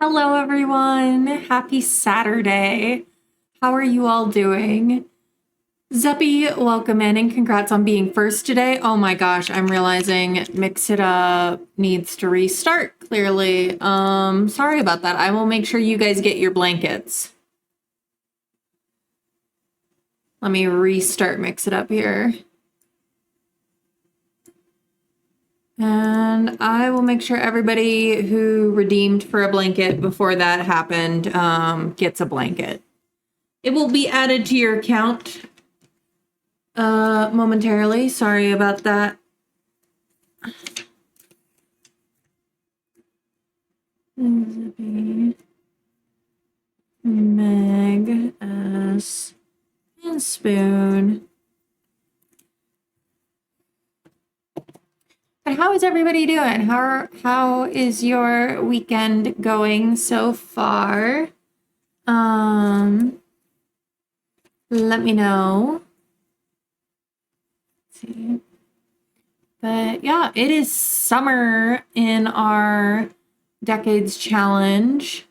Hello, everyone. Happy Saturday. How are you all doing? Zeppy, welcome in and congrats on being first today. Oh my gosh, I'm realizing Mix It Up needs to restart clearly. Sorry about that. I will make sure you guys get your blankets. Let me restart Mix It Up here. And I will make sure everybody who redeemed for a blanket before that happened gets a blanket. It will be added to your account momentarily. Sorry about that. Meg S and Spoon. But how is everybody doing? How is your weekend going so far? Let me know. Let's see. But yeah, it is summer in our Decades Challenge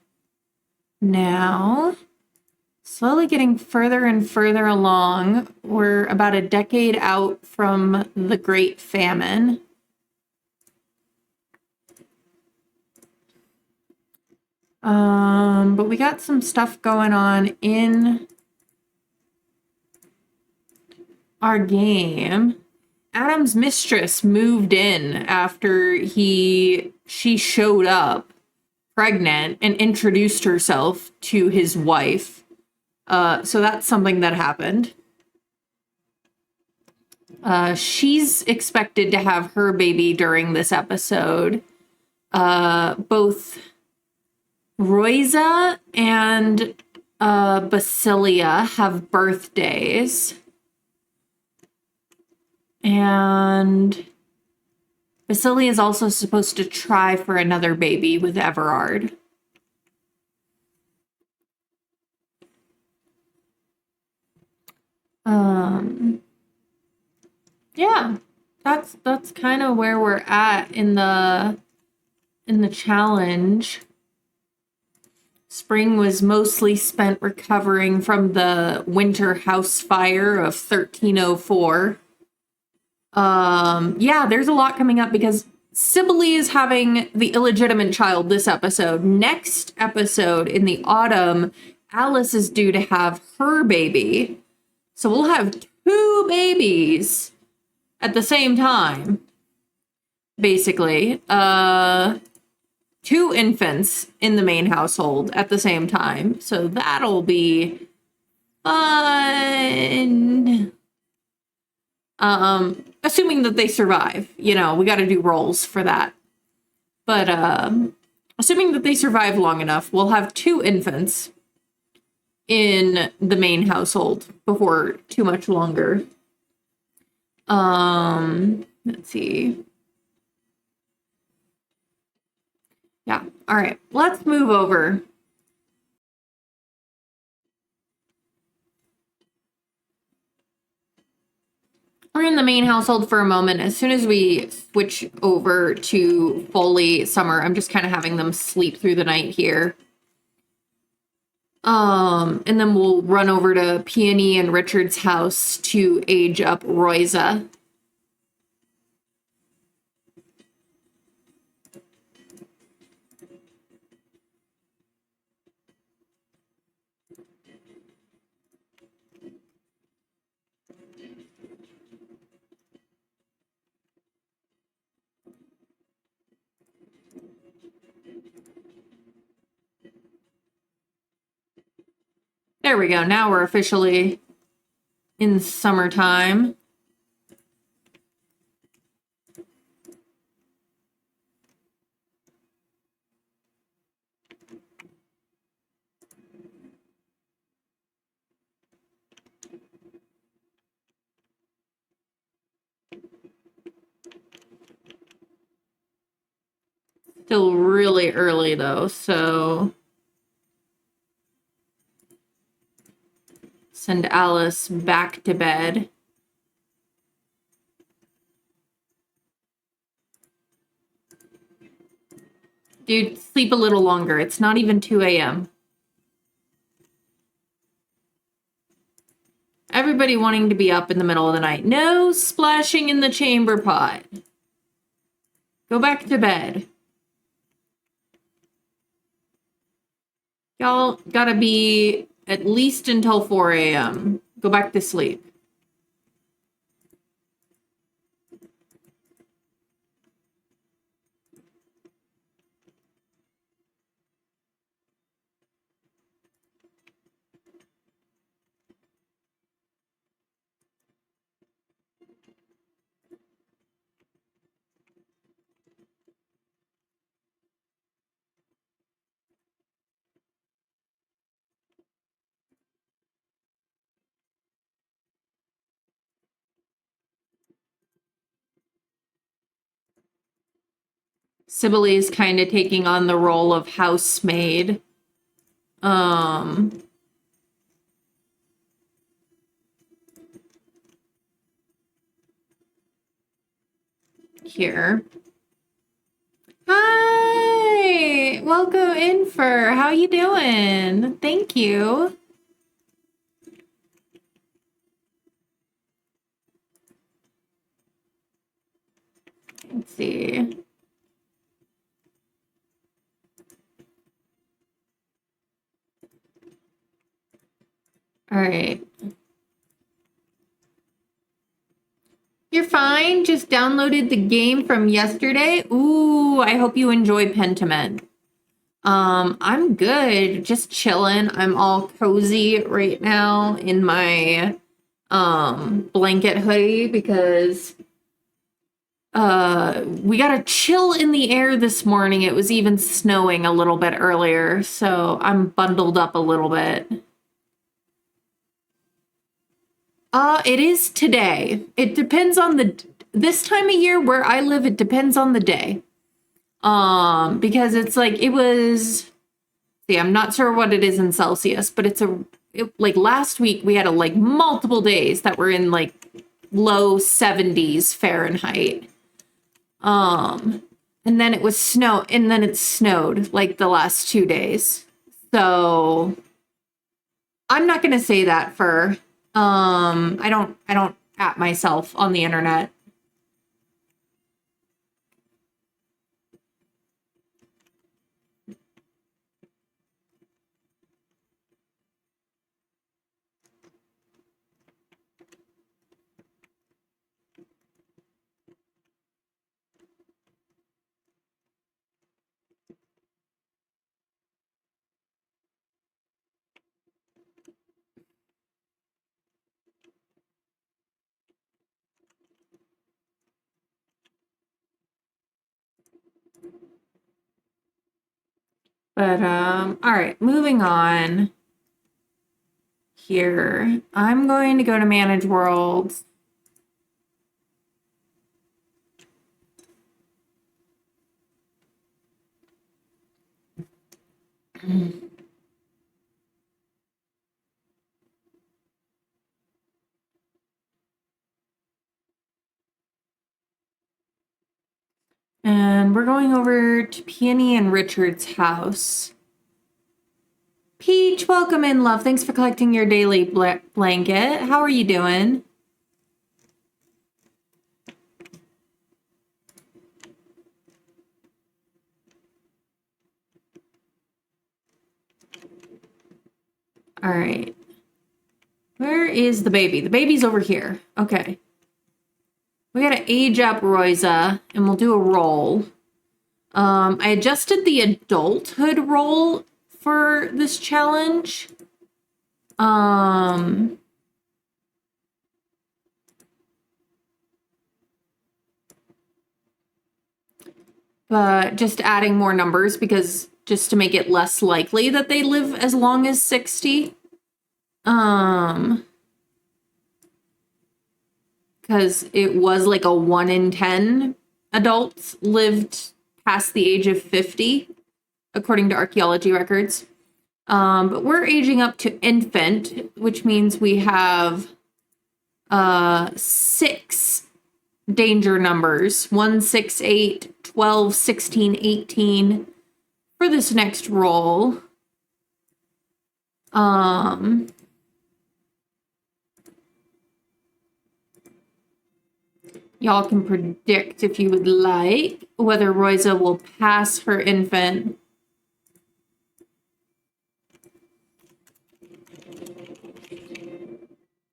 now. Slowly getting further and further along. We're about a decade out from the Great Famine. But we got some stuff going on in our game. Adam's mistress moved in after she showed up pregnant and introduced herself to his wife. So that's something that happened. She's expected to have her baby during this episode. Both Roiza and Basilia have birthdays. And Basilia is also supposed to try for another baby with Everard. Yeah, that's kind of where we're at in the challenge. Spring was mostly spent recovering from the winter house fire of 1304. Yeah, there's a lot coming up because Sibylle is having the illegitimate child this episode. Next episode in the autumn, Alice is due to have her baby. So we'll have two babies at the same time. Basically. Two infants in the main household at the same time. So that'll be fun. Assuming that they survive, we got to do rolls for that. But assuming that they survive long enough, we'll have two infants in the main household before too much longer. Let's see. Yeah. All right. Let's move over. We're in the main household for a moment. As soon as we switch over to Foley Summer, I'm just kind of having them sleep through the night here. And then we'll run over to Peony and Richard's house to age up Roiza. There we go. Now we're officially in summertime. Still really early though, so send Alice back to bed. Dude, sleep a little longer. It's not even 2 a.m. Everybody wanting to be up in the middle of the night. No splashing in the chamber pot. Go back to bed. Y'all gotta be at least until 4 a.m. Go back to sleep. Sibylle is kind of taking on the role of housemaid. Here. Hi! Welcome in, Fur. How you doing? Thank you. Let's see. All right. You're fine. Just downloaded the game from yesterday. Ooh, I hope you enjoy Pentiment. I'm good. Just chilling. I'm all cozy right now in my blanket hoodie because we got a chill in the air this morning. It was even snowing a little bit earlier, so I'm bundled up a little bit. It is today. It depends on this time of year where I live, it depends on the day. Because it's like, it was, see, I'm not sure what it is in Celsius, but like last week we had like multiple days that were in like low 70s Fahrenheit. And then it was snow, and then it snowed like the last 2 days. So I'm not going to say that for, I don't at myself on the internet. But, all right, moving on here. I'm going to go to Manage Worlds. And we're going over to Peony and Richard's house. Peach, welcome in, love. Thanks for collecting your daily blanket. How are you doing? All right. Where is the baby? The baby's over here. Okay. We gotta age up Royza, and we'll do a roll. I adjusted the adulthood roll for this challenge. But just adding more numbers because just to make it less likely that they live as long as 60. Because it was like a 1 in 10 adults lived past the age of 50, according to archaeology records. But we're aging up to infant, which means we have 6 danger numbers: 1, 6, 8, 12, 16, 18, for this next roll. Y'all can predict, if you would like, whether Royza will pass her infant.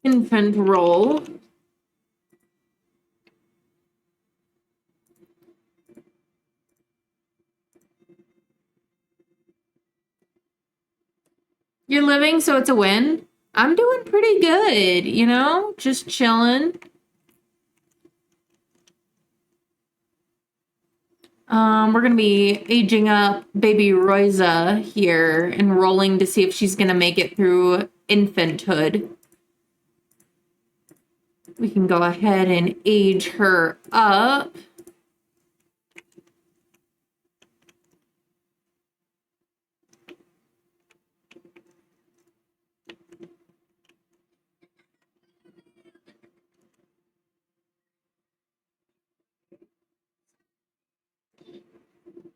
Infant roll. You're living, so it's a win. I'm doing pretty good, you know? Just chilling. We're going to be aging up baby Royza here and rolling to see if she's going to make it through infanthood. We can go ahead and age her up.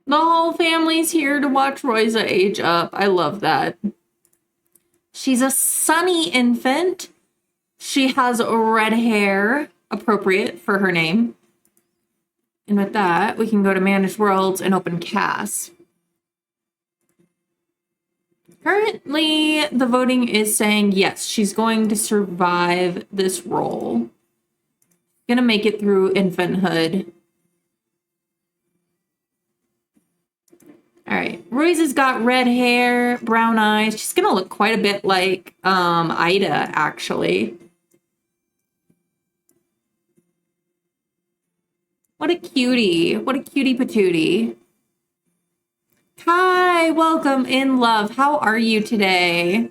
The whole family's here to watch Royza age up. I love that. She's a sunny infant. She has red hair, appropriate for her name. And with that, we can go to Manage Worlds and open Cass. Currently, the voting is saying yes, she's going to survive this roll. Gonna make it through infanthood. All right, Royza's got red hair, brown eyes. She's gonna look quite a bit like Ida, actually. What a cutie. What a cutie patootie. Hi, welcome in, love. How are you today?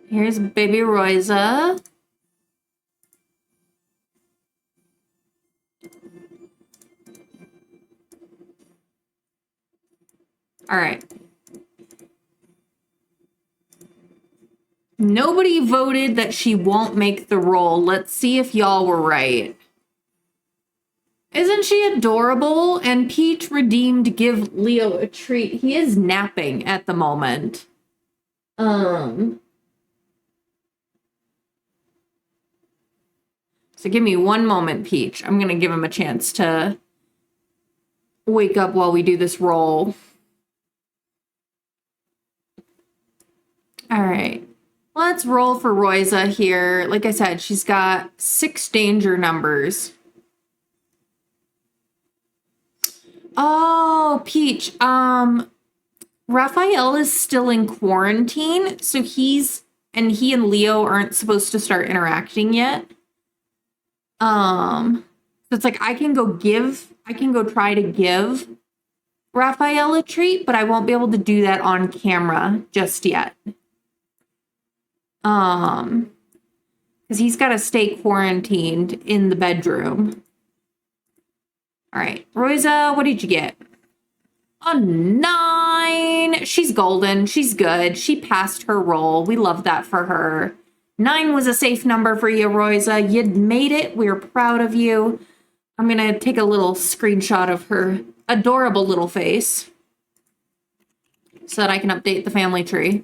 Here's baby Royza. All right. Nobody voted that she won't make the roll. Let's see if y'all were right. Isn't she adorable? And Peach redeemed give Leo a treat. He is napping at the moment. So give me one moment, Peach. I'm going to give him a chance to wake up while we do this roll. All right. Let's roll for Royza here. Like I said, she's got 6 danger numbers. Oh, Peach. Raphael is still in quarantine, so he and Leo aren't supposed to start interacting yet. So it's like I can go try to give Raphael a treat, but I won't be able to do that on camera just yet. Because he's got to stay quarantined in the bedroom. All right, Royza, what did you get? A 9. She's golden. She's good. She passed her roll. We love that for her. 9 was a safe number for you, Royza. You'd made it. We're proud of you. I'm going to take a little screenshot of her adorable little face so that I can update the family tree.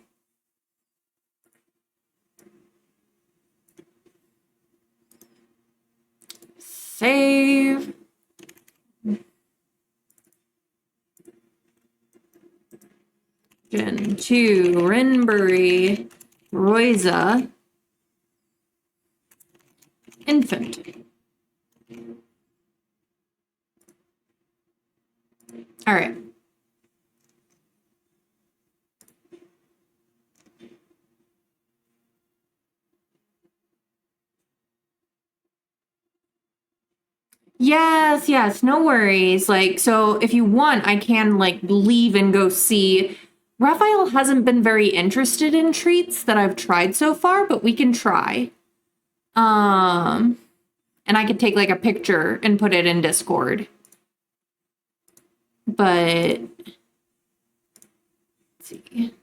Save. Gen 2, Renbury, Royza, infant. All right. Yes, no worries. Like, so if you want, I can like leave and go see. Raphael hasn't been very interested in treats that I've tried so far, but we can try. And I could take like a picture and put it in Discord. But let's see.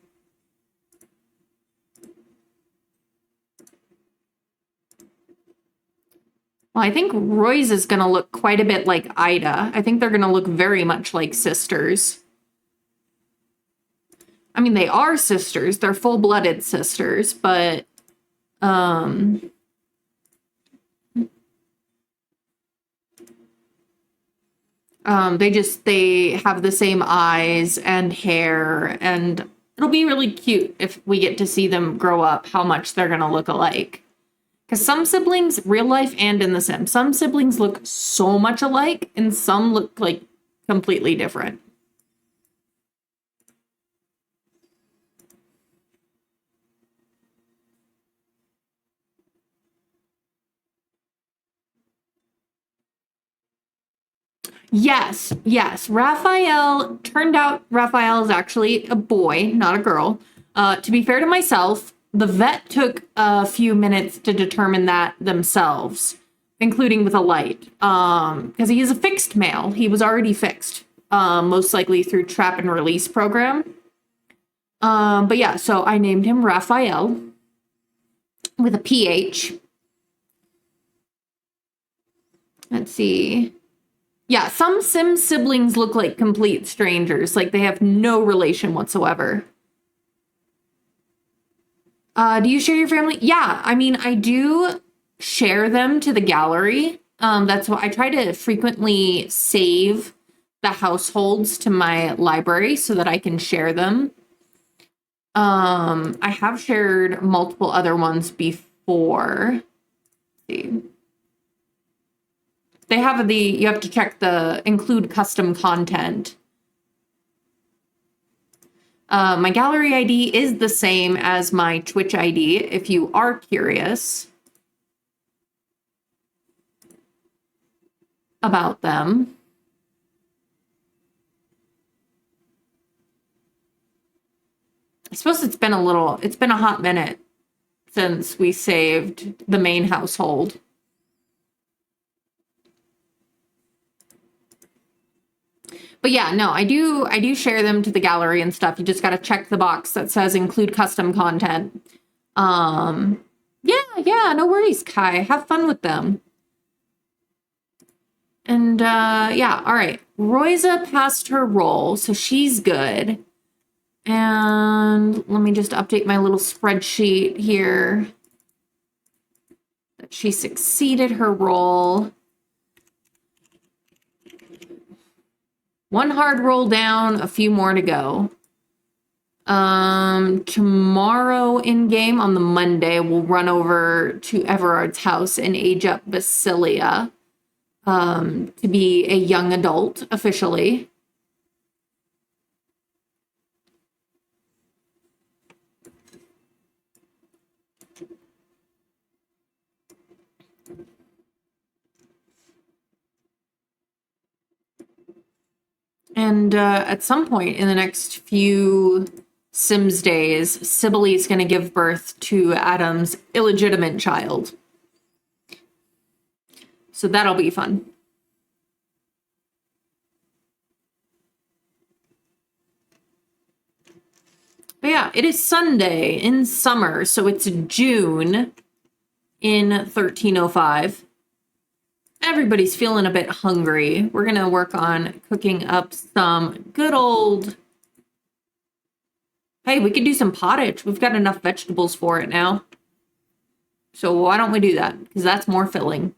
Well, I think Roy's is going to look quite a bit like Ida. I think they're going to look very much like sisters. I mean, they are sisters. They're full-blooded sisters, but they have the same eyes and hair, and it'll be really cute if we get to see them grow up, how much they're going to look alike. Because some siblings, real life and in The Sims, some siblings look so much alike and some look like completely different. Yes, yes. Raphael is actually a boy, not a girl. To be fair to myself, the vet took a few minutes to determine that themselves, including with a light. Because he is a fixed male. He was already fixed, most likely through trap and release program. But yeah, so I named him Raphael with a PH. Let's see. Yeah, some Sim siblings look like complete strangers, like they have no relation whatsoever. Do you share your family? Yeah, I mean, I do share them to the gallery. That's why I try to frequently save the households to my library so that I can share them. I have shared multiple other ones before. Let's see. They have you have to check the include custom content. My gallery ID is the same as my Twitch ID, if you are curious about them. I suppose it's been a hot minute since we saved the main household. But yeah, no, I do share them to the gallery and stuff. You just got to check the box that says include custom content. Yeah, no worries, Kai. Have fun with them. And yeah, all right. Royza passed her roll, so she's good. And let me just update my little spreadsheet here. That she succeeded her roll. One hard roll down, a few more to go. Tomorrow in game on the Monday, we'll run over to Everard's house and age up Basilia to be a young adult officially. And at some point in the next few Sims days, Sibylle is going to give birth to Adam's illegitimate child. So that'll be fun. But yeah, it is Sunday in summer, so it's June in 1305. Everybody's feeling a bit hungry. We're going to work on cooking up some good old... Hey, we could do some pottage. We've got enough vegetables for it now. So why don't we do that? Because that's more filling.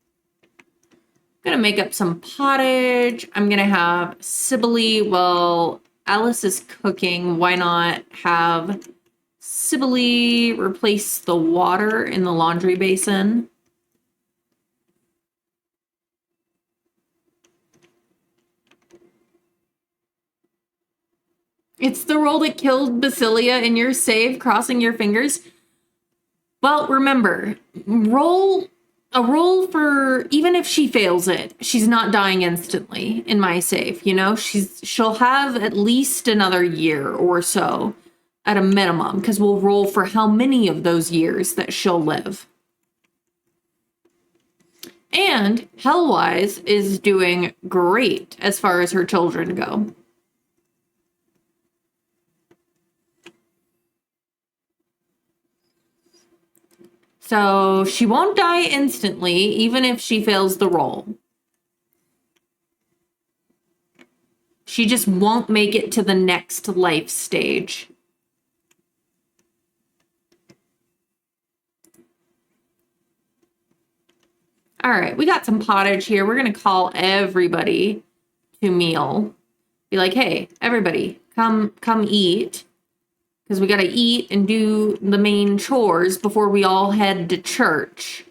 I'm going to make up some pottage. I'm going to have Sibylle while Alice is cooking. Why not have Sibylle replace the water in the laundry basin? It's the roll that killed Basilia in your save, crossing your fingers. Well, remember, a roll for, even if she fails it, she's not dying instantly in my save, you know? She'll have at least another year or so at a minimum, because we'll roll for how many of those years that she'll live. And Hellwise is doing great as far as her children go. So she won't die instantly, even if she fails the role. She just won't make it to the next life stage. All right, we got some pottage here. We're going to call everybody to meal. Be like, hey, everybody, come eat. Because we got to eat and do the main chores before we all head to church.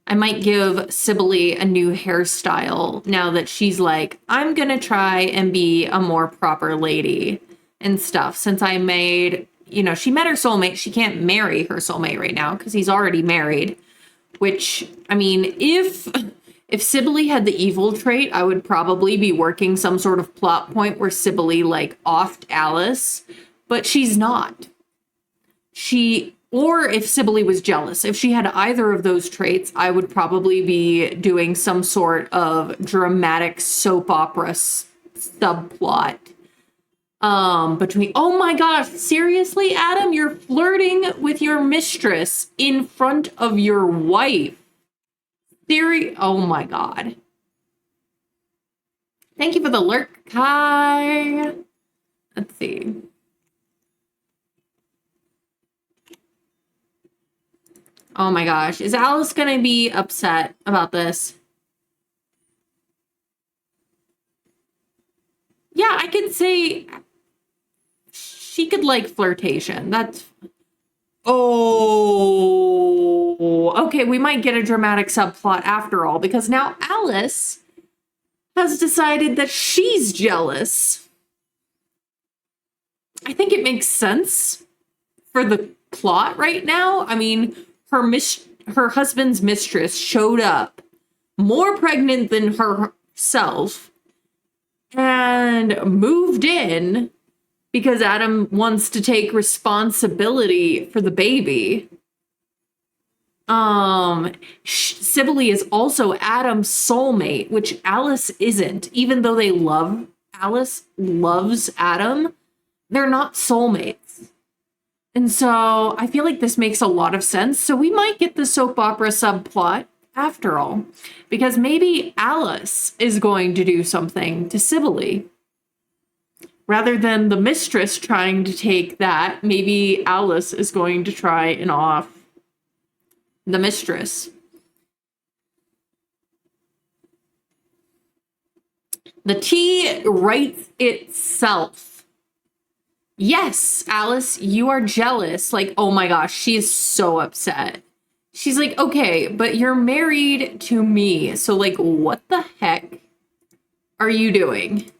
I might give Sibylle a new hairstyle now that she's like, I'm going to try and be a more proper lady and stuff. Since I made, she met her soulmate. She can't marry her soulmate right now because he's already married. Which, I mean, if Sibylle had the evil trait, I would probably be working some sort of plot point where Sibylle, like, offed Alice. But she's not. Or if Sibylle was jealous, if she had either of those traits, I would probably be doing some sort of dramatic soap opera subplot. Between, oh my gosh, seriously, Adam, you're flirting with your mistress in front of your wife. Oh my god. Thank you for the lurk, Kai. Let's see. Oh my gosh. Is Alice gonna be upset about this? Yeah, I could say she could like flirtation. That's... Oh, okay, we might get a dramatic subplot after all, because now Alice has decided that she's jealous. I think it makes sense for the plot right now. I mean, her husband's mistress showed up more pregnant than herself and moved in because Adam wants to take responsibility for the baby. Sibylle is also Adam's soulmate, which Alice isn't. Even though Alice loves Adam, they're not soulmates. And so I feel like this makes a lot of sense. So we might get the soap opera subplot after all, because maybe Alice is going to do something to Sibylle. Rather than the mistress trying to take that, maybe Alice is going to try and off the mistress. The tea writes itself. Yes, Alice, you are jealous. Like, oh my gosh, she is so upset. She's like, okay, but you're married to me. So, like, what the heck are you doing?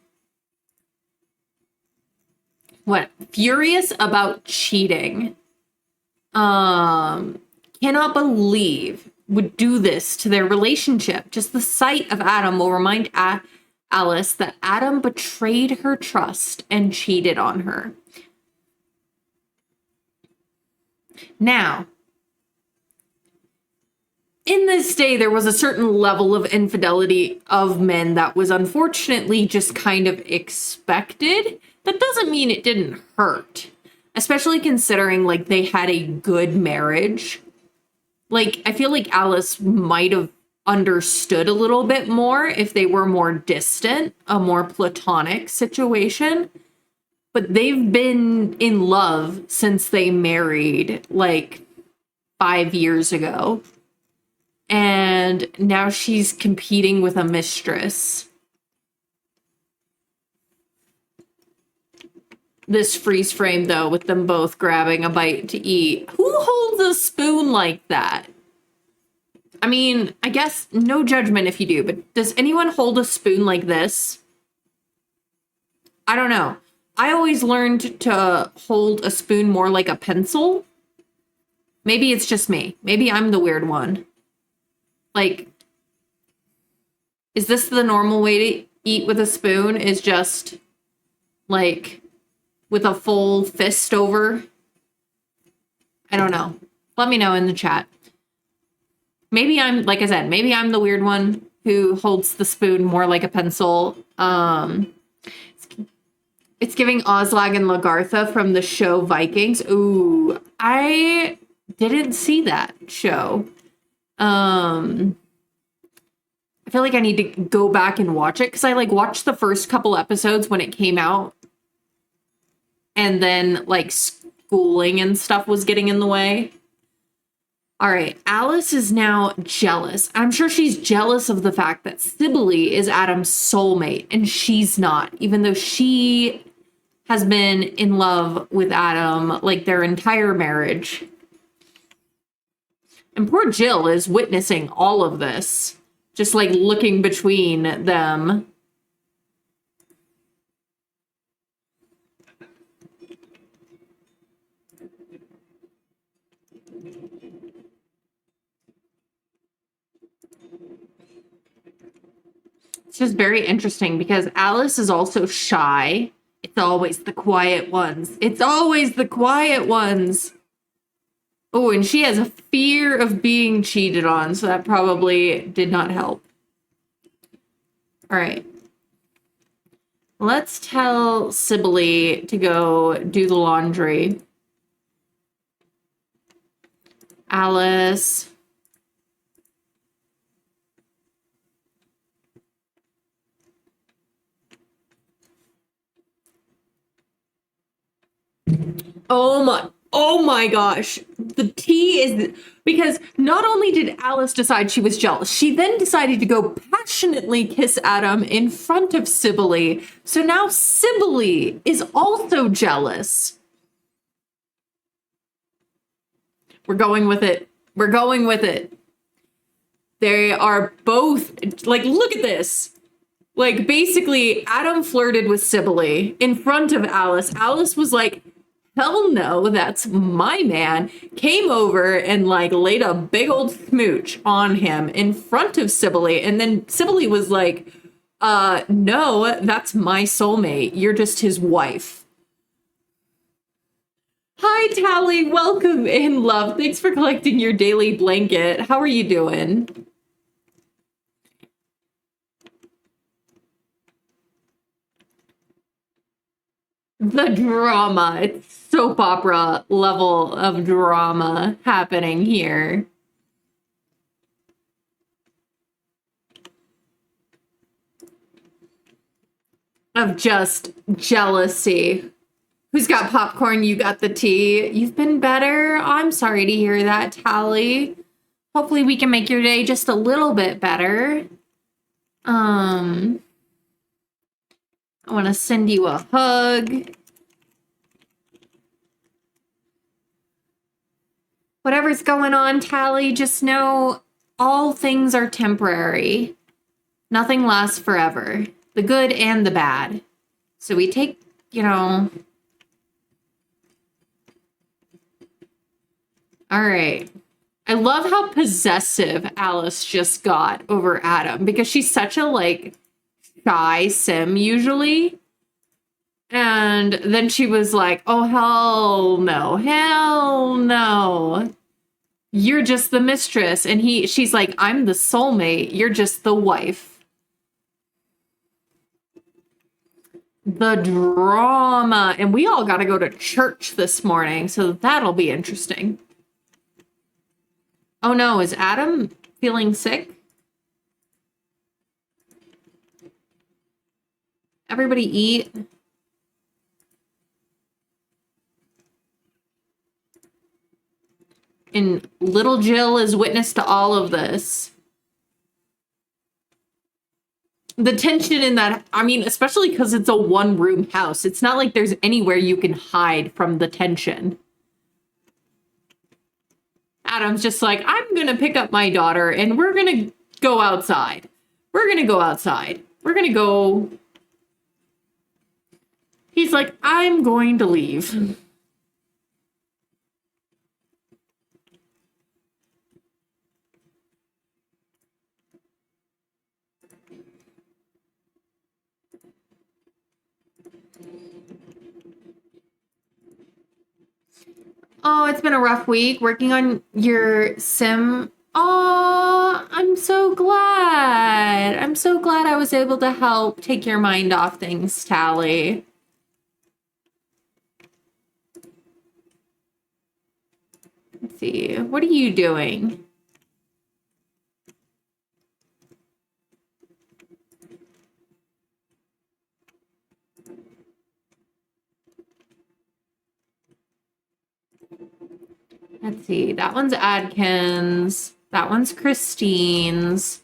What? Furious about cheating. Cannot believe would do this to their relationship. Just the sight of Adam will remind Alice that Adam betrayed her trust and cheated on her. Now, in this day, there was a certain level of infidelity of men that was unfortunately just kind of expected. That doesn't mean it didn't hurt, especially considering, like, they had a good marriage. Like, I feel like Alice might have understood a little bit more if they were more distant, a more platonic situation. But they've been in love since they married, like, 5 years ago. And now she's competing with a mistress. This freeze frame, though, with them both grabbing a bite to eat. Who holds a spoon like that? I mean, I guess no judgment if you do, but does anyone hold a spoon like this? I don't know. I always learned to hold a spoon more like a pencil. Maybe it's just me. Maybe I'm the weird one. Like, is this the normal way to eat with a spoon? Is just, like, with a full fist over? I don't know. Let me know in the chat. Maybe I'm, like I said, maybe I'm the weird one who holds the spoon more like a pencil. It's giving Oslag and Lagartha from the show Vikings. Ooh, I didn't see that show. I feel like I need to go back and watch it because I like watched the first couple episodes when it came out, and then like schooling and stuff was getting in the way. All right, Alice is now jealous. I'm sure she's jealous of the fact that Sibylle is Adam's soulmate and she's not, even though she has been in love with Adam like their entire marriage. And poor Jill is witnessing all of this, just like looking between them. It's just very interesting because Alice is also shy. It's always the quiet ones. It's always the quiet ones. Oh, and she has a fear of being cheated on, so that probably did not help. All right. Let's tell Sibylle to go do the laundry. Alice. Oh my gosh. The tea is because not only did Alice decide she was jealous, she then decided to go passionately kiss Adam in front of Sibylle. So now Sibylle is also jealous. We're going with it. We're going with it. They are both like, look at this. Like, basically, Adam flirted with Sibylle in front of Alice. Alice was like, hell no, that's my man. Came over and like laid a big old smooch on him in front of Sibylle. And then Sibylle was like, no, that's my soulmate. You're just his wife. Hi, Tally. Welcome in, love. Thanks for collecting your daily blanket. How are you doing? The drama. It's soap opera level of drama happening here. Of just jealousy. Who's got popcorn? You got the tea. You've been better. I'm sorry to hear that, Tally. Hopefully we can make your day just a little bit better. I want to send you a hug. Whatever's going on, Tally, just know all things are temporary. Nothing lasts forever. The good and the bad. So we take, all right. I love how possessive Alice just got over Adam because she's such a like shy sim usually. And then she was like, oh, hell no, hell no. You're just the mistress. And she's like, I'm the soulmate. You're just the wife. The drama. And we all got to go to church this morning. So that'll be interesting. Oh no, is Adam feeling sick? Everybody eat. And little Jill is witness to all of this. The tension in that, I mean, especially because it's a one-room house. It's not like there's anywhere you can hide from the tension. Adam's just like, I'm going to pick up my daughter and we're going to go outside. We're going to go outside. We're going to go. He's like, I'm going to leave. Oh, it's been a rough week working on your sim. Oh, I'm so glad. I'm so glad I was able to help take your mind off things, Tally. see. What are you doing? Let's see. That one's Adkins. That one's Christine's.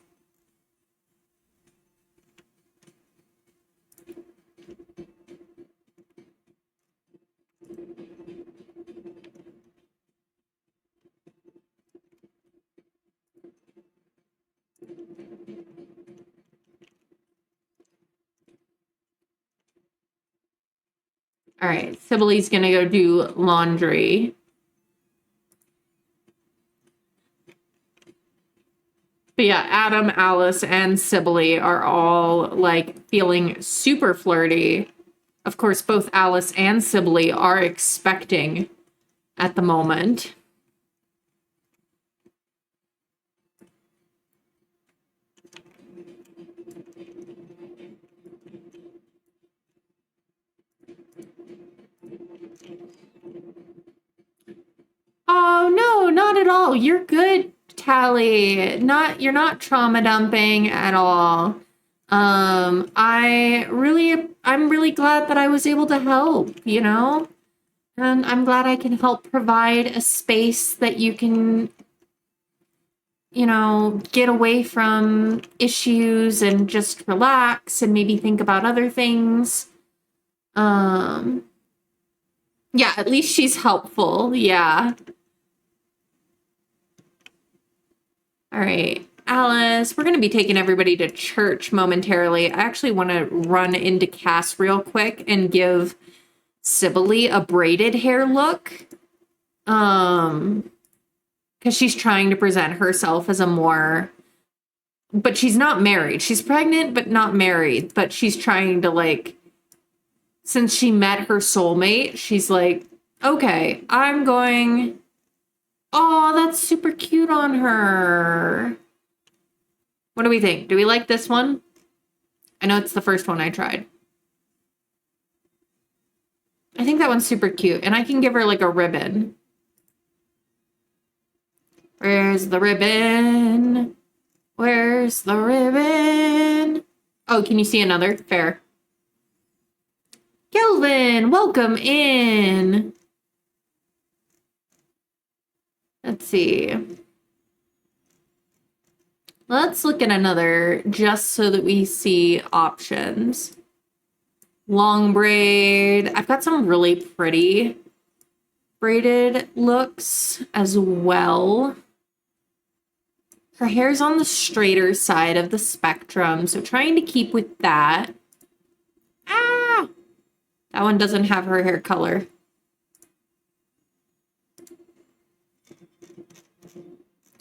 All right, Sibyl's gonna go do laundry. But yeah, Adam, Alice, and Sibyl are all like feeling super flirty. Of course, both Alice and Sibyl are expecting at the moment. Oh no, not at all. You're good, Tally. You're not trauma dumping at all. I'm really glad that I was able to help, you know? And I'm glad I can help provide a space that you can, you know, get away from issues and just relax and maybe think about other things. Yeah, at least she's helpful. Yeah. All right, Alice, we're going to be taking everybody to church momentarily. I actually want to run into Cass real quick and give Sibyl a braided hair look. Because she's trying to present herself as a more, but she's not married. She's pregnant, but not married. But she's trying to, like, since she met her soulmate, she's like, okay, I'm going. Oh, that's super cute on her. What do we think? Do we like this one? I know it's the first one I tried. I think that one's super cute. And I can give her like a ribbon. Where's the ribbon? Where's the ribbon? Oh, can you see another? Fair. Kelvin, welcome in. Let's see. Let's look at another just so that we see options. Long braid. I've got some really pretty braided looks as well. Her hair's on the straighter side of the spectrum, so trying to keep with that. Ah! That one doesn't have her hair color.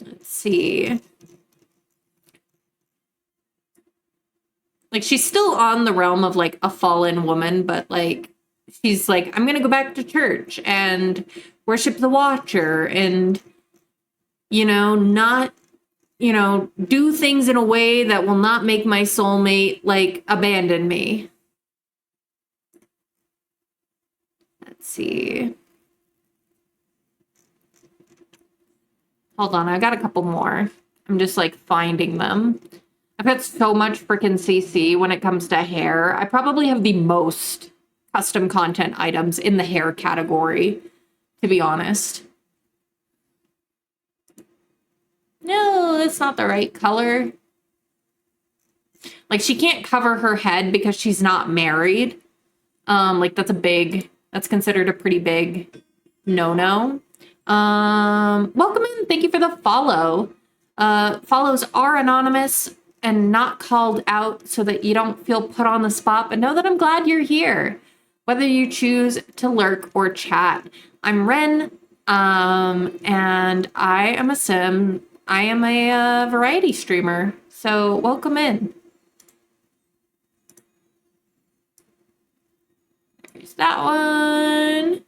Let's see. Like, she's still on the realm of, like, a fallen woman, but, like, she's like, I'm gonna go back to church and worship the Watcher and, you know, not, you know, do things in a way that will not make my soulmate, like, abandon me. Let's see. Hold on, I got a couple more. I'm just, like, finding them. I've got so much freaking CC when it comes to hair. I probably have the most custom content items in the hair category, to be honest. No, that's not the right color. Like, she can't cover her head because she's not married. Like, that's considered a pretty big no-no. Welcome in. Thank you for the follow. Follows are anonymous and not called out so that you don't feel put on the spot, but know that I'm glad you're here, whether you choose to lurk or chat. I'm Ren, and I am a sim. I am a variety streamer, so welcome in. There's that one.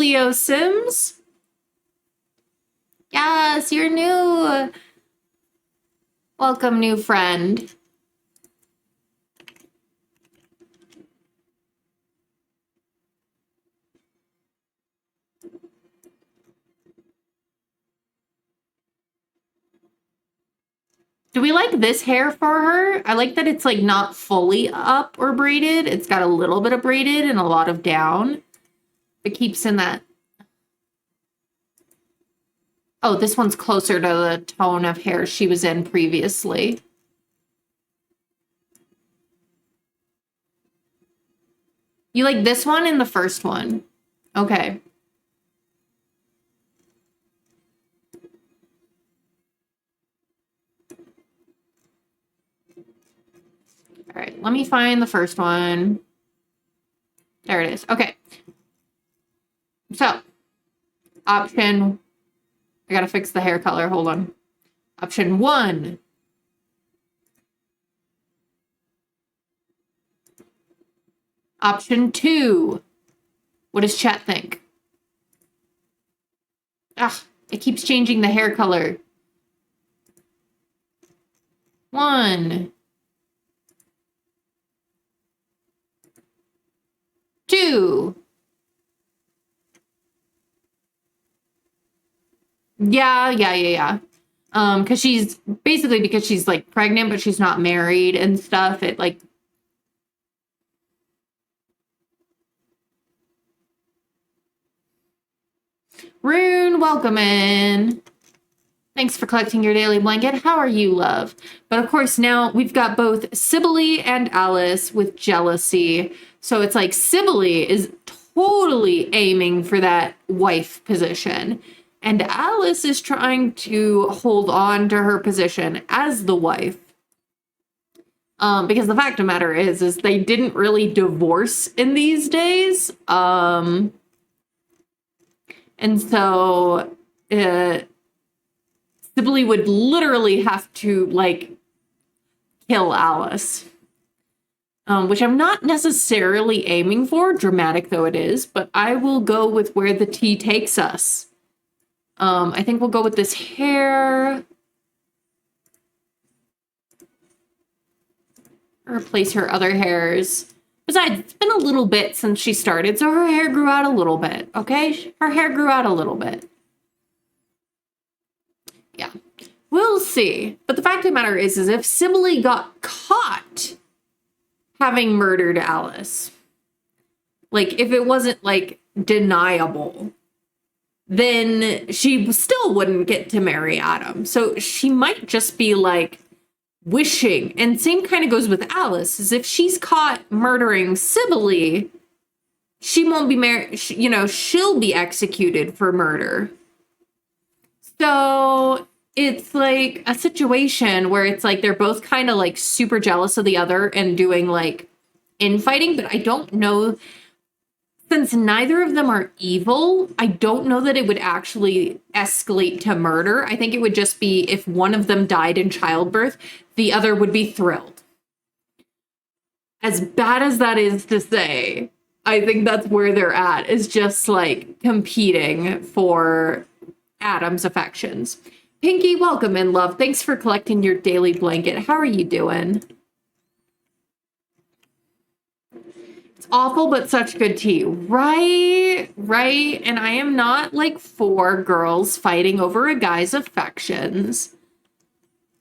Leo Sims. Yes, you're new. Welcome, new friend. Do we like this hair for her? I like that it's like not fully up or braided. It's got a little bit of braided and a lot of down. It keeps in that. Oh, this one's closer to the tone of hair she was in previously. You like this one and the first one? Okay. All right, let me find the first one. There it is. Okay. So, option, I gotta fix the hair color. Hold on. Option 1. Option 2. What does chat think? Ah, it keeps changing the hair color. 1. 2. Yeah. Because she's like pregnant, but she's not married and stuff. It like. Rune, welcome in. Thanks for collecting your daily blanket. How are you, love? But of course, now we've got both Sibylle and Alice with jealousy. So it's like Sibylle is totally aiming for that wife position. And Alice is trying to hold on to her position as the wife. Because the fact of the matter is they didn't really divorce in these days. And so Sibylle would literally have to, like, kill Alice. Which I'm not necessarily aiming for, dramatic though it is, but I will go with where the tea takes us. I think we'll go with this hair. Replace her other hairs. Besides, it's been a little bit since she started, so her hair grew out a little bit, okay? Her hair grew out a little bit. Yeah, we'll see. But the fact of the matter is if Sibylle got caught having murdered Alice, like, if it wasn't, like, deniable, then she still wouldn't get to marry Adam. So she might just be, like, wishing. And same kind of goes with Alice, is if she's caught murdering Sibylle, she won't be married, she'll be executed for murder. So it's like a situation where it's like they're both kind of like super jealous of the other and doing like infighting, but I don't know, since neither of them are evil, I don't know that it would actually escalate to murder. I think it would just be if one of them died in childbirth, the other would be thrilled. As bad as that is to say, I think that's where they're at, is just like competing for Adam's affections. Pinky, welcome in, love. Thanks for collecting your daily blanket. How are you doing? It's awful, but such good tea. Right. And I am not like for girls fighting over a guy's affections.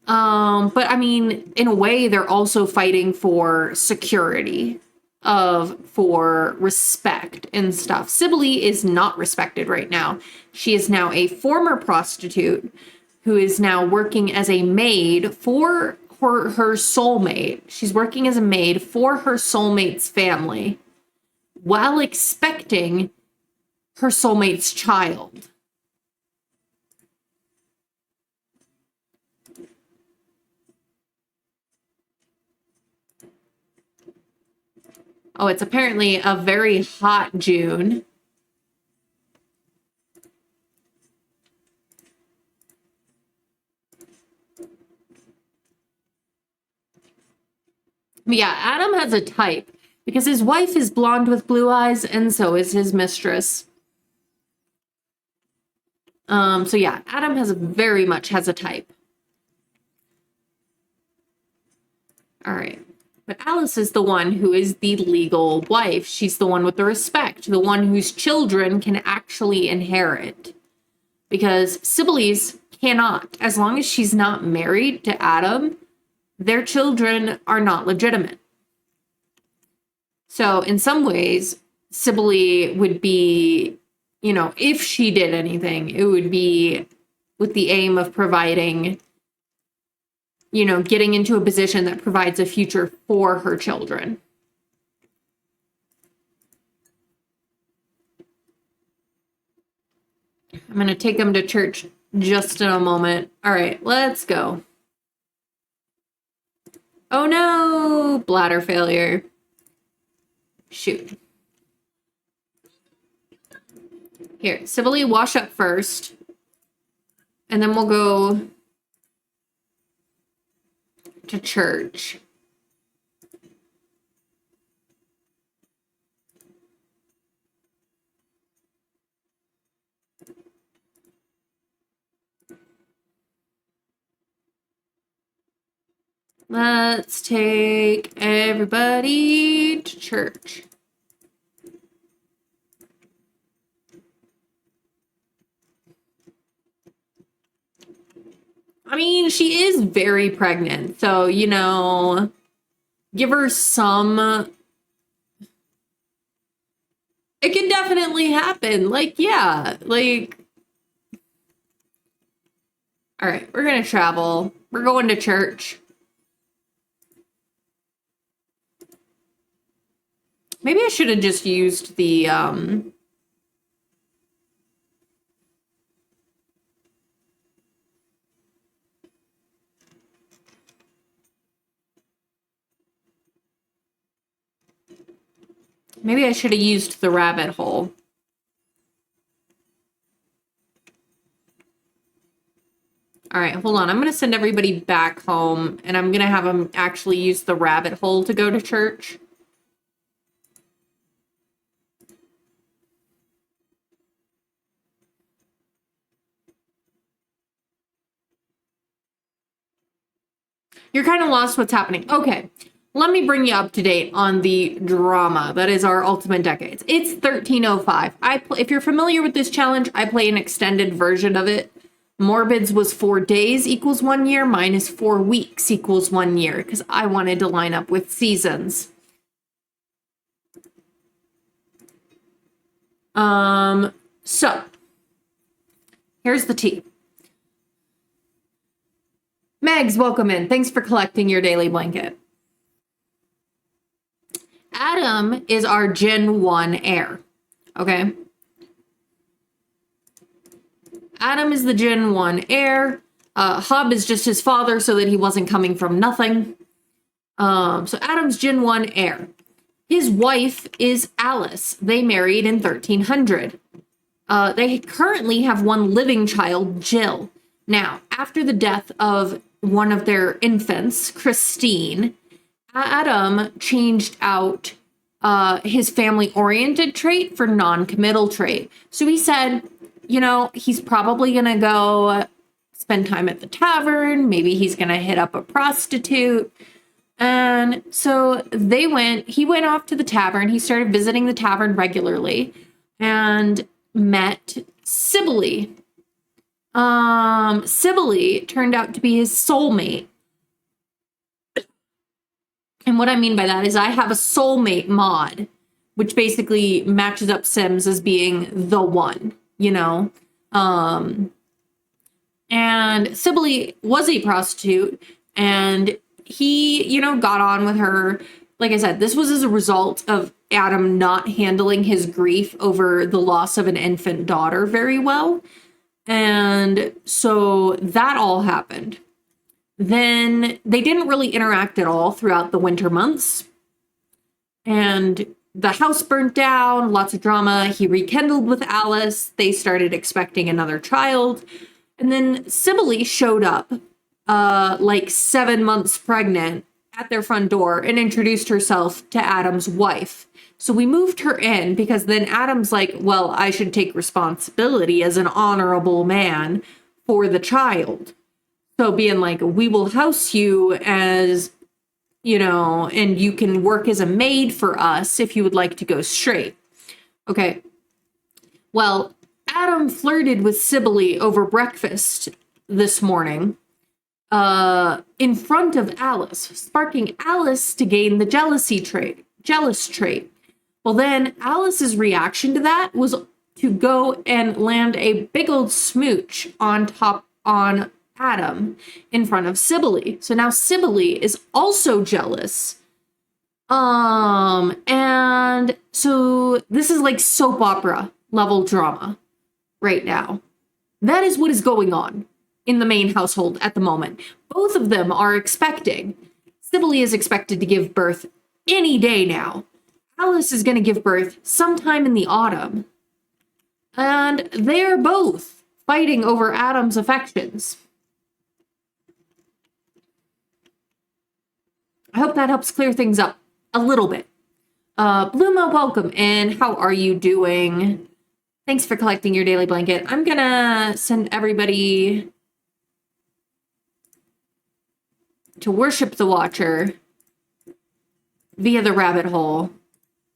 But I mean, in a way, they're also fighting for security, for respect and stuff. Sibylle is not respected right now. She is now a former prostitute who is now working as a maid for her soulmate. She's working as a maid for her soulmate's family while expecting her soulmate's child. Oh, it's apparently a very hot June. Yeah, Adam has a type because his wife is blonde with blue eyes and so is his mistress. So yeah, Adam very much has a type. All right. But Alice is the one who is the legal wife. She's the one with the respect, the one whose children can actually inherit. Because Sibylline's cannot. As long as she's not married to Adam, their children are not legitimate. So in some ways, Cybele would be, if she did anything, it would be with the aim of providing, getting into a position that provides a future for her children. I'm going to take them to church just in a moment. All right, let's go. Oh no, bladder failure. Shoot. Here, Cybele, wash up first. And then we'll go to church. Let's take everybody to church. I mean, she is very pregnant, so, give her some. It can definitely happen. Yeah. All right, we're going to travel. We're going to church. Maybe I should have just used the, maybe I should have used the rabbit hole. All right, hold on. I'm going to send everybody back home, and I'm going to have them actually use the rabbit hole to go to church. You're kind of lost what's happening. Okay, let me bring you up to date on the drama that is our Ultimate Decades. It's 1305. If you're familiar with this challenge, I play an extended version of it. Morbid's was 4 days equals 1 year. Mine is 4 weeks equals 1 year because I wanted to line up with seasons. So here's the tea. Megs, welcome in. Thanks for collecting your daily blanket. Adam is our Gen 1 heir. Okay? Adam is the Gen 1 heir. Hub is just his father so that he wasn't coming from nothing. So Adam's Gen 1 heir. His wife is Alice. They married in 1300. They currently have one living child, Jill. Now, after the death of one of their infants, Christine, Adam changed out his family-oriented trait for non-committal trait. So he said, he's probably going to go spend time at the tavern. Maybe he's going to hit up a prostitute. And so he went off to the tavern. He started visiting the tavern regularly and met Cybele. Cybele turned out to be his soulmate. And what I mean by that is I have a soulmate mod, which basically matches up Sims as being the one, and Cybele was a prostitute, and he, got on with her. Like I said, this was as a result of Adam not handling his grief over the loss of an infant daughter very well. And so that all happened. Then they didn't really interact at all throughout the winter months. And the house burnt down, lots of drama. He rekindled with Alice. They started expecting another child. And then Cybele showed up, 7 months pregnant at their front door and introduced herself to Adam's wife. So we moved her in because then Adam's like, well, I should take responsibility as an honorable man for the child. So being like, we will house you as, and you can work as a maid for us if you would like to go straight. Okay. Well, Adam flirted with Sibylle over breakfast this morning in front of Alice, sparking Alice to gain the jealous trait. Well, then Alice's reaction to that was to go and land a big old smooch on Adam in front of Sibylle. So now Sibylle is also jealous. And so this is like soap opera level drama right now. That is what is going on in the main household at the moment. Both of them are expecting. Sibylle is expected to give birth any day now. Alice is going to give birth sometime in the autumn. And they're both fighting over Adam's affections. I hope that helps clear things up a little bit. Bluma, welcome, and how are you doing? Thanks for collecting your daily blanket. I'm gonna send everybody to worship the Watcher via the rabbit hole,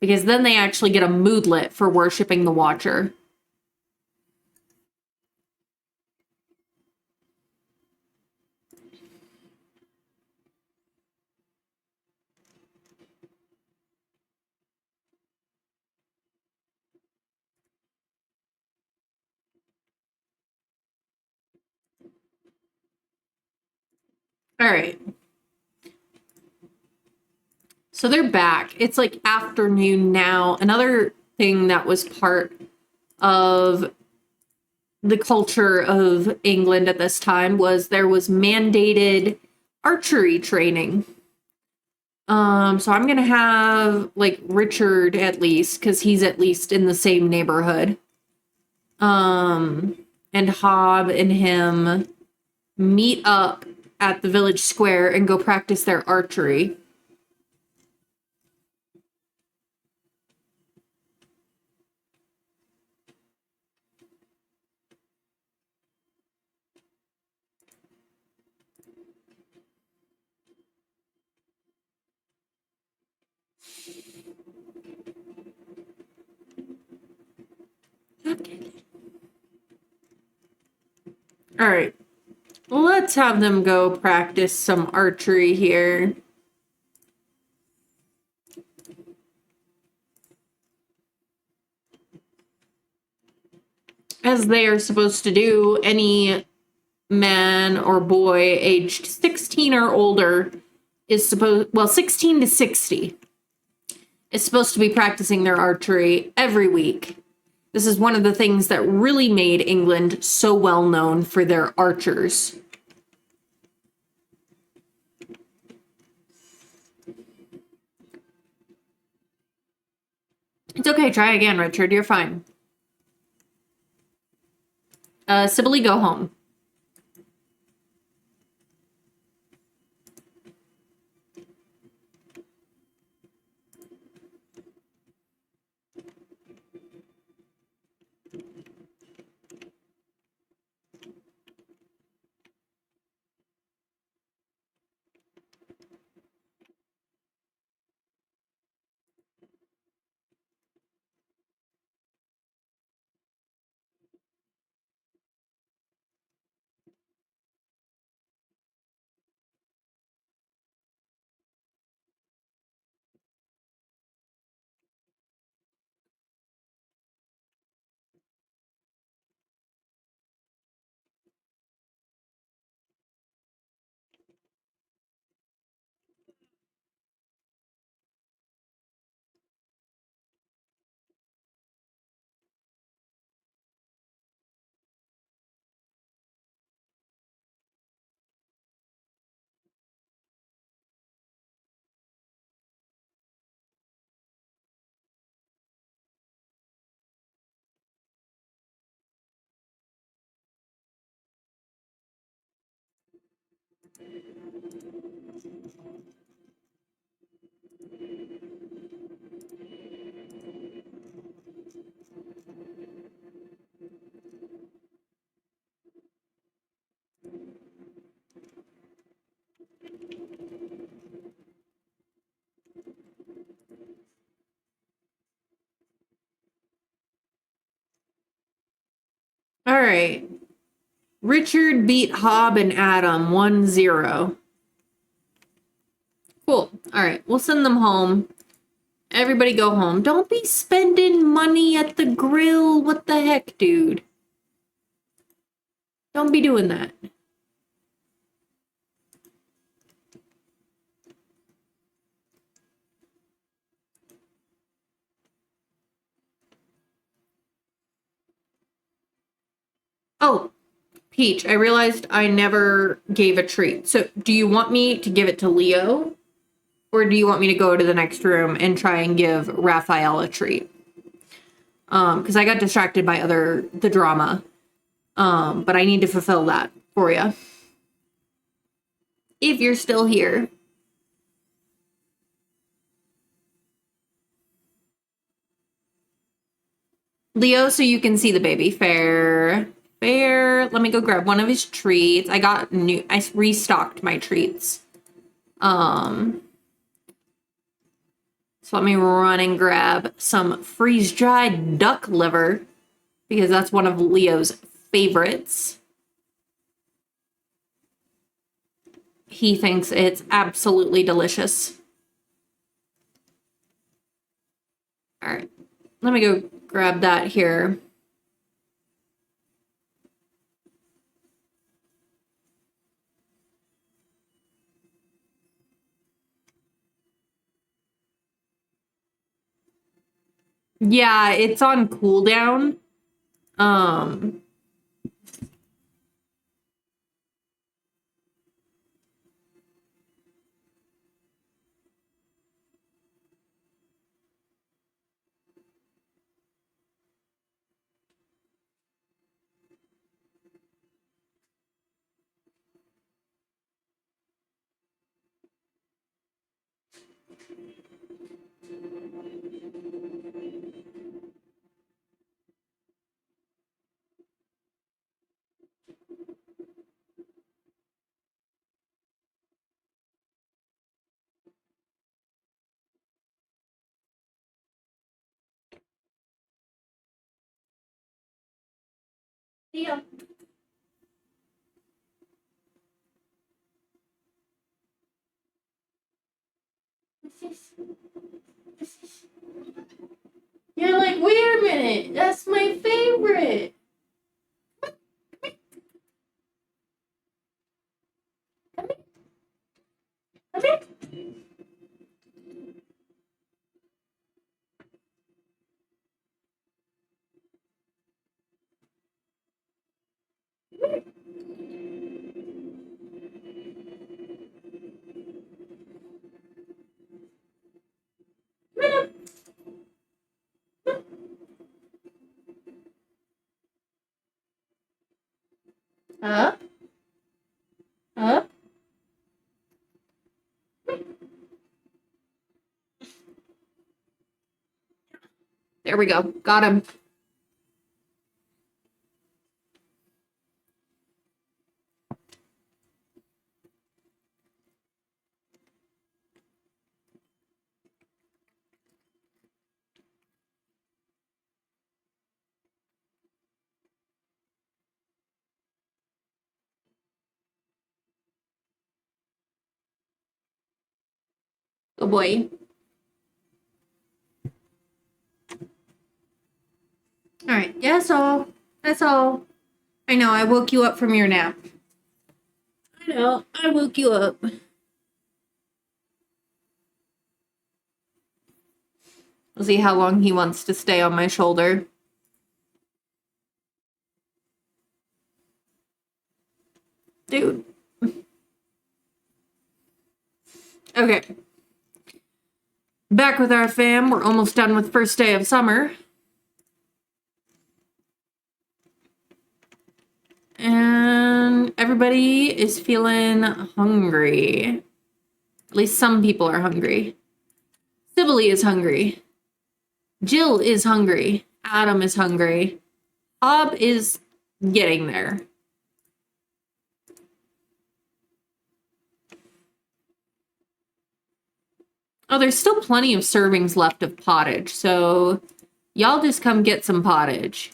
because then they actually get a moodlet for worshiping the Watcher. All right. So they're back. It's like afternoon now. Another thing that was part of the culture of England at this time was there was mandated archery training. So I'm gonna have like Richard at least, because he's at least in the same neighborhood. And Hob and him meet up at the village square and go practice their archery. Okay. All right. Let's have them go practice some archery here. As they are supposed to do, any man or boy aged 16 or older is 16 to 60 is supposed to be practicing their archery every week. This is one of the things that really made England so well known for their archers. It's okay, try again, Richard, you're fine. Sibylle, go home. right. Richard beat Hob and Adam 1-0. Cool. All right. We'll send them home. Everybody go home. Don't be spending money at the grill. What the heck, dude? Don't be doing that. Oh, Peach, I realized I never gave a treat. So do you want me to give it to Leo? Or do you want me to go to the next room and try and give Raphael a treat? Because I got distracted by the drama. But I need to fulfill that for you. If you're still here. Leo, so you can see the baby. Fair. Fair. Let me go grab one of his treats. I restocked my treats. So let me run and grab some freeze-dried duck liver, because that's one of Leo's favorites. He thinks it's absolutely delicious. All right, let me go grab that here. Yeah, it's on cooldown. Yeah. You're like, wait a minute, that's my favorite. Come here. Come here. Huh? Huh? There we go. Got him. Good boy. All right. Yeah, that's all. That's all. I know, I woke you up from your nap. I know, I woke you up. We'll see how long he wants to stay on my shoulder. Dude. Okay. Back with our fam. We're almost done with first day of summer. And everybody is feeling hungry. At least some people are hungry. Sibylle is hungry. Jill is hungry. Adam is hungry. Hob is getting there. Oh, there's still plenty of servings left of pottage, so y'all just come get some pottage.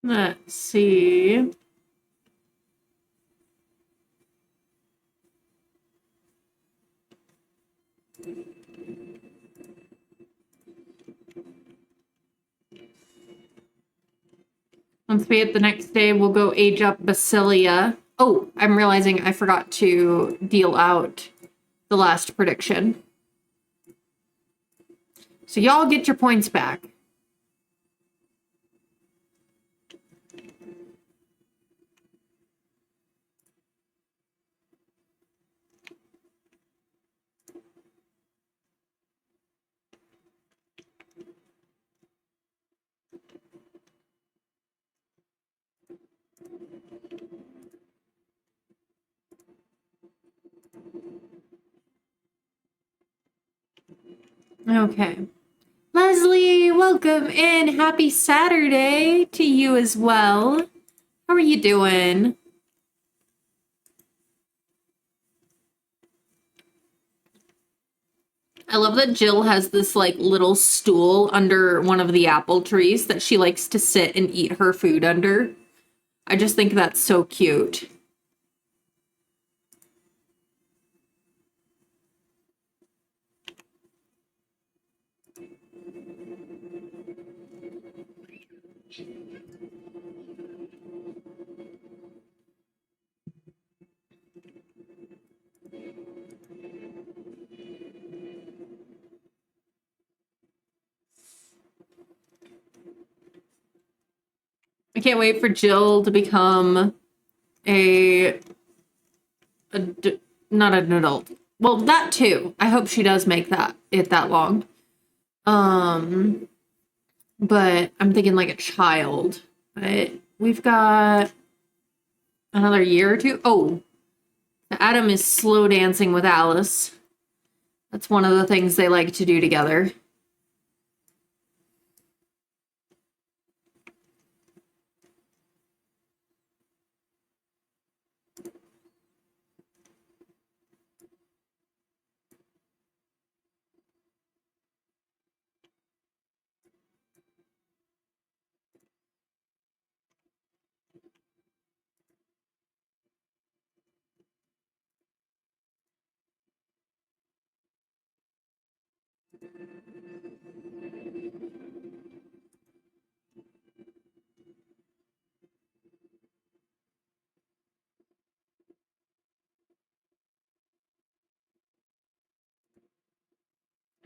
Let's see. Once we hit the next day, we'll go age up Basilia. Oh, I'm realizing I forgot to deal out the last prediction. So y'all get your points back. Okay. Leslie, welcome in. Happy Saturday to you as well. How are you doing? I love that Jill has this like little stool under one of the apple trees that she likes to sit and eat her food under. I just think that's so cute. I can't wait for Jill to become not an adult. Well, that too. I hope she does make it that long. But I'm thinking like a child. But we've got another year or two. Oh, Adam is slow dancing with Alice. That's one of the things they like to do together.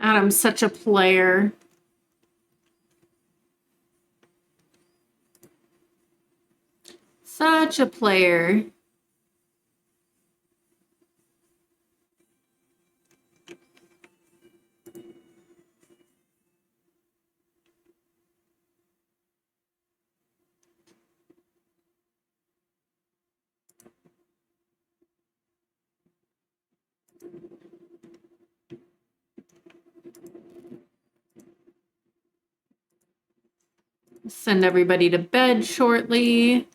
Adam's such a player. Such a player. Send everybody to bed shortly.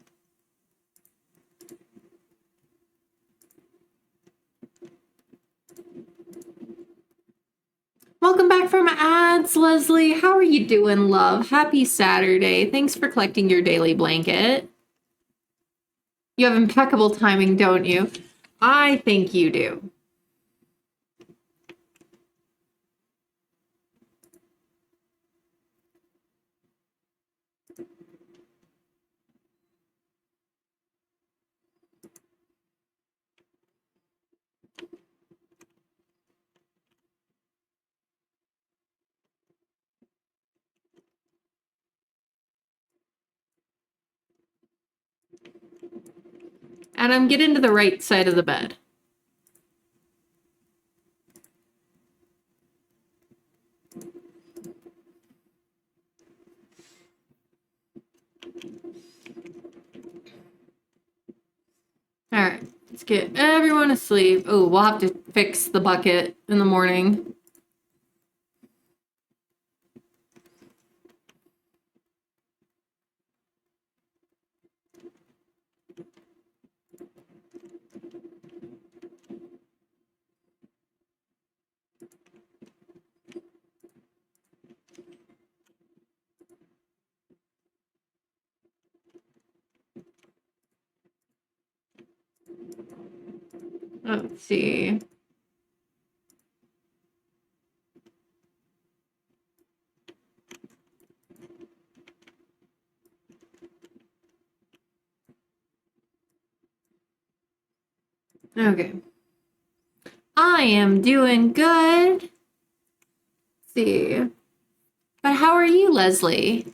Welcome back from ads, Leslie. How are you doing, love? Happy Saturday. Thanks for collecting your daily blanket. You have impeccable timing, don't you? I think you do. Adam, get into the right side of the bed. All right, let's get everyone asleep. Oh, we'll have to fix the bucket in the morning. Let's see. Okay. I am doing good. Let's see. But how are you, Leslie?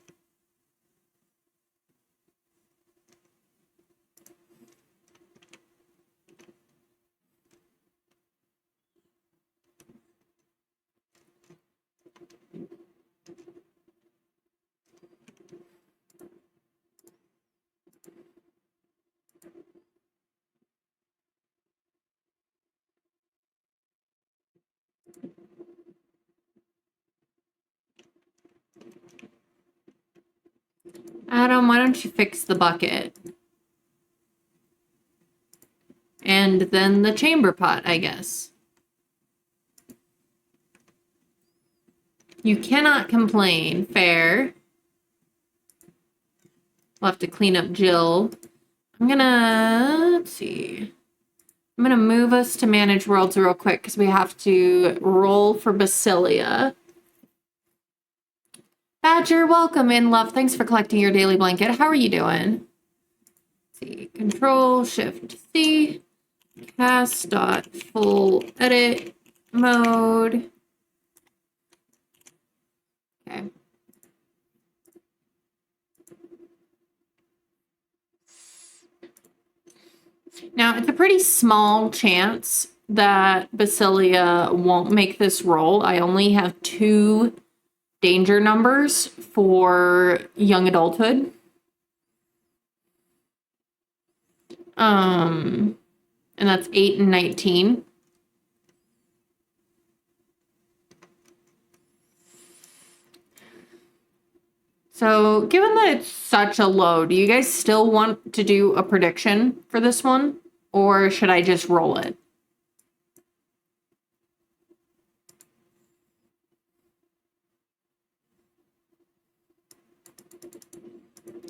Adam, why don't you fix the bucket? And then the chamber pot, I guess. You cannot complain. Fair. We'll have to clean up Jill. Let's see. I'm gonna move us to manage worlds real quick because we have to roll for Basilia. Badger, welcome in, love. Thanks for collecting your daily blanket. How are you doing? Let's see. Control Shift C. Cast dot full edit mode. Okay. Now, it's a pretty small chance that Basilia won't make this roll. I only have 2 danger numbers for young adulthood. And that's 8 and 19. So, given that it's such a low, do you guys still want to do a prediction for this one? Or should I just roll it?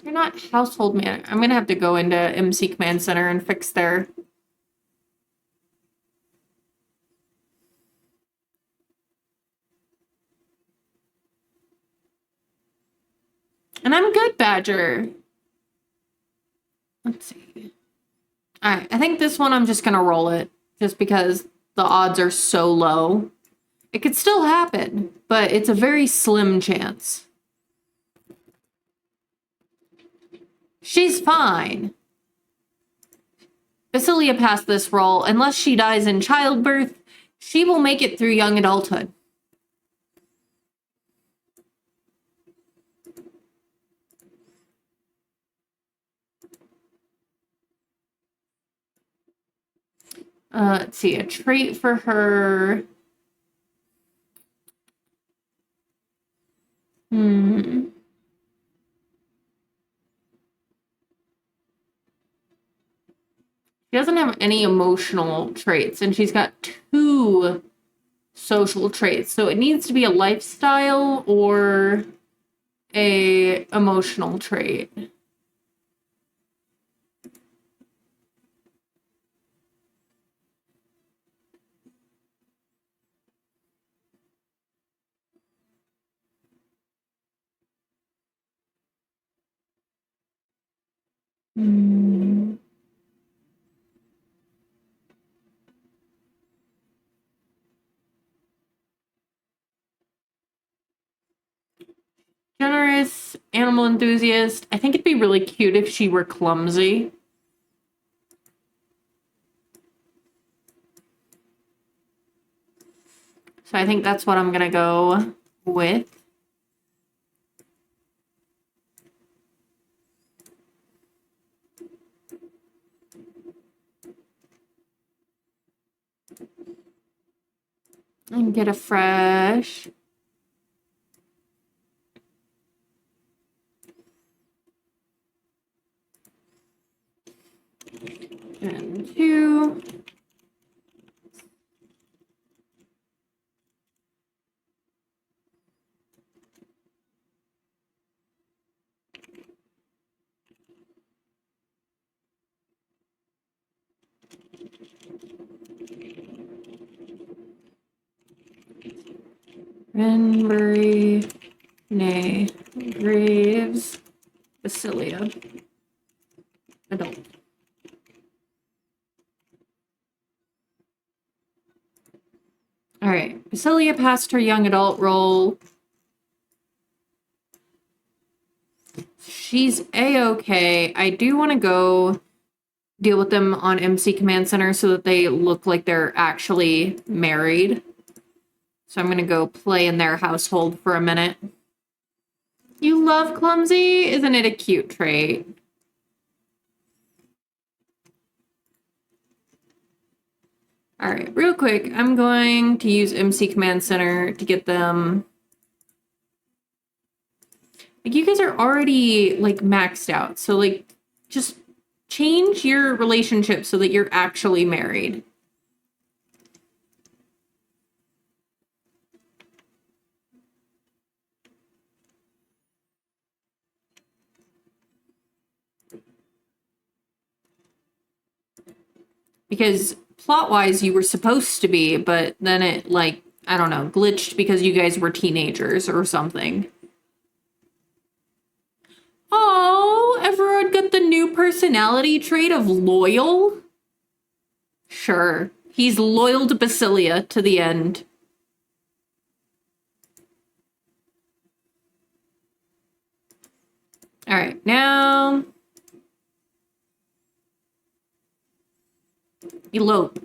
You're not household manager. I'm going to have to go into MC Command Center and fix their... And I'm good, Badger. Let's see. All right, I think this one I'm just going to roll it just because the odds are so low. It could still happen, but it's a very slim chance. She's fine. Basilia passed this roll. Unless she dies in childbirth, she will make it through young adulthood. Let's see, a trait for her. She doesn't have any emotional traits, and she's got 2 social traits. So it needs to be a lifestyle or a emotional trait. Generous, animal enthusiast. I think it'd be really cute if she were clumsy. So I think that's what I'm gonna go with. And get a fresh. And 2. Granbury, nay, Graves, Basilia, adult. All right, Basilia passed her young adult role. She's a-okay. I do want to go deal with them on MC Command Center so that they look like they're actually married. So I'm going to go play in their household for a minute. You love clumsy? Isn't it a cute trait? All right, real quick, I'm going to use MC Command Center to get them... Like, you guys are already, like, maxed out. So, like, just change your relationship so that you're actually married. Because plot-wise, you were supposed to be, but then it, like, I don't know, glitched because you guys were teenagers or something. Oh, Everard got the new personality trait of loyal? Sure. He's loyal to Basilia to the end. All right, now... elope.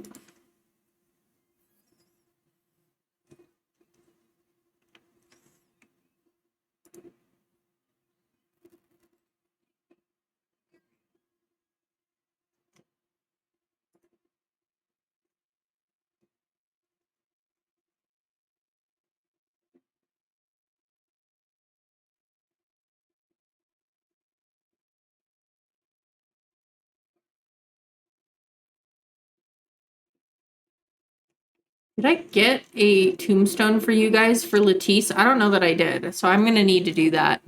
Did I get a tombstone for you guys for Lettice? I don't know that I did, so I'm gonna need to do that.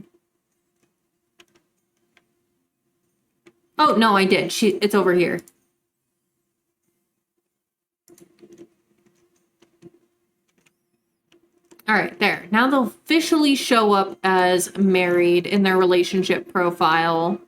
Oh, no, I did. It's over here. All right, there. Now they'll officially show up as married in their relationship profile.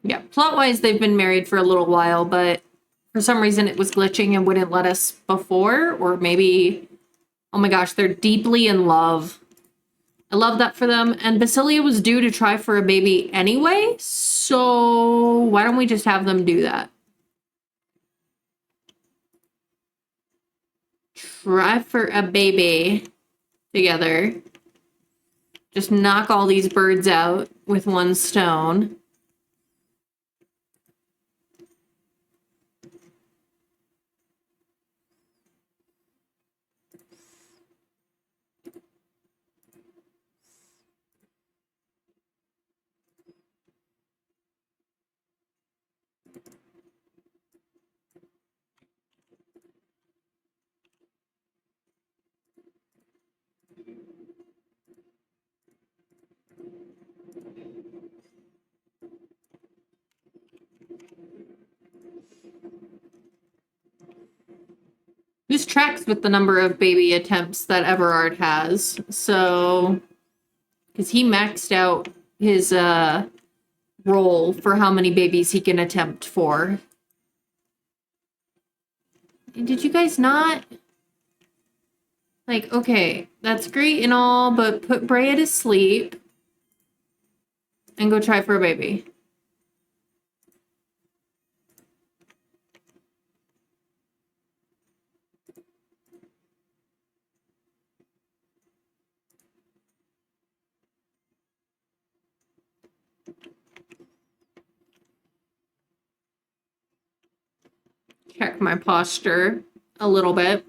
Yeah, plot-wise, they've been married for a little while, but for some reason it was glitching and wouldn't let us before, or maybe, oh my gosh, they're deeply in love. I love that for them. And Basilia was due to try for a baby anyway, so why don't we just have them do that? Try for a baby together. Just knock all these birds out with one stone. This tracks with the number of baby attempts that Everard has. So, because he maxed out his role for how many babies he can attempt for. Did you guys not? Like, okay, that's great and all, but put Brea to sleep and go try for a baby. Check my posture a little bit.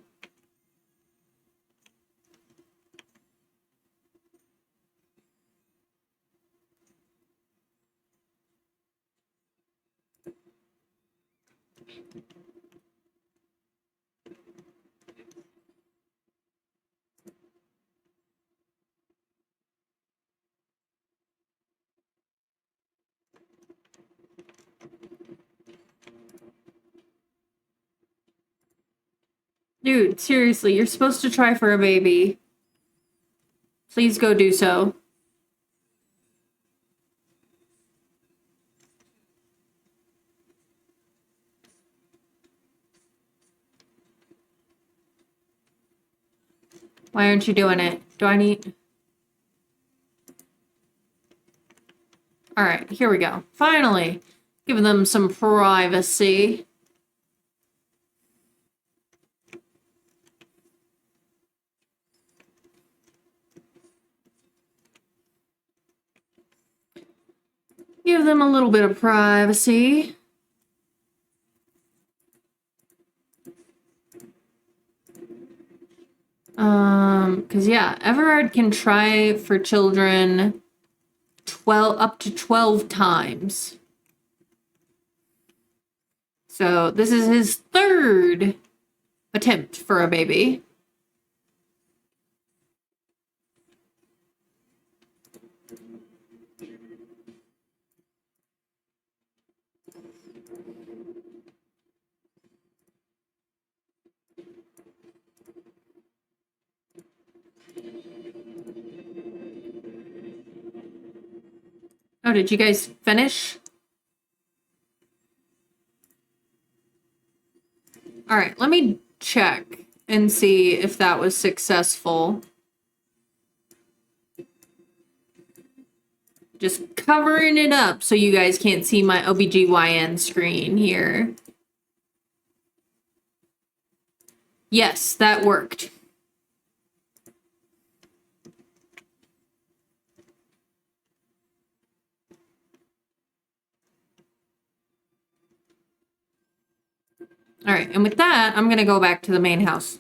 Dude, seriously, you're supposed to try for a baby. Please go do so. Why aren't you doing it? Do I need... All right, here we go. Finally, give them some privacy. Give them a little bit of privacy. Because yeah, Everard can try for children up to 12 times. So this is his third attempt for a baby. Oh, did you guys finish? All right, let me check and see if that was successful. Just covering it up so you guys can't see my OBGYN screen here. Yes, that worked. All right, and with that, I'm gonna go back to the main house.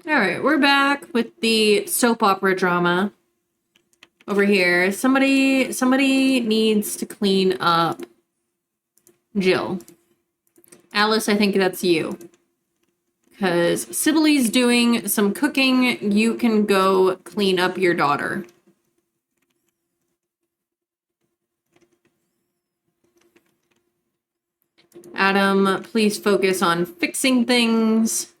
All right, we're back with the soap opera drama over here. Somebody needs to clean up Jill. Alice, I think that's you. Because Sibyllie's doing some cooking. You can go clean up your daughter. Adam, please focus on fixing things.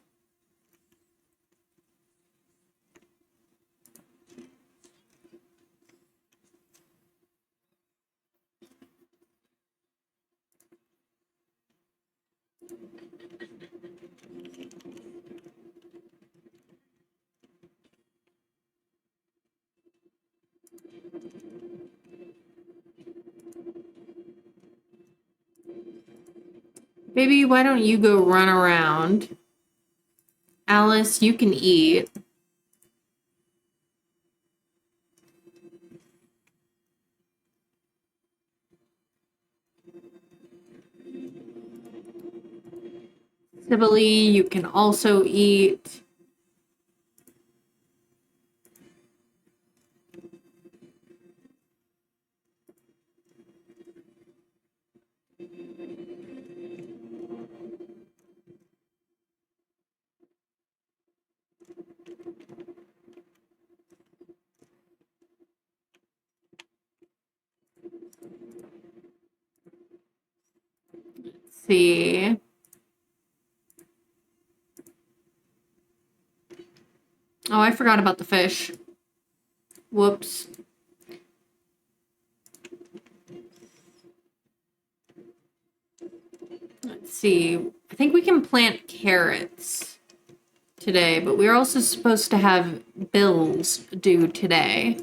Baby, why don't you go run around? Alice, you can eat. Sibylle, you can also eat. Let's see. Oh, I forgot about the fish. Whoops. Let's see. I think we can plant carrots today, but we're also supposed to have bills due today.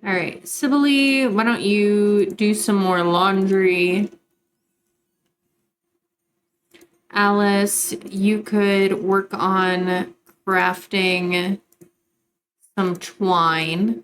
All right, Sibylle, why don't you do some more laundry? Alice, you could work on crafting some twine.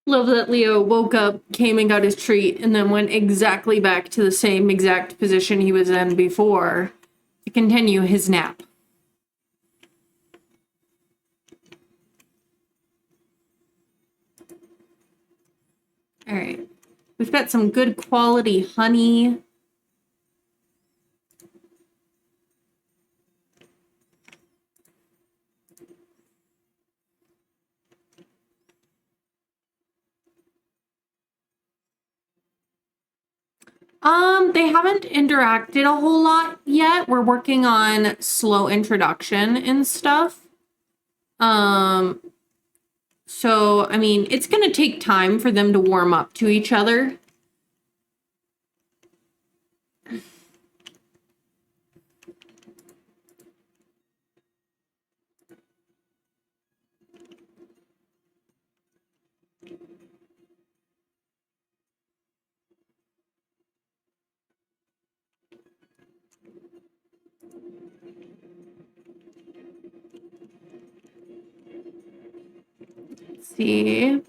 Love that Leo woke up, came and got his treat, and then went exactly back to the same exact position he was in before to continue his nap. All right. We've got some good quality honey. They haven't interacted a whole lot yet. We're working on slow introduction and stuff. So, I mean, it's going to take time for them to warm up to each other. Let's see.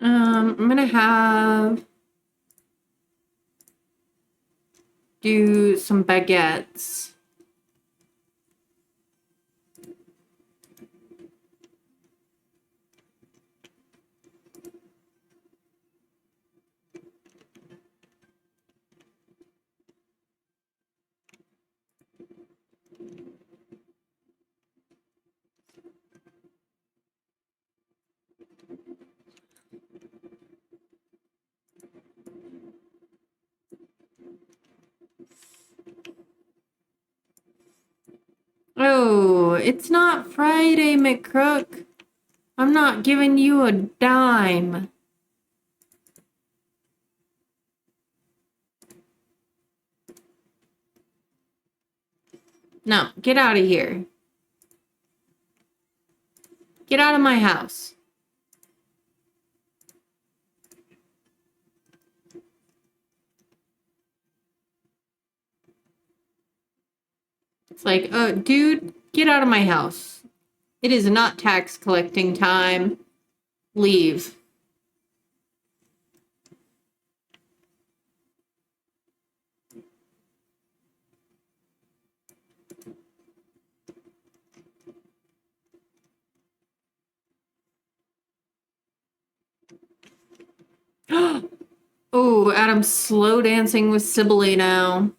I'm gonna do some baguettes. Oh, it's not Friday, McCrook. I'm not giving you a dime. No, get out of here. Get out of my house. It's like, oh, dude, get out of my house. It is not tax collecting time. Leave. Oh, Adam's slow dancing with Sibylle now.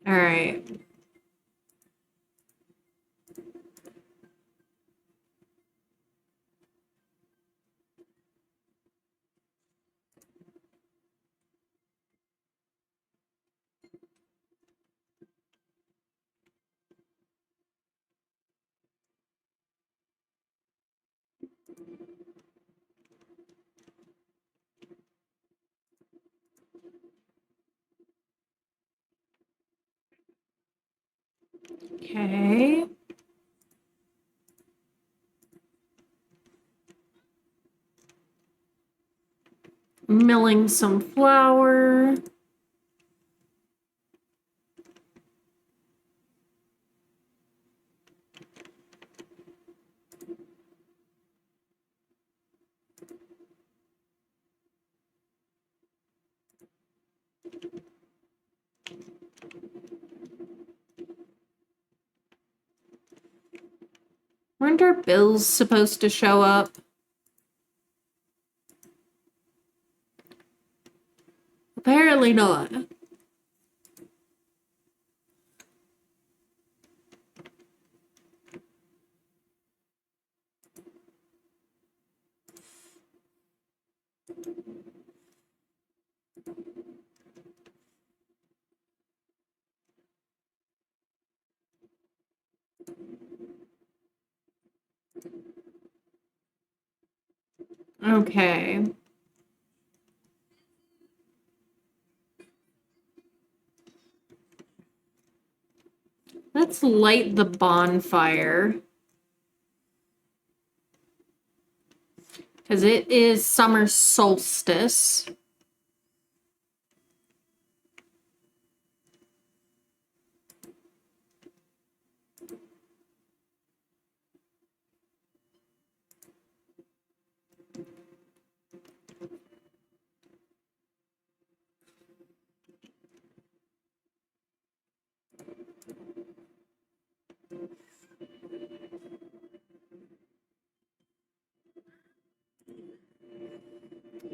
All right. Okay. milling some flour. Weren't our bills supposed to show up? Apparently not. Okay. Let's light the bonfire. Because it is summer solstice.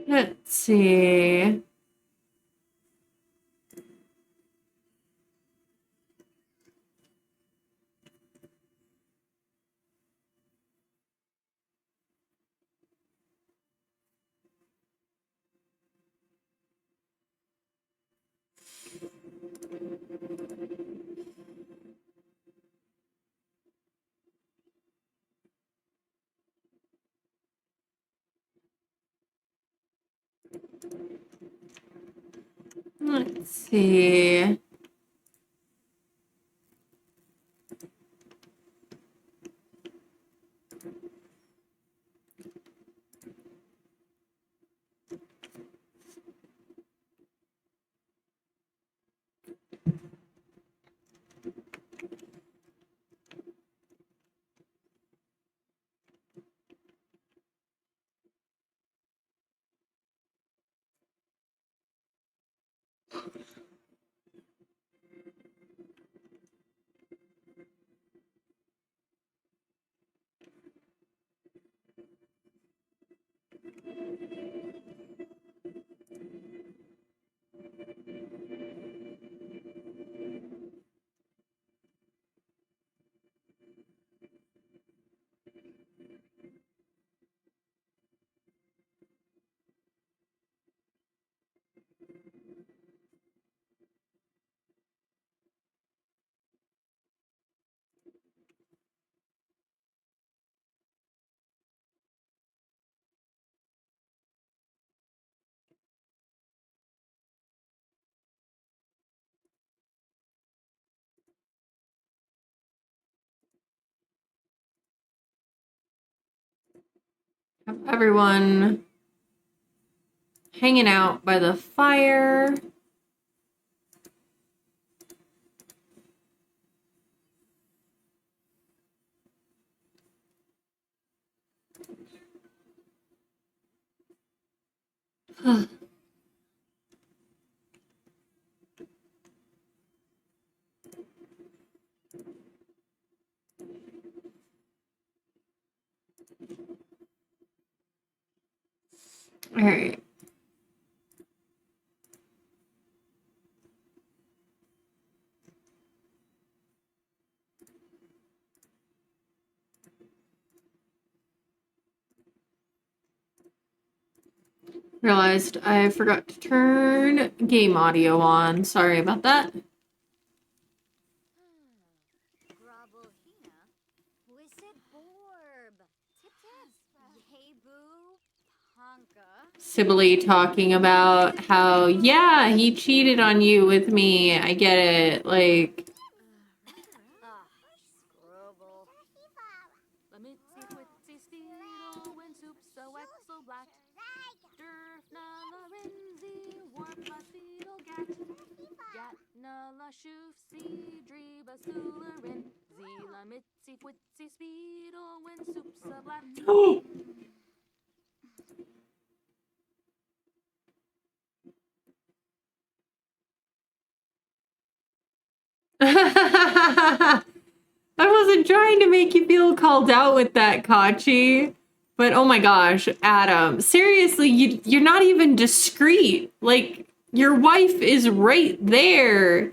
Let's see. Let's see. Have everyone hanging out by the fire. All right. Realized I forgot to turn game audio on. Sorry about that. Sibylle talking about how, yeah, he cheated on you with me. I get it. Like, Oh. I wasn't trying to make you feel called out with that, Kachi. But oh my gosh, Adam, seriously, you're not even discreet. Like, your wife is right there.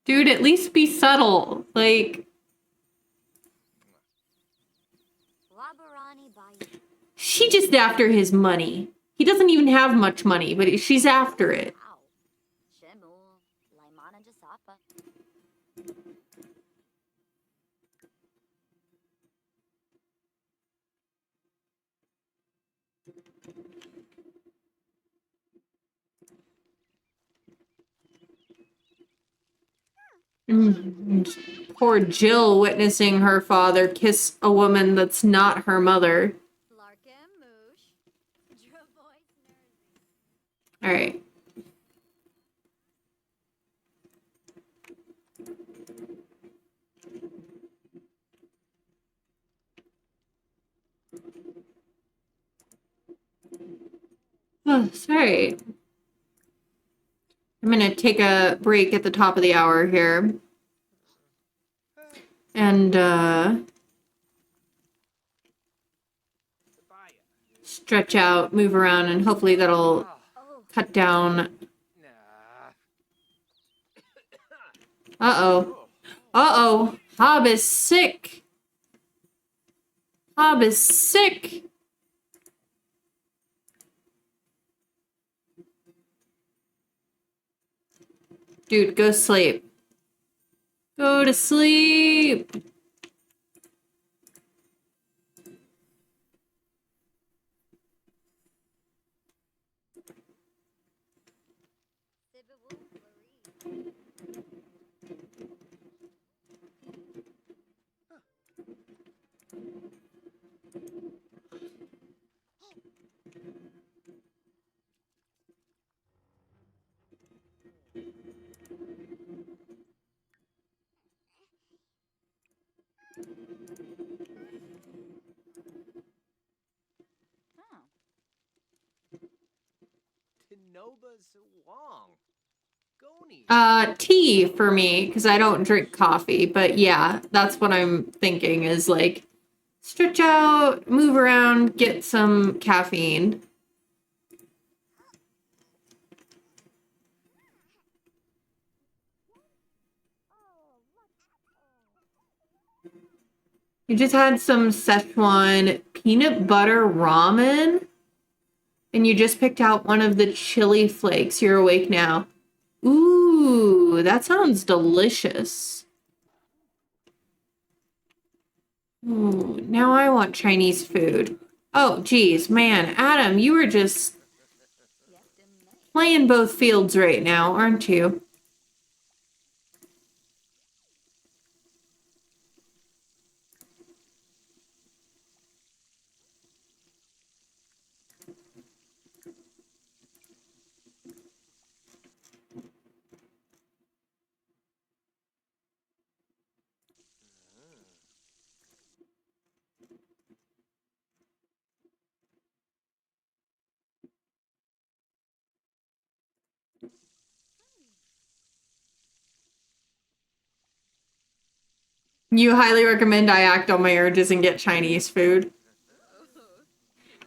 Dude, at least be subtle. Like, she just after his money. He doesn't even have much money, but she's after it. Poor Jill witnessing her father kiss a woman that's not her mother. All right. Oh, sorry. I'm gonna take a break at the top of the hour here. And, stretch out, move around, and hopefully that'll cut down. Uh-oh. Uh-oh. Hob is sick. Hob is sick. Dude, go sleep. Go to sleep. Tea for me, because I don't drink coffee, but yeah, that's what I'm thinking is like stretch out, move around, get some caffeine. You just had some Szechuan peanut butter ramen, and you just picked out one of the chili flakes. You're awake now. Ooh, that sounds delicious. Ooh, now I want Chinese food. Oh, geez, man, Adam, you were just playing both fields right now, aren't you? You highly recommend I act on my urges and get Chinese food.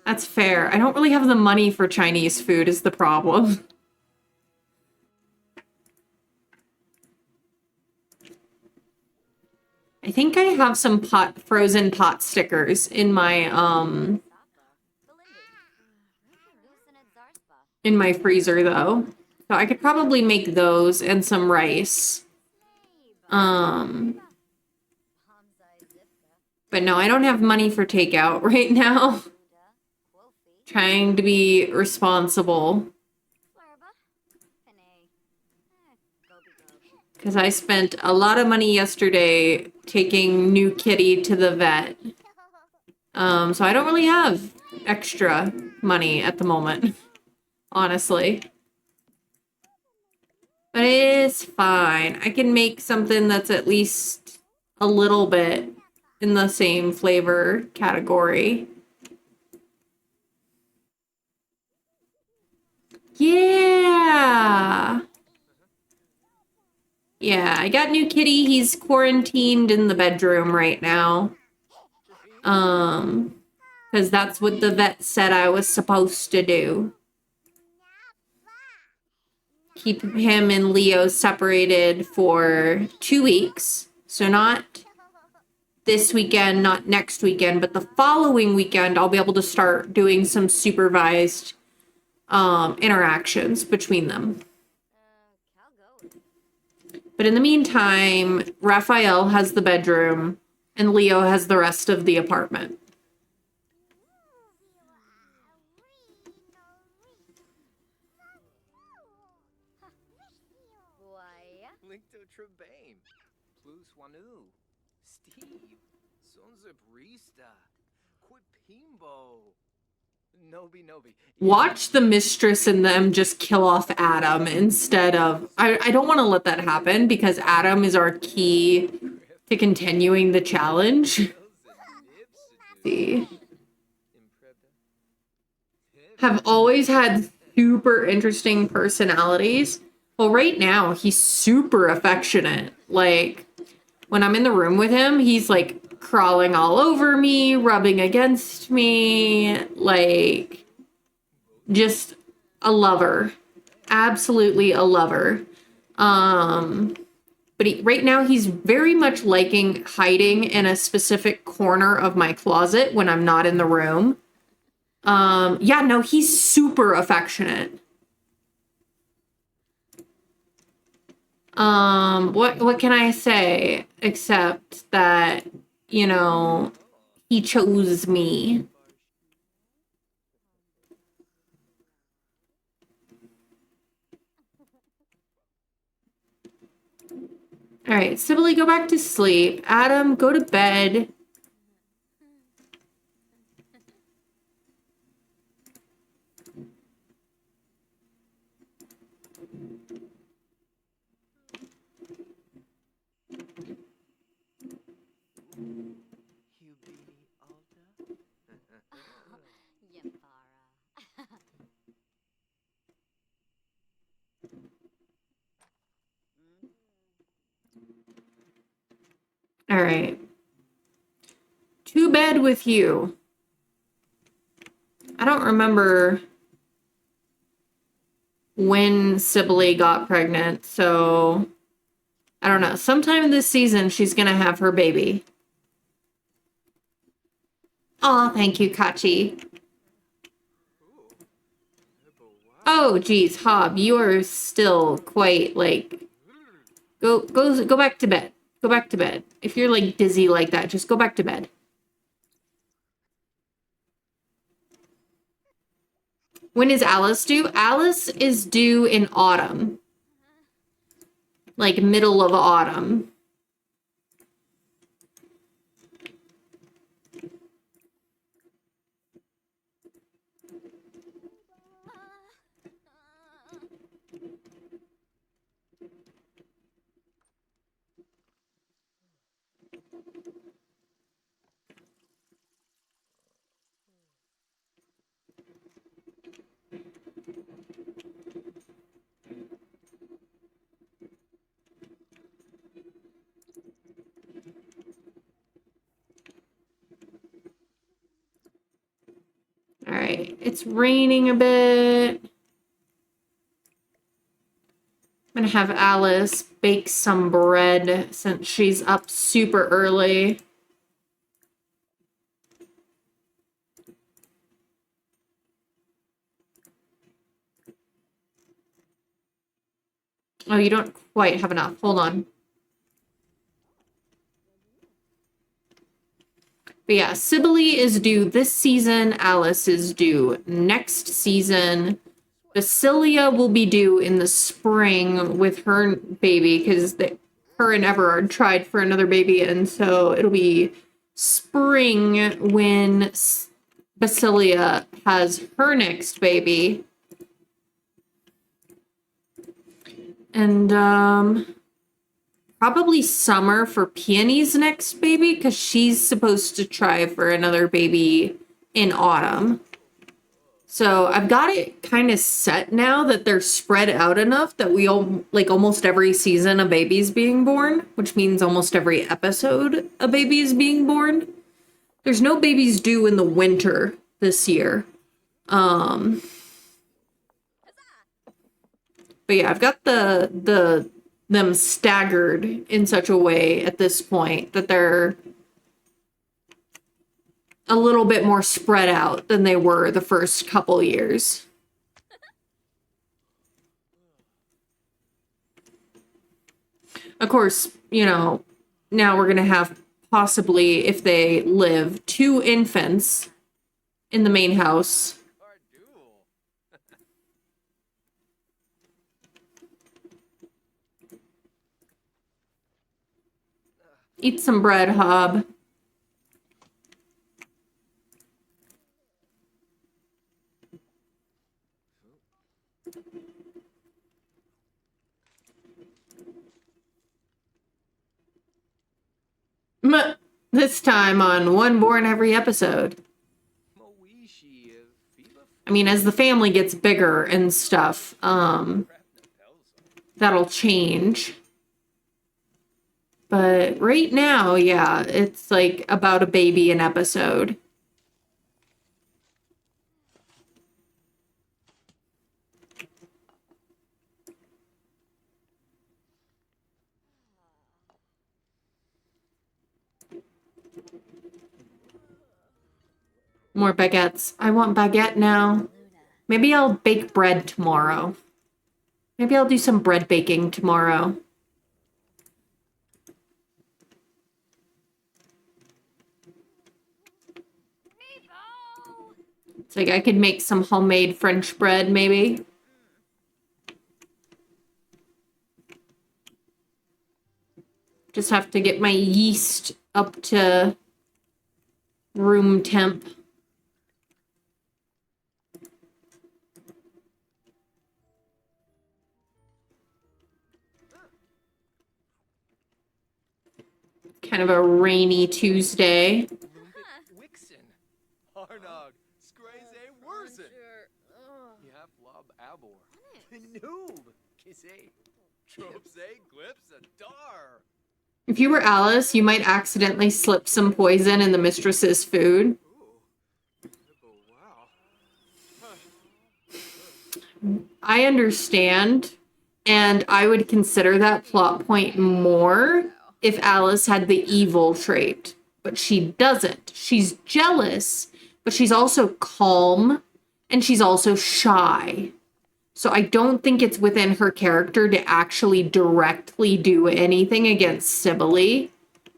That's fair. I don't really have the money for Chinese food is the problem. I think I have some frozen pot stickers in my freezer though. So I could probably make those and some rice. But no, I don't have money for takeout right now. Trying to be responsible. Because I spent a lot of money yesterday taking new kitty to the vet. So I don't really have extra money at the moment, honestly. But it's fine. I can make something that's at least a little bit in the same flavor category. Yeah. Yeah, I got new kitty. He's quarantined in the bedroom right now. Because that's what the vet said I was supposed to do. Keep him and Leo separated for 2 weeks. So not this weekend, not next weekend, but the following weekend, I'll be able to start doing some supervised interactions between them. But in the meantime, Raphael has the bedroom and Leo has the rest of the apartment. Linkto Trebane, Plus Wanu, Steve, Sonza Brista, Quipimbo, Nobi. Watch the mistress and them just kill off Adam instead of... I don't want to let that happen because Adam is our key to continuing the challenge. See. Have always had super interesting personalities. Well, right now, he's super affectionate. Like, when I'm in the room with him, he's, like, crawling all over me, rubbing against me, like, just a lover. Absolutely a lover. But right now, he's very much liking hiding in a specific corner of my closet when I'm not in the room. Yeah, no, he's super affectionate. What can I say except that, you know, he chose me. All right, Sibylle, go back to sleep. Adam, go to bed. All right. To bed with you. I don't remember when Sibylle got pregnant, so I don't know. Sometime this season, she's gonna have her baby. Oh, thank you, Kachi. Oh, geez, Hob, you are still quite like. Go back to bed. Go back to bed. If you're like dizzy like that, just go back to bed. When is Alice due? Alice is due in autumn. Like middle of autumn. All right, it's raining a bit. I'm gonna have Alice bake some bread since she's up super early. Oh, you don't quite have enough. Hold on. But yeah, Sibylle is due this season. Alice is due next season. Basilia will be due in the spring with her baby because her and Everard tried for another baby, and so it'll be spring when Basilia has her next baby. And probably Summer for Peony's next baby, because she's supposed to try for another baby in autumn. So I've got it kind of set now that they're spread out enough that we all, like, almost every season a baby's being born, which means almost every episode a baby is being born. There's no babies due in the winter this year. But yeah, I've got them staggered in such a way at this point that they're a little bit more spread out than they were the first couple years. Of course, you know, now we're going to have possibly, if they live, 2 infants in the main house. Eat some bread, Hob. This time on One Born Every Episode. I mean, as the family gets bigger and stuff, that'll change. But right now, yeah, it's like about a baby an episode. More baguettes. I want baguette now. Maybe I'll bake bread tomorrow. Maybe I'll do some bread baking tomorrow. It's like I could make some homemade French bread, maybe. Just have to get my yeast up to room temp. Kind of a rainy Tuesday. Wixen. Arnog. Skraze Wurzen. Yap Lob Abor. Noob. Kise. Tropse Glips Adar. If you were Alice, you might accidentally slip some poison in the mistress's food. I understand, and I would consider that plot point more if Alice had the evil trait, but she doesn't. She's jealous, but she's also calm, and she's also shy. So I don't think it's within her character to actually directly do anything against Sibylle,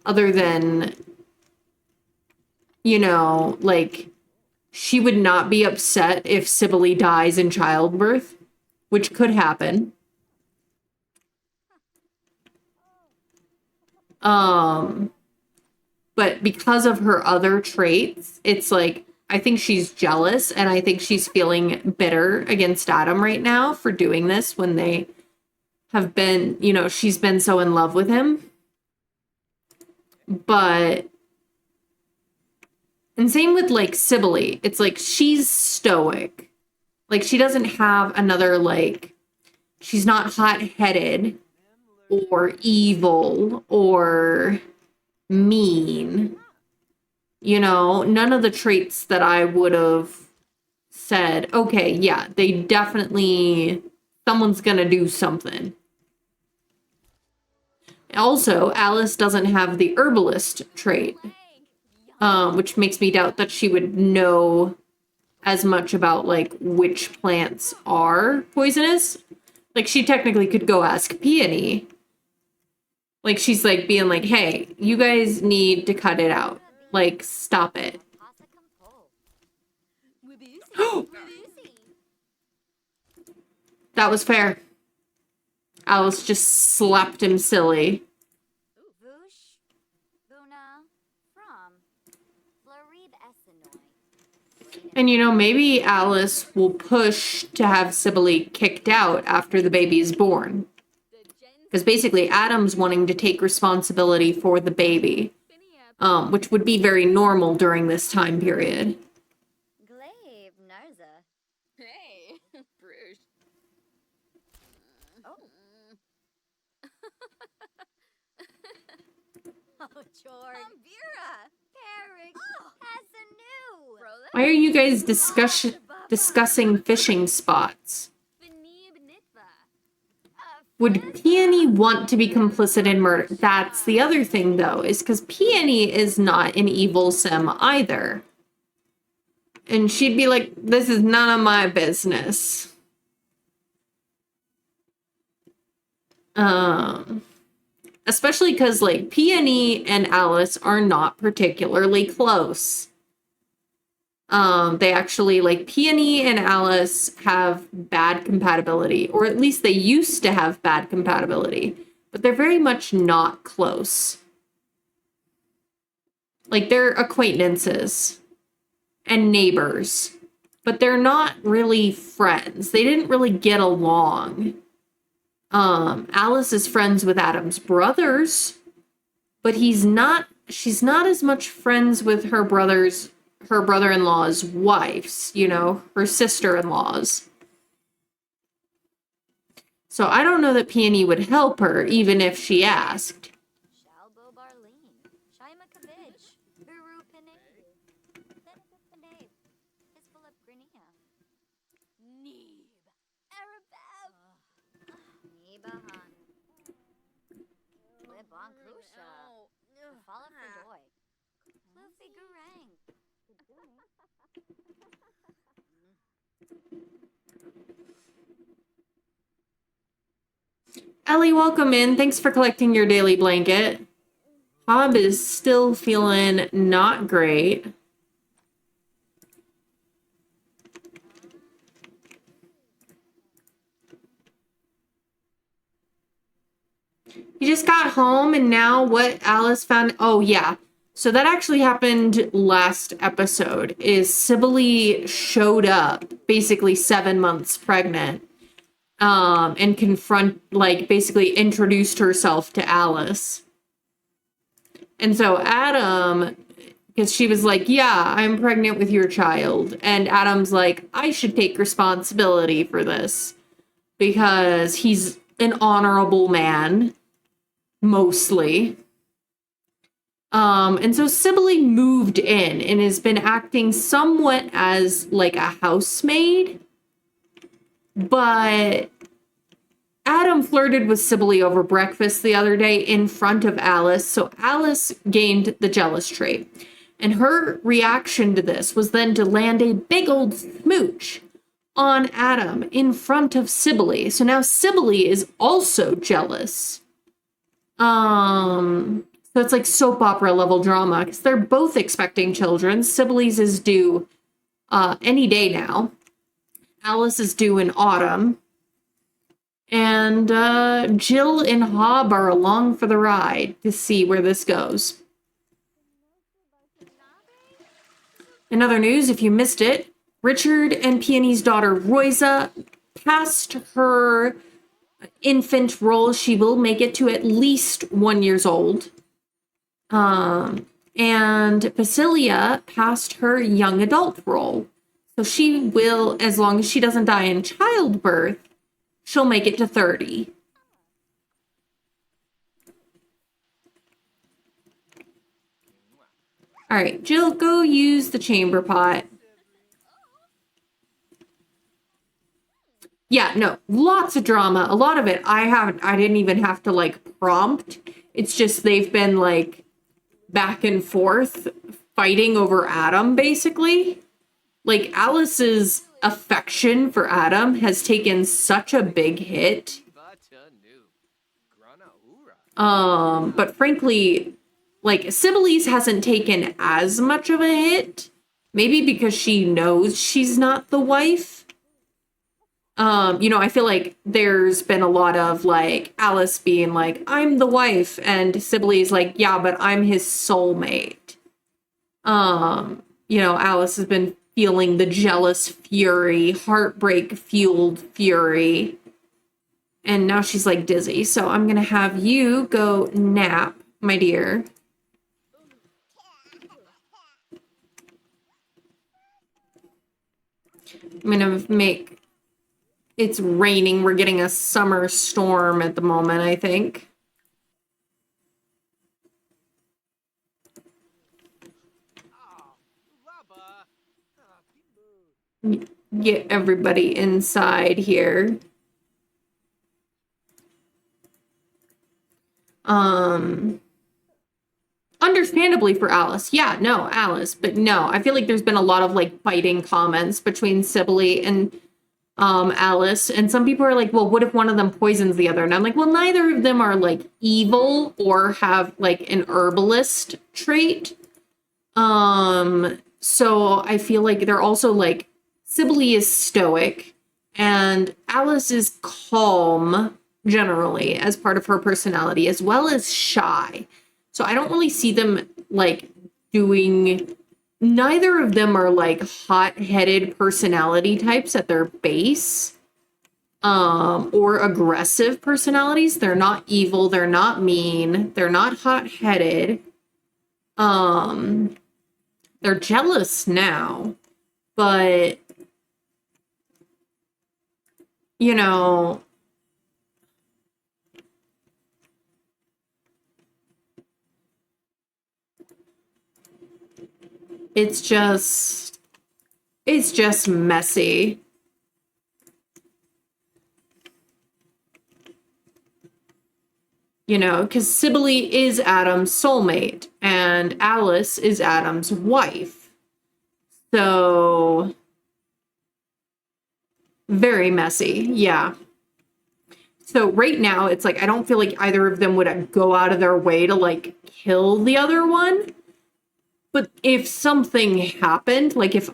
other than, you know, like, she would not be upset if Sibylle dies in childbirth, which could happen. But because of her other traits, it's like, I think she's jealous, and I think she's feeling bitter against Adam right now for doing this when they have been, you know, she's been so in love with him. But, and same with, like, Sibylle. It's like, she's stoic. Like, she doesn't have another, like, she's not hot-headed or evil or mean. You know, none of the traits that I would have said, okay, yeah, they definitely, someone's gonna do something. Also, Alice doesn't have the herbalist trait, which makes me doubt that she would know as much about, like, which plants are poisonous. Like, she technically could go ask Peony. Like, she's, like, being like, hey, you guys need to cut it out. Like, stop it. That was fair. Alice just slapped him silly. And maybe Alice will push to have Sibylle kicked out after the baby is born. Because basically Adam's wanting to take responsibility for the baby, which would be very normal during this time period. Glaive Narza. Hey, Bruges. Oh. Oh, George. Vera. Carrick. Hasanu. Why are you guys discussing fishing spots? Would Peony want to be complicit in murder? That's the other thing, though, is because Peony is not an evil sim either. And she'd be like, this is none of my business. Especially because, like, Peony and Alice are not particularly close. They actually, like, Peony and Alice have bad compatibility, or at least they used to have bad compatibility, but they're very much not close. Like, they're acquaintances and neighbors, but they're not really friends. They didn't really get along. Alice is friends with Adam's brothers, but she's not as much friends with her brother-in-law's wives, her sister-in-laws. So I don't know that Peony would help her, even if she asked. Shalbo Barleen. Shaima Kavij. Uru Pinay. Pinay. Fistful of Grinia. Neeb. Arabev. Neebahan. Libon Krusha. Fala Fidoy. Luffy Gurang. Ellie, welcome in. Thanks for collecting your daily blanket. Hob is still feeling not great. He just got home, and now what Alice found... Oh, yeah. So that actually happened last episode, is Sibylle showed up, basically 7 months pregnant, and basically introduced herself to Alice. And so Adam, because she was like, yeah, I'm pregnant with your child. And Adam's like, I should take responsibility for this because he's an honorable man, mostly. And so Sibylle moved in and has been acting somewhat as like a housemaid, but Adam flirted with Sibylle over breakfast the other day in front of Alice, so Alice gained the jealous trait. And her reaction to this was then to land a big old smooch on Adam in front of Sibylle. So now Sibylle is also jealous. So it's like soap opera level drama because they're both expecting children. Sibylle's is due any day now. Alice is due in autumn. And Jill and Hob are along for the ride to see where this goes. In other news, if you missed it, Richard and Peony's daughter Royza passed her infant role. She will make it to at least 1 year old. And Basilia passed her young adult role. So she will, as long as she doesn't die in childbirth, she'll make it to 30. All right, Jill, go use the chamber pot. Yeah, no, lots of drama. A lot of it I didn't even have to like prompt. It's just they've been like back and forth fighting over Adam, basically. Like Alice's affection for Adam has taken such a big hit. But frankly, like Sibylle's hasn't taken as much of a hit. Maybe because she knows she's not the wife. I feel like there's been a lot of like Alice being like, I'm the wife, and Sibylle's like, yeah, but I'm his soulmate. Alice has been feeling the jealous fury, heartbreak fueled fury. And now she's like dizzy. So I'm going to have you go nap, my dear. I'm going to make... It's raining. We're getting a summer storm at the moment, I think. Get everybody inside here. Understandably for Alice. Yeah, no, Alice. But no, I feel like there's been a lot of like biting comments between Sibylle and Alice. And some people are like, well, what if one of them poisons the other? And I'm like, well, neither of them are like evil or have like an herbalist trait. So I feel like they're also like, Sibylle is stoic and Alice is calm generally as part of her personality, as well as shy. So I don't really see them like doing, neither of them are like hot-headed personality types at their base, or aggressive personalities. They're not evil, they're not mean, they're not hot-headed. They're jealous now, but you know, it's just messy. You know, because Sibylle is Adam's soulmate and Alice is Adam's wife. So very messy, yeah. So right now, it's like, I don't feel like either of them would go out of their way to like kill the other one. But if something happened, like if,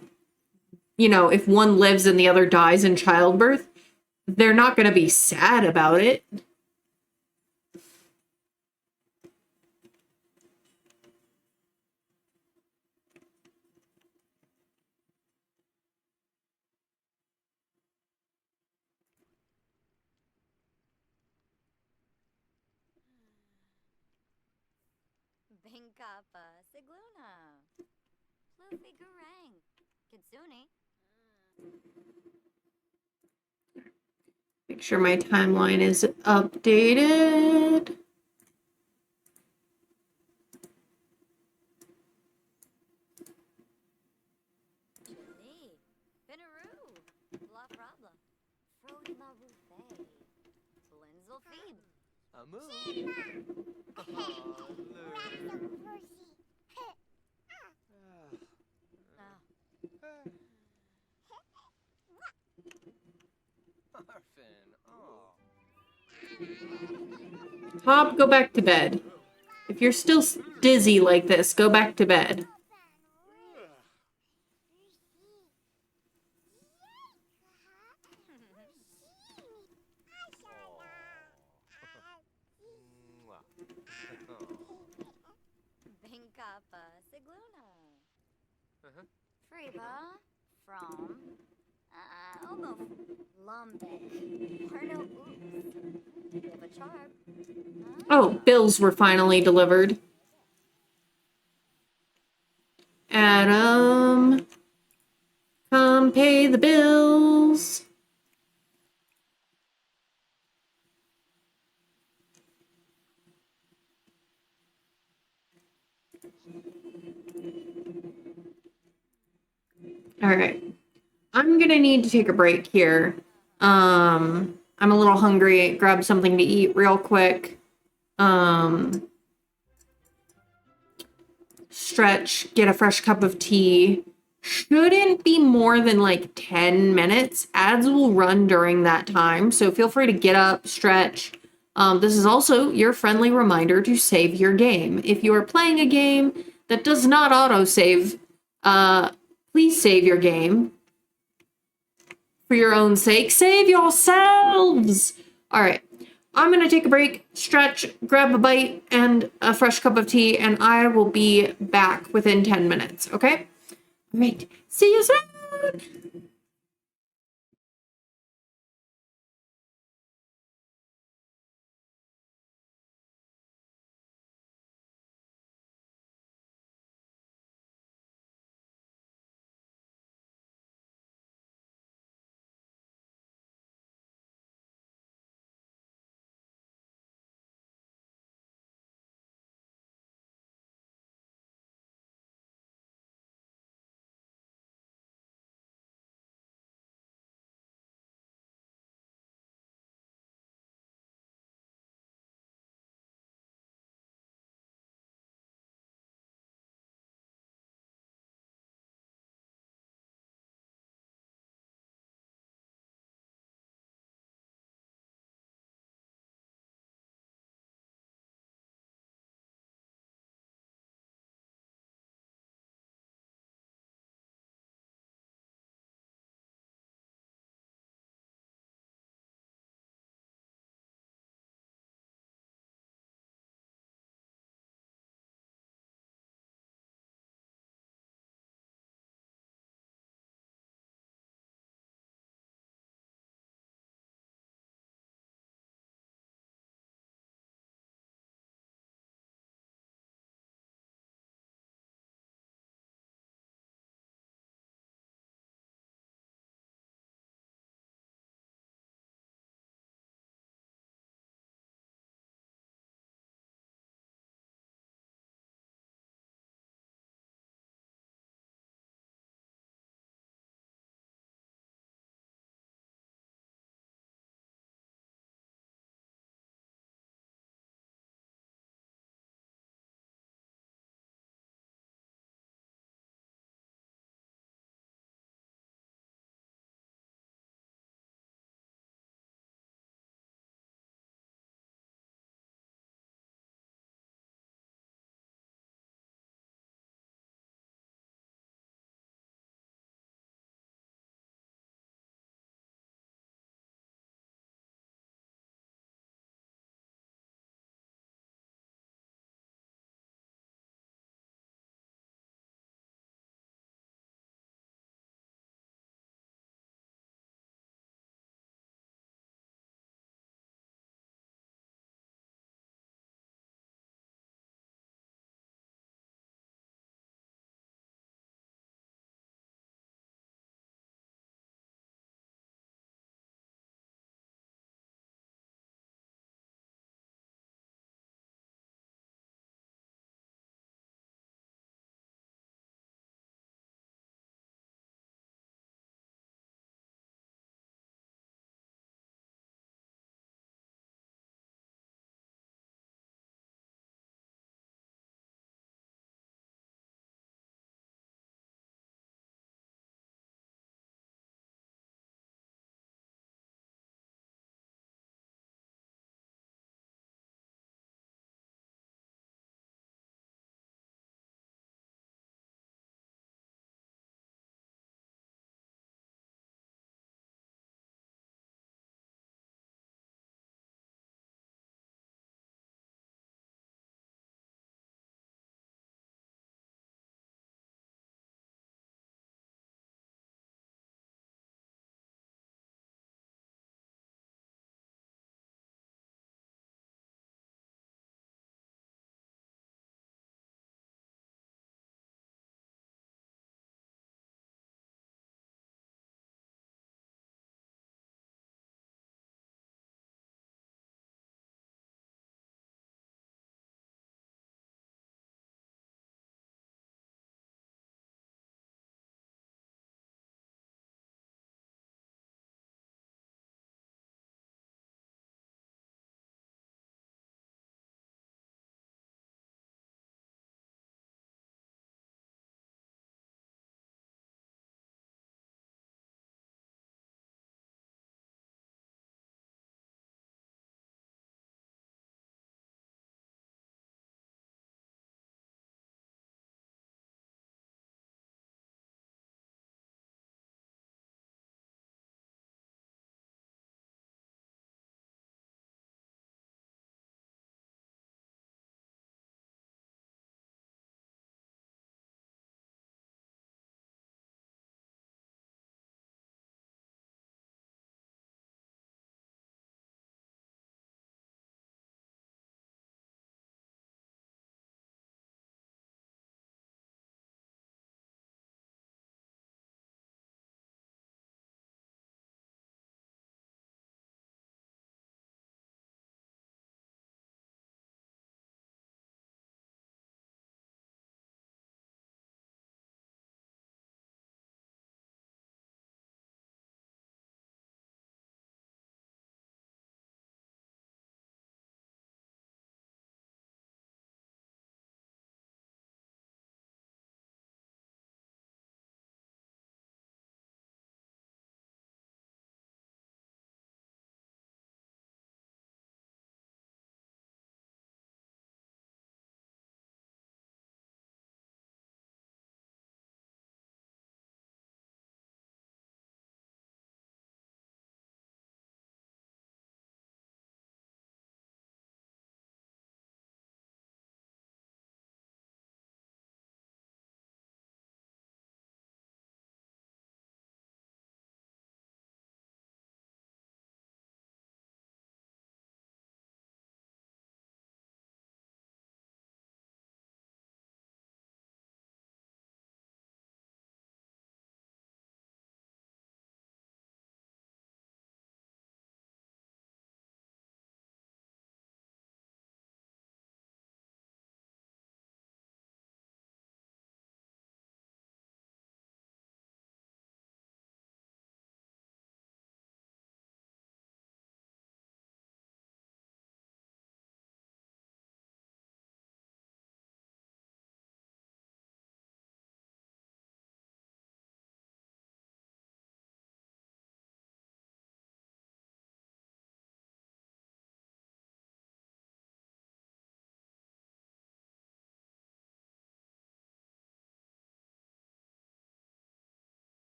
you know, if one lives and the other dies in childbirth, they're not going to be sad about it. Binkapa, Sigluna, Floofy Garang, Kitsune. Make sure my timeline is updated. Chili, Finaroo, La Problem, Frody La Rufe, Blinzel Phoebe. Amu. Hop, go back to bed. If you're still dizzy like this, go back to bed. Binkapa, Sigluna. Freeba, from, Omo, Lumbek, Parno Oops, Divacharb. Oh, bills were finally delivered. Adam, come pay the bills. All right. I'm gonna need to take a break here. I'm a little hungry. Grab something to eat real quick. Stretch, get a fresh cup of tea. Shouldn't be more than like 10 minutes. Ads will run during that time, so feel free to get up, stretch. This is also your friendly reminder to save your game. If you are playing a game that does not autosave, please save your game. For your own sake, save yourselves! All right, I'm gonna take a break, stretch, grab a bite and a fresh cup of tea, and I will be back within 10 minutes, okay? All right. See you soon.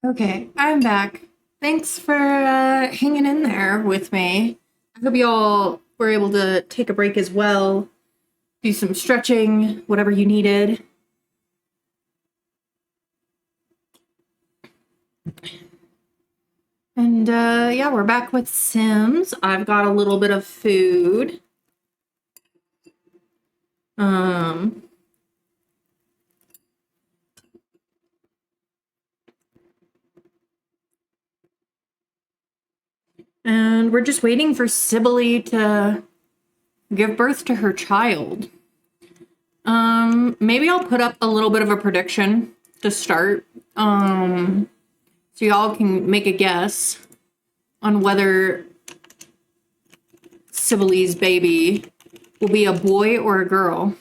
Okay, I'm back. Thanks for hanging in there with me. I hope you all were able to take a break as well, do some stretching, whatever you needed. And yeah, we're back with Sims. I've got a little bit of food. And we're just waiting for Sibylle to give birth to her child. Maybe I'll put up a little bit of a prediction to start. So y'all can make a guess on whether Sibylle's baby will be a boy or a girl.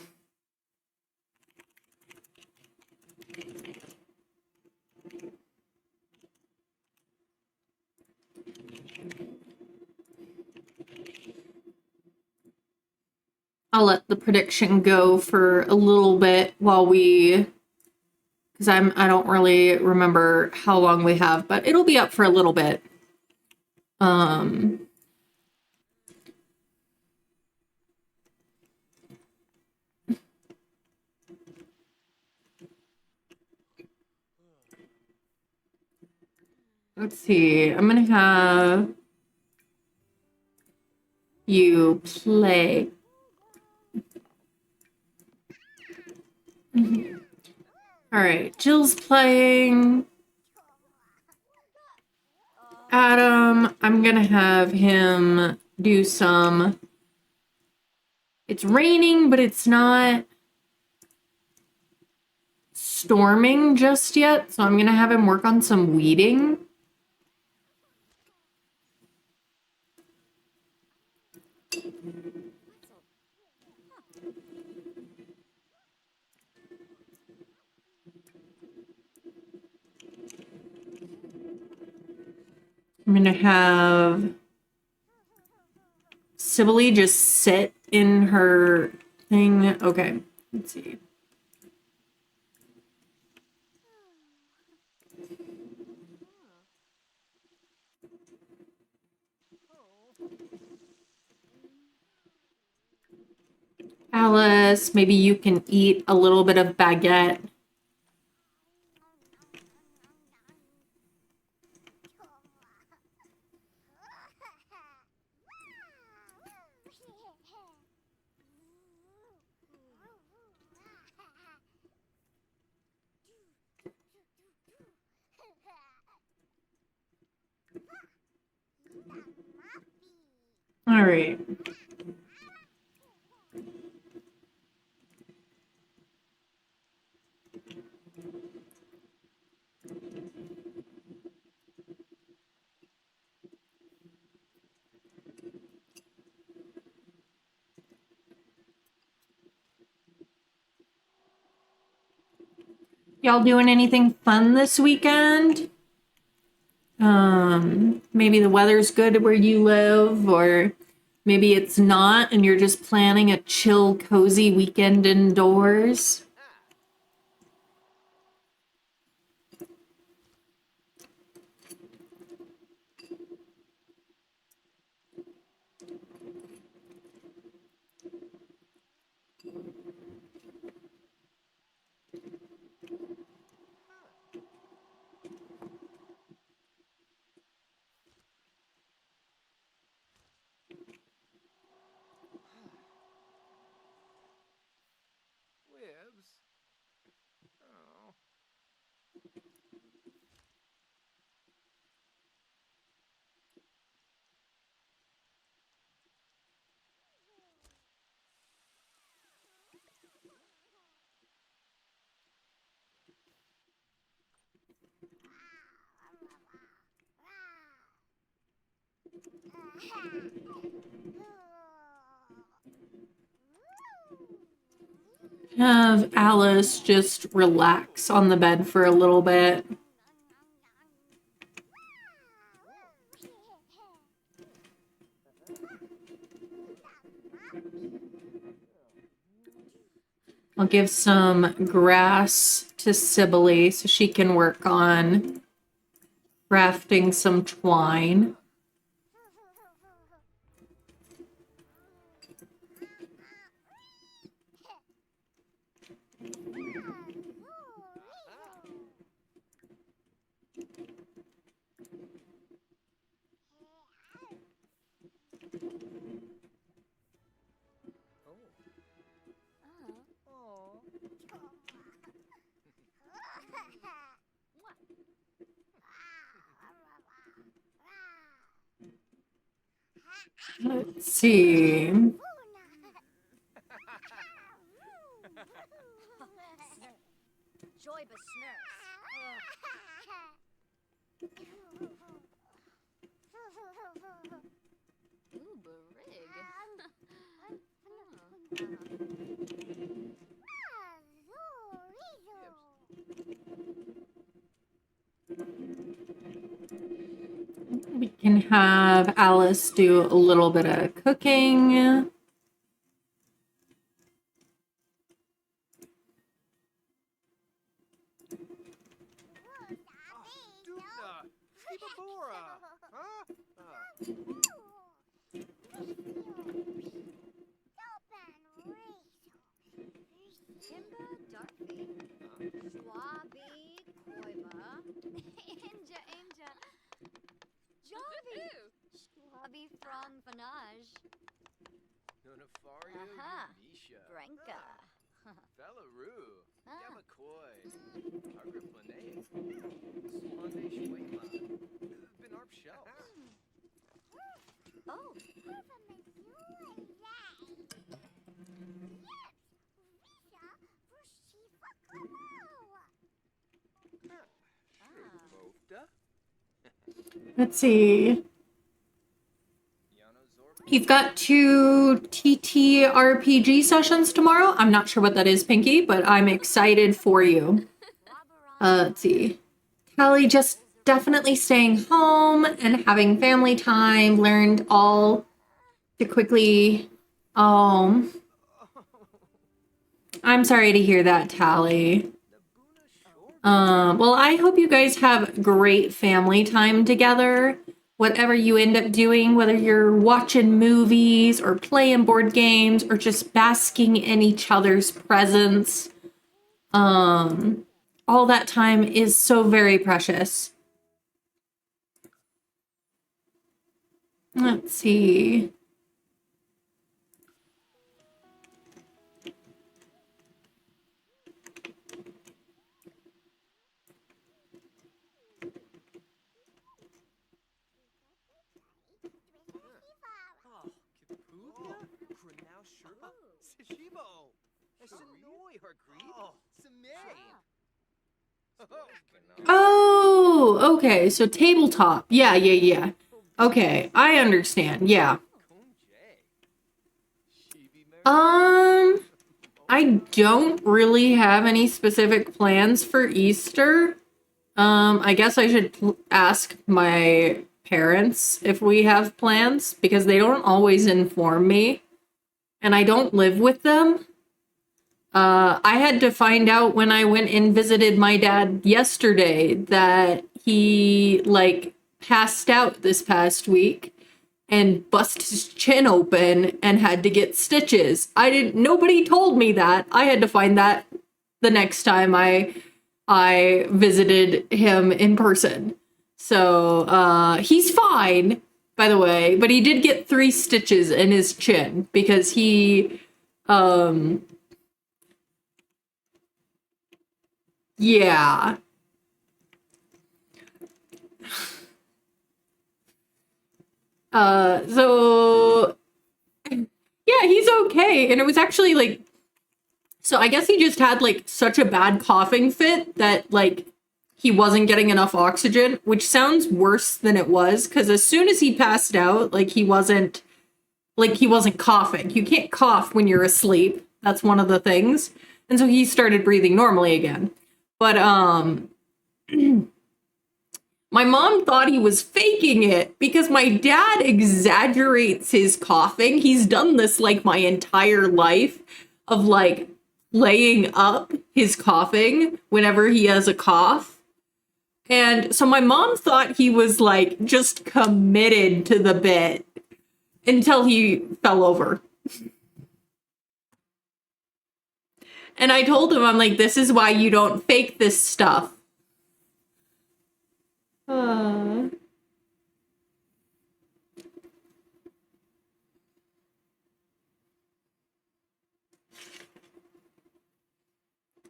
I'll let the prediction go for a little bit while because I don't really remember how long we have, but it'll be up for a little bit. Let's see. I'm gonna have you play. All right, Jill's playing. Adam, I'm gonna have him do some. It's raining, but it's not storming just yet, so I'm gonna have him work on some weeding. I'm gonna have Sibylle just sit in her thing. Okay, let's see. Alice, maybe you can eat a little bit of baguette. All right. Y'all doing anything fun this weekend? Maybe the weather's good where you live, or maybe it's not and you're just planning a chill, cozy weekend indoors. Wibs. Oh. Have Alice just relax on the bed for a little bit. I'll give some grass to Sibylle so she can work on crafting some twine. Oh. Let's see. Joy Ooh, barig. We can have Alice do a little bit of cooking. Dupna. Skibabora. Huh? Kimba Darby. Schwabi Koiba. Inja. Javi. Schwabi from Vanage. Nunafario Aha. Misha. Branka. Belaroo. Ah. Yabakoi. Agriplanate. Swande Shwema. Benarp Shells. Oh. Movda. Let's see. Yano Zorba. You've got 2 TTRPG sessions tomorrow. I'm not sure what that is, Pinky, but I'm excited for you. Let's see. Callie just definitely staying home and having family time. Learned all too quickly. Oh, I'm sorry to hear that, Tally. Nabuna Shore. Well, I hope you guys have great family time together. Whatever you end up doing, whether you're watching movies or playing board games or just basking in each other's presence, all that time is so very precious. Let's see. Oh, Kipuda. Krenau Sherpa. Sishibo. Esanoi Hargreed. Oh, Samay. Oh, okay. So tabletop. Yeah. Okay, I understand. Yeah. I don't really have any specific plans for Easter. I guess I should ask my parents if we have plans because they don't always inform me and I don't live with them. I had to find out when I went and visited my dad yesterday that he passed out this past week and bust his chin open and had to get stitches. Nobody told me that. I had to find that the next time I visited him in person. So, he's fine, by the way, but he did get 3 stitches in his chin because he, yeah. So yeah, he's okay. And it was actually so I guess he just had such a bad coughing fit that he wasn't getting enough oxygen, which sounds worse than it was because as soon as he passed out, he wasn't coughing. You can't cough when you're asleep. That's one of the things. And so he started breathing normally again. But my mom thought he was faking it because my dad exaggerates his coughing. He's done this my entire life of laying up his coughing whenever he has a cough. And so my mom thought he was like just committed to the bit until he fell over. And I told him, I'm like, this is why you don't fake this stuff.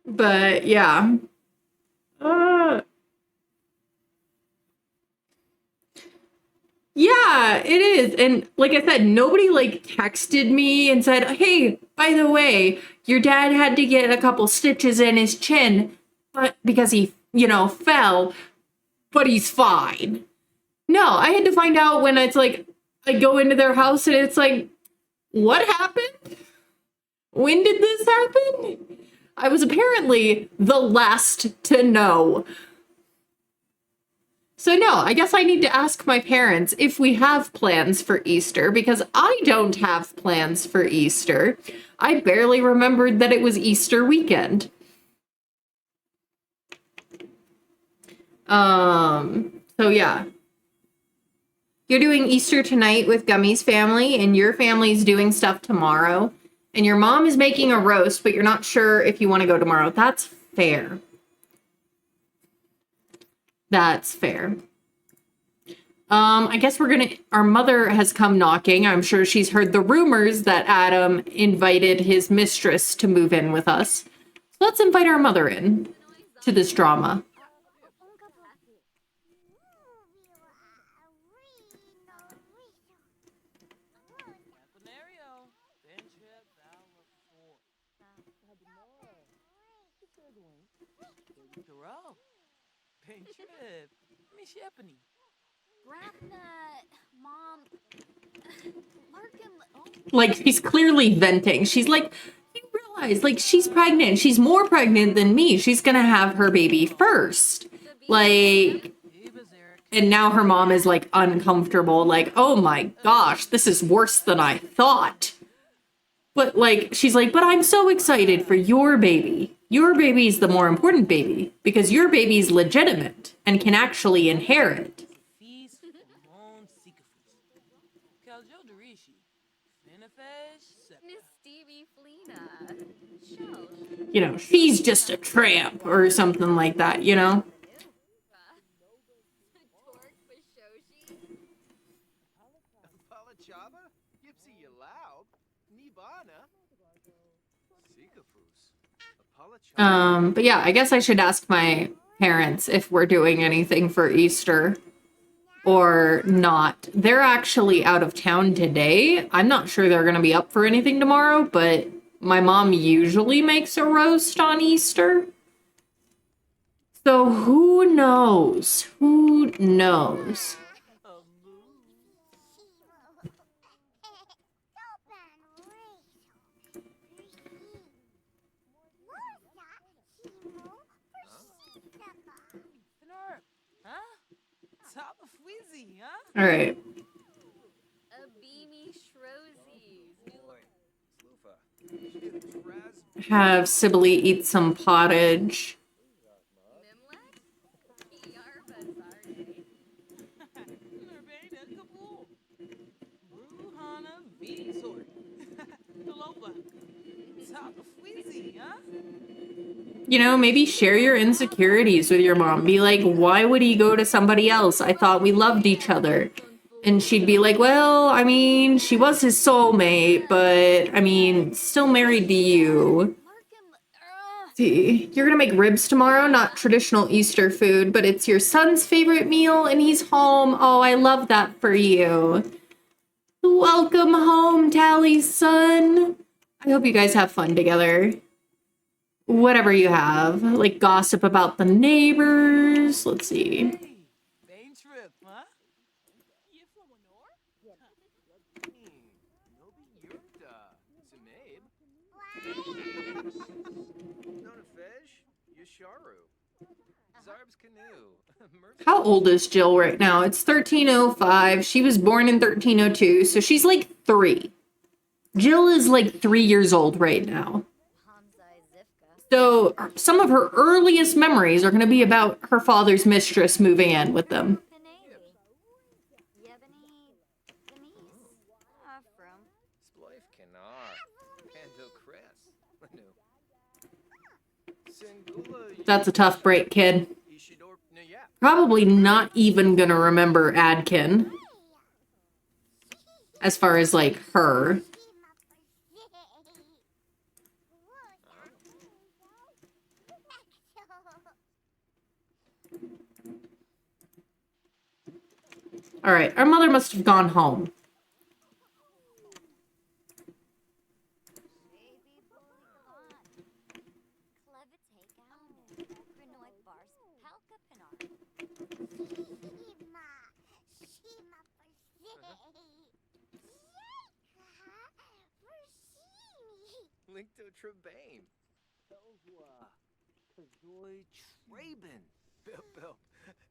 But yeah. Yeah, it is. And like I said, nobody like texted me and said, hey, by the way, your dad had to get a couple stitches in his chin, but because he, fell, but he's fine. No, I had to find out when it's like, I go into their house and it's like, what happened? When did this happen? I was apparently the last to know. So no, I guess I need to ask my parents if we have plans for Easter, because I don't have plans for Easter. I barely remembered that it was Easter weekend. So yeah. You're doing Easter tonight with Gummy's family, and your family's doing stuff tomorrow. And your mom is making a roast, but you're not sure if you want to go tomorrow. That's fair. That's fair. I guess our mother has come knocking. I'm sure she's heard the rumors that Adam invited his mistress to move in with us. So let's invite our mother in to this drama. Mom. Like, she's clearly venting. She's like, you realize, like, she's pregnant. She's more pregnant than me. She's gonna have her baby first. Like, and now her mom is like uncomfortable. Like, oh my gosh, this is worse than I thought. But like, she's like, but I'm so excited for your baby. Your baby's the more important baby because your baby's legitimate and can actually inherit. She's just a tramp or something like that, But yeah, I guess I should ask my parents if we're doing anything for Easter or not. They're actually out of town today. I'm not sure they're going to be up for anything tomorrow, but my mom usually makes a roast on Easter. So who knows? Who knows? All right. Have Sibylle eat some pottage. Maybe share your insecurities with your mom. Be like, why would he go to somebody else? I thought we loved each other. And she'd be like, well, I mean, she was his soulmate, but I mean, still married to you. See, you're gonna make ribs tomorrow, not traditional Easter food, but it's your son's favorite meal and he's home. Oh, I love that for you. Welcome home, Tally's son. I hope you guys have fun together. Whatever you have, like gossip about the neighbors. Let's see. How old is Jill right now? It's 1305. She was born in 1302, so she's like 3. Jill is like 3 years old right now. So some of her earliest memories are going to be about her father's mistress moving in with them. Sploif Kenar. Pando Chris. Manu. Singula. That's a tough break, kid. Ishidor. Nayap. Probably not even going to remember Adkin as far as like her. All right, our mother must have gone home. Linkto Trebane. Pelwa. Kazoy Traben. Bill.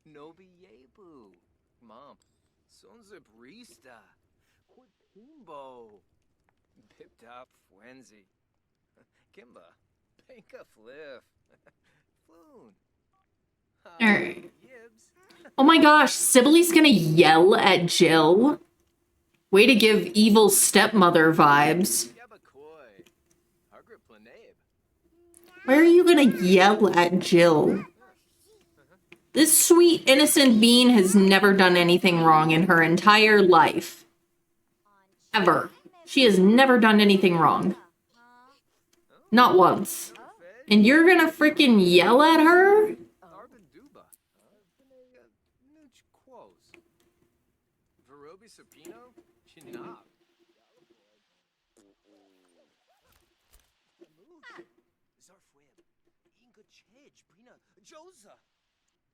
Nobi Yebu. Mom. Sonza Brista. Quipimbo. Piptop Fwenzi. Kimba. Panka Fliff. Floon. All right. Yibs. Oh my gosh, Sibyll's gonna yell at Jill. Way to give evil stepmother vibes. Yabakoy. Hargrip Planabe. Why are you gonna yell at Jill? This sweet, innocent bean has never done anything wrong in her entire life. Ever. She has never done anything wrong. Not once. And you're gonna freaking yell at her? Arbanduba. Nuch Quos. Verobi Sapino. Chinab. Zarfweb. Inga Chedge. Brina. Josa.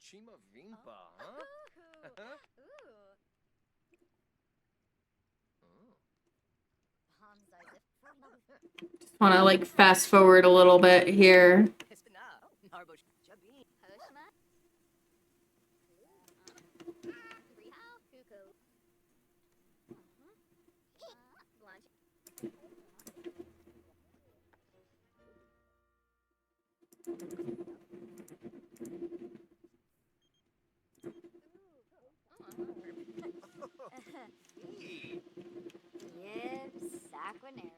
Chima Vimpa, huh? Want to like fast forward a little bit here. Yibs, Saquinario.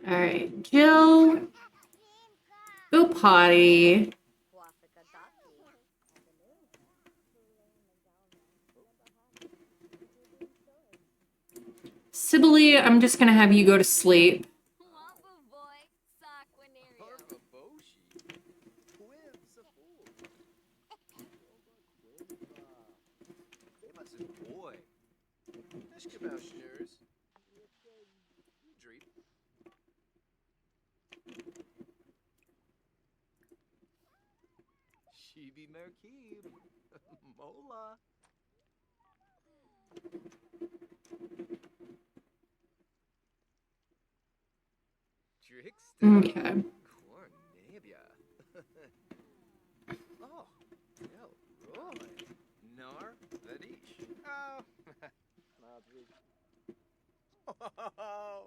All right, Jill, go potty. Sibylle, I'm just gonna have you go to sleep. Harbaboshi. Quib Saful. Famous boy. Nishkabauschners. Dreep. Shibi Merkib. Mola. Drixton. Okay. Cornabia. Oh, Del Roy. Nar Vadish. Oh. Oh.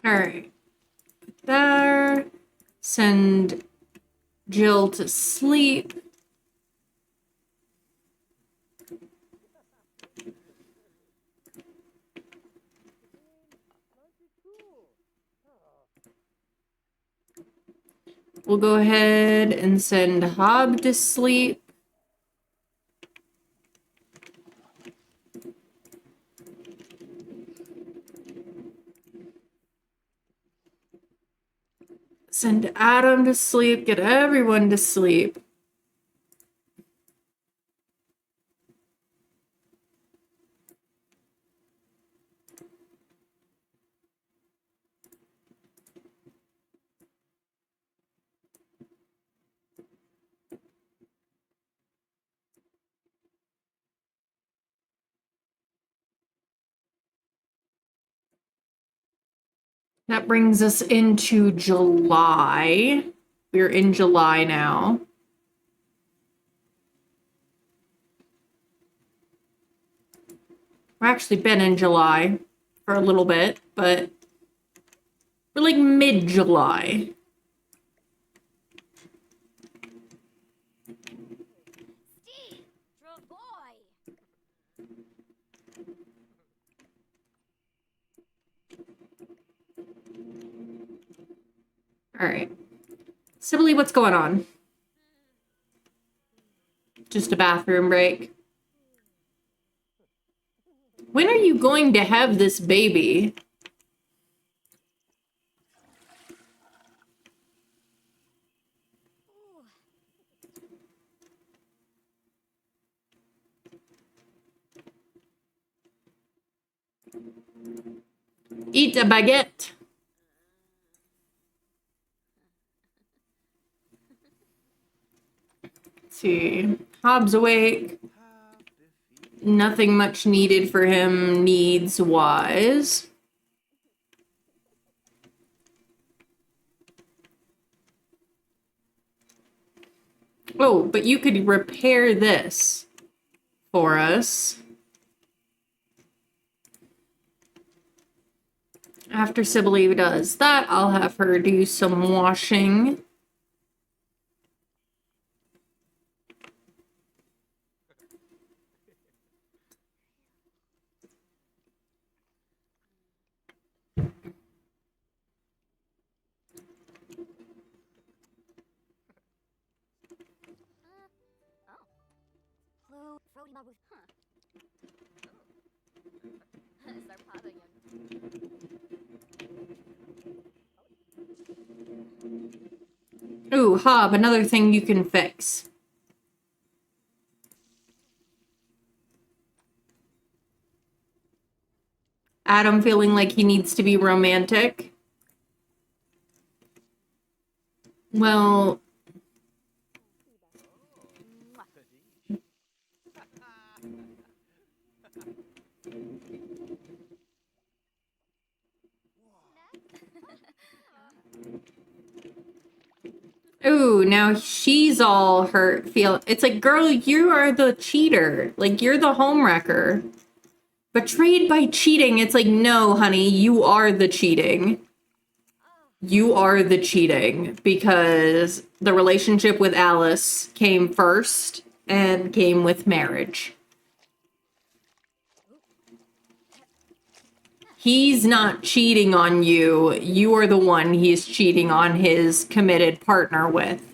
All right. There. Send Jill to sleep. We'll go ahead and send Hob to sleep. Send Adam to sleep. Get everyone to sleep. That brings us into July. We're in July now. We're actually been in July for a little bit, but we're like mid-July. Steve, boy. All right. Sibylle, what's going on? Just a bathroom break. When are you going to have this baby? Eat a baguette. Let's see. Hobbs awake. Nothing much needed for him needs-wise. Oh, but you could repair this for us. After Sibylle does that, I'll have her do some washing. Blue, Frody Mabu, huh? Sarpado yun. Ooh, Hob, another thing you can fix. Adam feeling like he needs to be romantic. Well, ooh, now she's all hurt. It's like, girl, you are the cheater. Like, you're the homewrecker. Betrayed by cheating. It's like, no, honey, you are the cheating. You are the cheating because the relationship with Alice came first and came with marriage. He's not cheating on you. You are the one he's cheating on his committed partner with.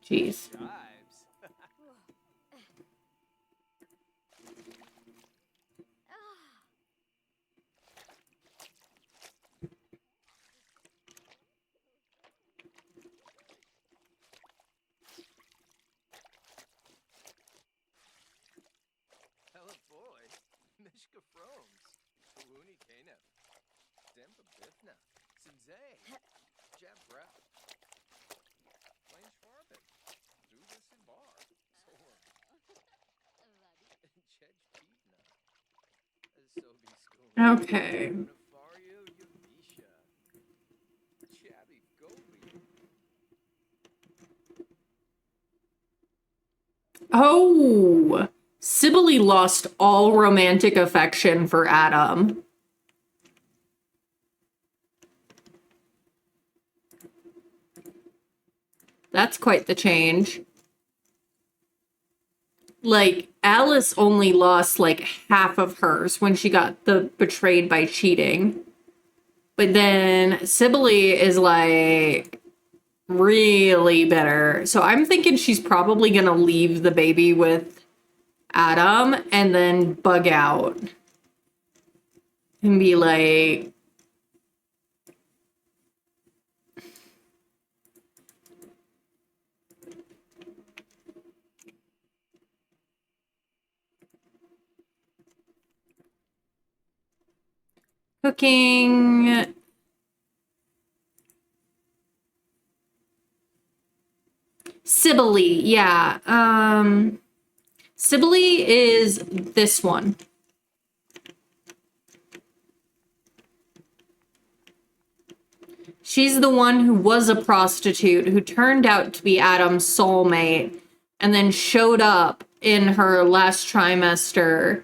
Jeez. Jives. Hello, boy. Mishka Froms. Uni Kana. Dempa Bifna. Sinzay. Jabra. Plain Schwarben. Do this in bar. Soren. Chej Pivna. Sobi School. Okay. Nafario Yamisha. Chabby Gobi. Oh, Sibylle lost all romantic affection for Adam. That's quite the change. Like, Alice only lost like half of hers when she got the betrayed by cheating. But then Sibylle is like really bitter. So I'm thinking she's probably gonna leave the baby with Adam and then bug out and be like, cooking. Sibylle, yeah. Sibylle is this one. She's the one who was a prostitute who turned out to be Adam's soulmate and then showed up in her last trimester,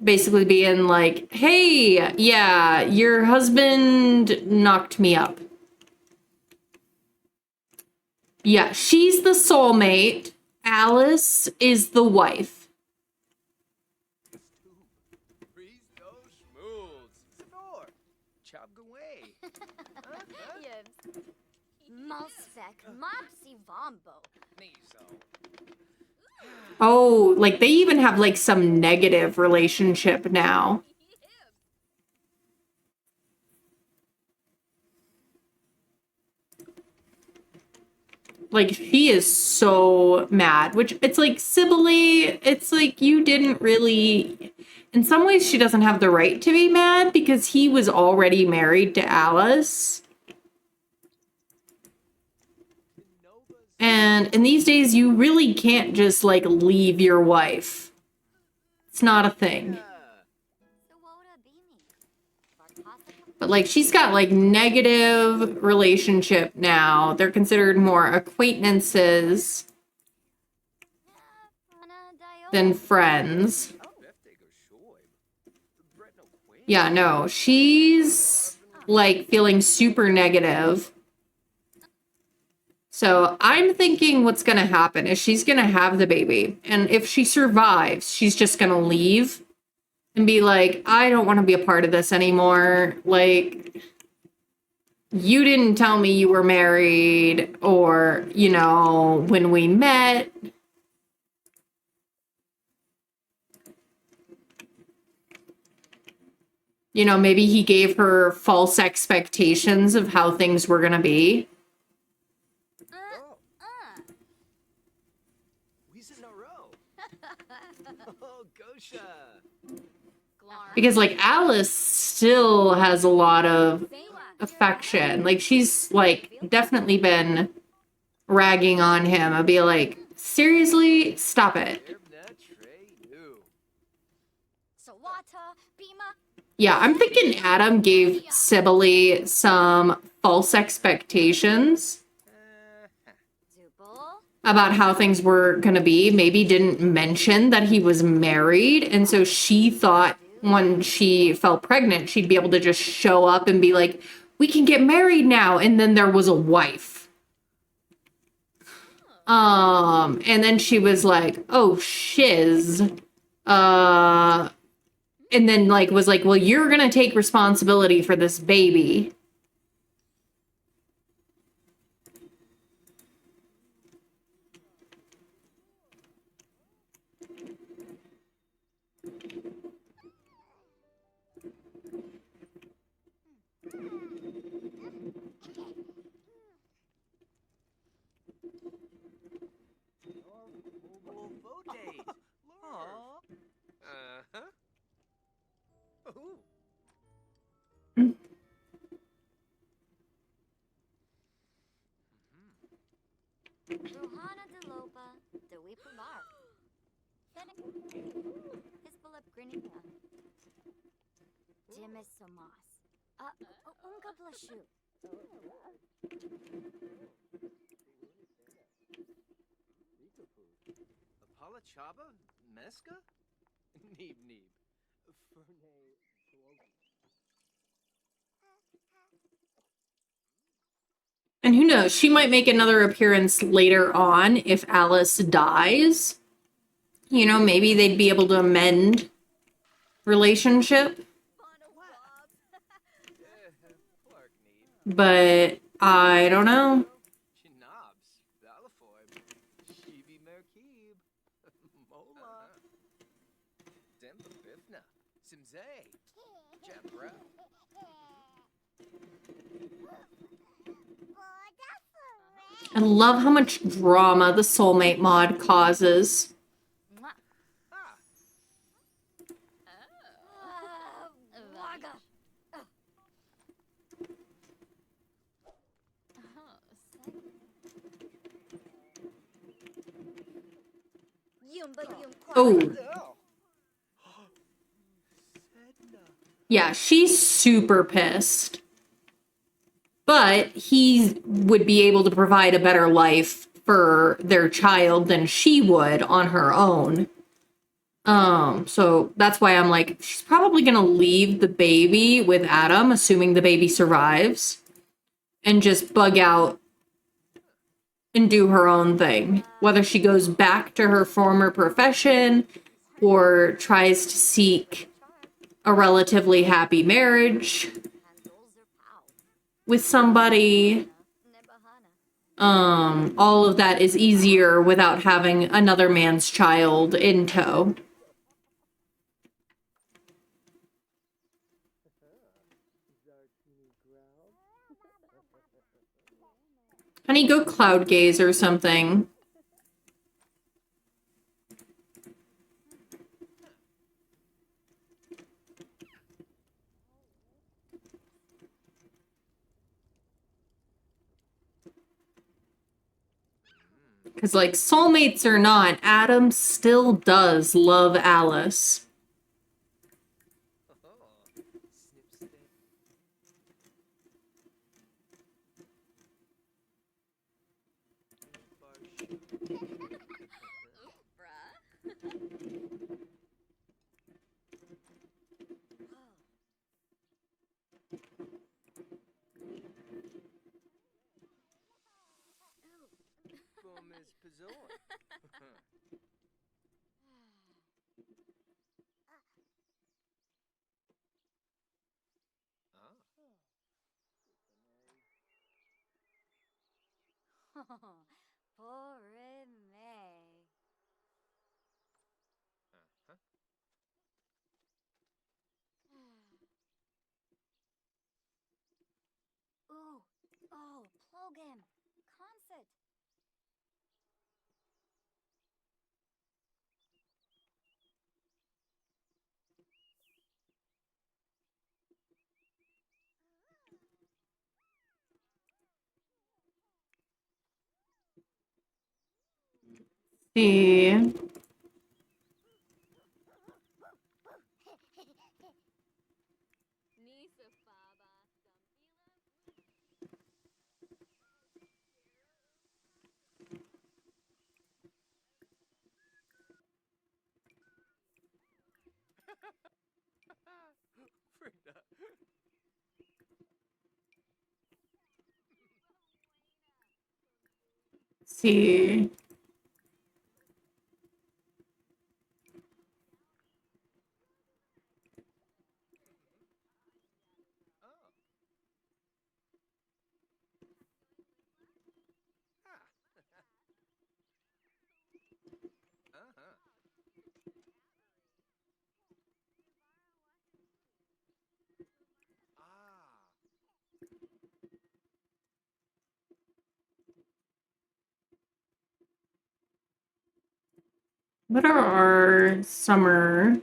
basically being like, hey, yeah, your husband knocked me up. Yeah, she's the soulmate. Alice is the wife. Freeze those schmools. Senor. Chop away. Yes. Malsek Mopsy Vombo. Miso. Oh, like they even have like some negative relationship now. Like she is so mad, which it's like Sibylle, it's like you didn't really, in some ways she doesn't have the right to be mad because he was already married to Alice. And in these days you really can't just like leave your wife. It's not a thing. But like she's got like negative relationship now. They're considered more acquaintances than friends. Yeah, no, she's like feeling super negative. So I'm thinking what's gonna happen is she's gonna have the baby. And if she survives, she's just gonna leave and be like, I don't want to be a part of this anymore. Like, you didn't tell me you were married or, you know, when we met. You know, maybe he gave her false expectations of how things were going to be. We's in a row. Oh, Gosha. Because, like, Alice still has a lot of affection. Like, she's, like, definitely been ragging on him. I'd be like, seriously? Stop it. Yeah, I'm thinking Adam gave Sibylle some false expectations about how things were going to be. Maybe didn't mention that he was married. And so she thought when she fell pregnant, she'd be able to just show up and be like, we can get married now. And then there was a wife. And then she was like, oh, shiz. And then like was like, well, you're going to take responsibility for this baby. Ruhana de Lopa, de Wipular. Hispalip Grinica. Jimis Somas. Unka Plashu. Apala Chaba? Meska? Neeb Neeb. And who knows, she might make another appearance later on if Alice dies. You know, maybe they'd be able to amend relationship. But I don't know. Chinabs, Balafoy, Shibi Merkib, Mola, Demba Bifna, Simze, Jabra. I love how much drama the soulmate mod causes. Oh. Yeah, she's super pissed. but he would be able to provide a better life for their child than she would on her own. So that's why I'm like, she's probably gonna leave the baby with Adam, assuming the baby survives, and just bug out and do her own thing. Whether she goes back to her former profession or tries to seek a relatively happy marriage Handles or pow. with somebody, Nebahana. all of that is easier without having another man's child in tow. Zartini growled. Honey, go cloud gaze or something. Because, like, soulmates or not, Adam still does love Alice. Snip snip. Boom is Pazoi. Poor May. Ooh, oh, Plogam. Concert. See. Nisa Faba. Frida. See. Oh. Ah. Uh-huh. Ah. What are our summer?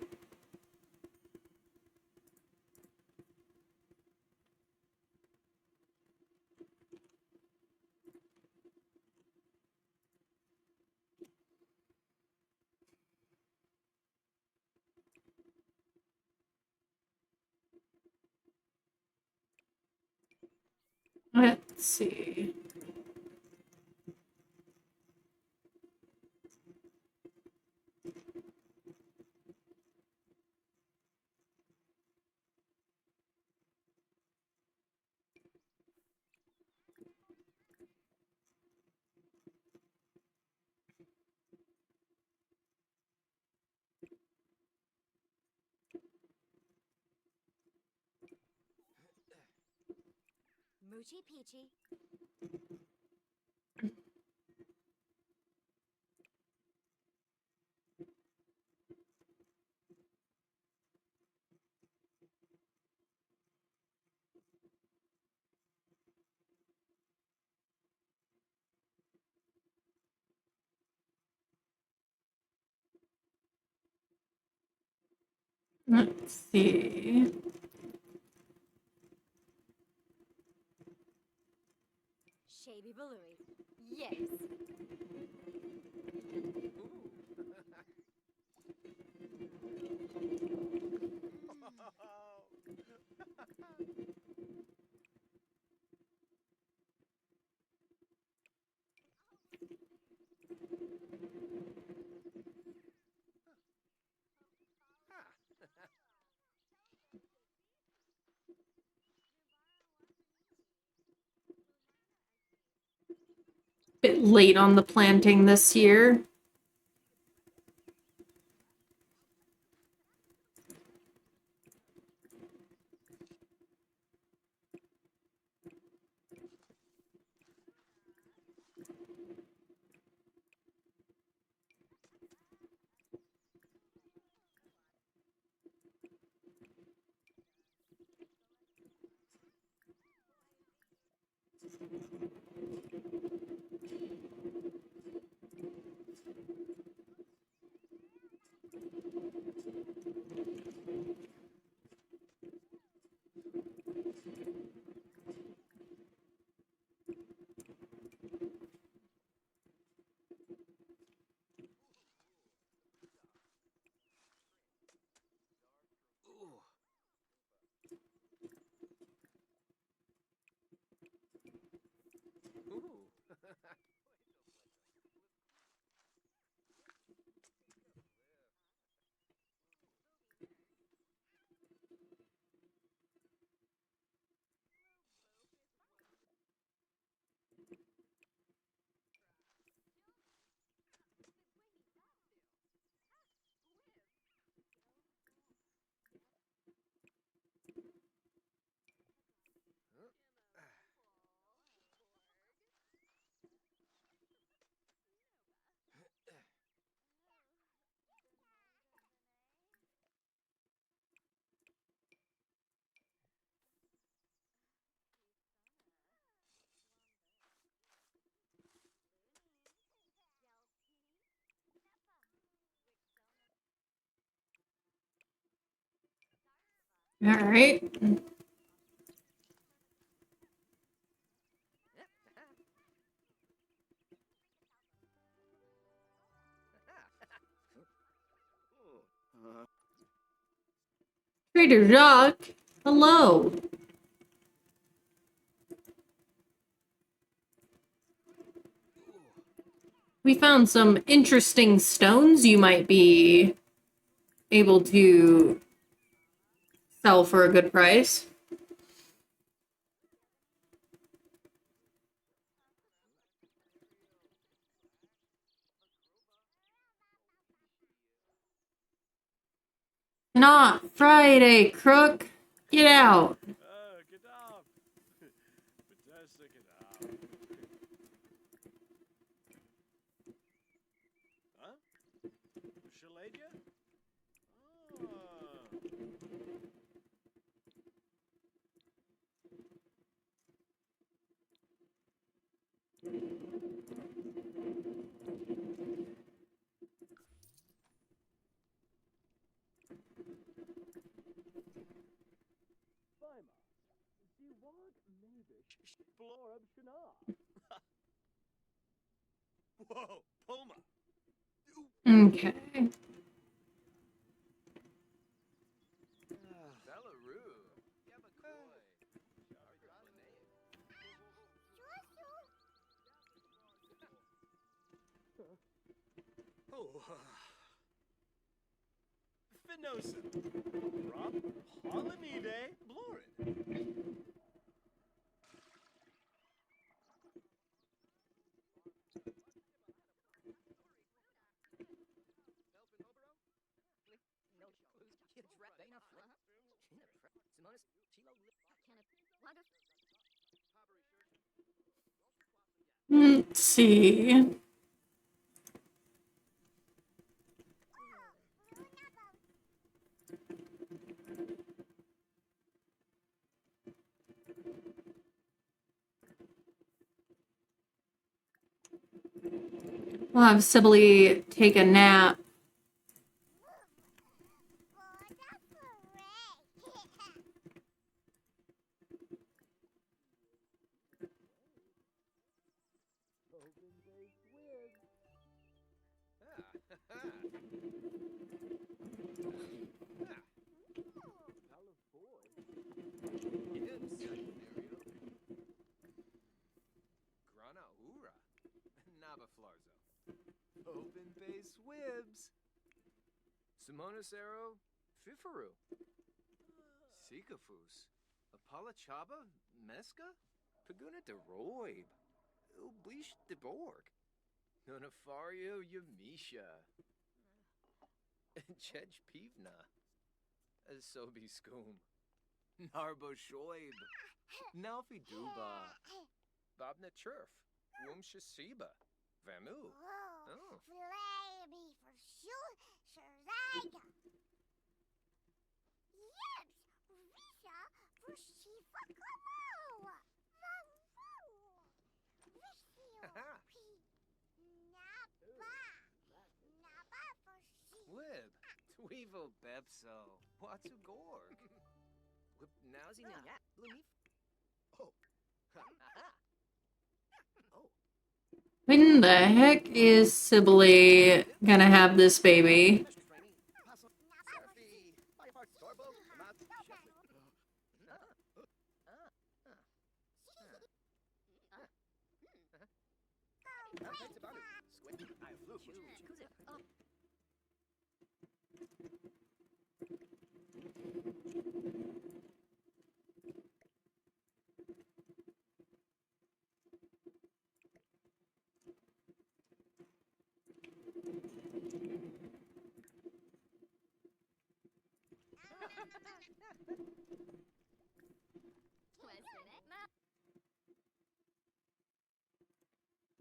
Let's see. Moochie Peachy. Let's see. Shavy Balooey. Yes. Ooh. Bit late on the planting this year. Ooh. Ooh. All right. Trader Jacques, hello. We found some interesting stones you might be able to sell for a good price. Not Friday, crook. Get out. Get up. Bethesda, get up. Huh? Shaladia? Whoa, Puma. Okay. Belarus. Oh, Finosa. Rob Polynidae Blorid. Let's see. We'll have Sibylle take a nap. Granaura. Navaflarzo. Open base Swibs. Simonacero Fifaru. Sikafus. Apalachaba Mesca? Paguna de Roib. Blish de Borg. Nonafario Yamisha. Chej Pivna. Sobi Skoom. Narbo Shoib. Nalfi Duba. Bobna Churf. Wumsha Siba. Vamu. Oh. Flaby for sure, Shazaiga. Yips, Visa for Shifa Kamo. Haha. Naba for she. Wib. Tweevo Bepso. Watsu Gorg. Wib Nowsy Nanya. Lumif. Oh. Aha. Oh. When the heck is Sibylle gonna have this baby?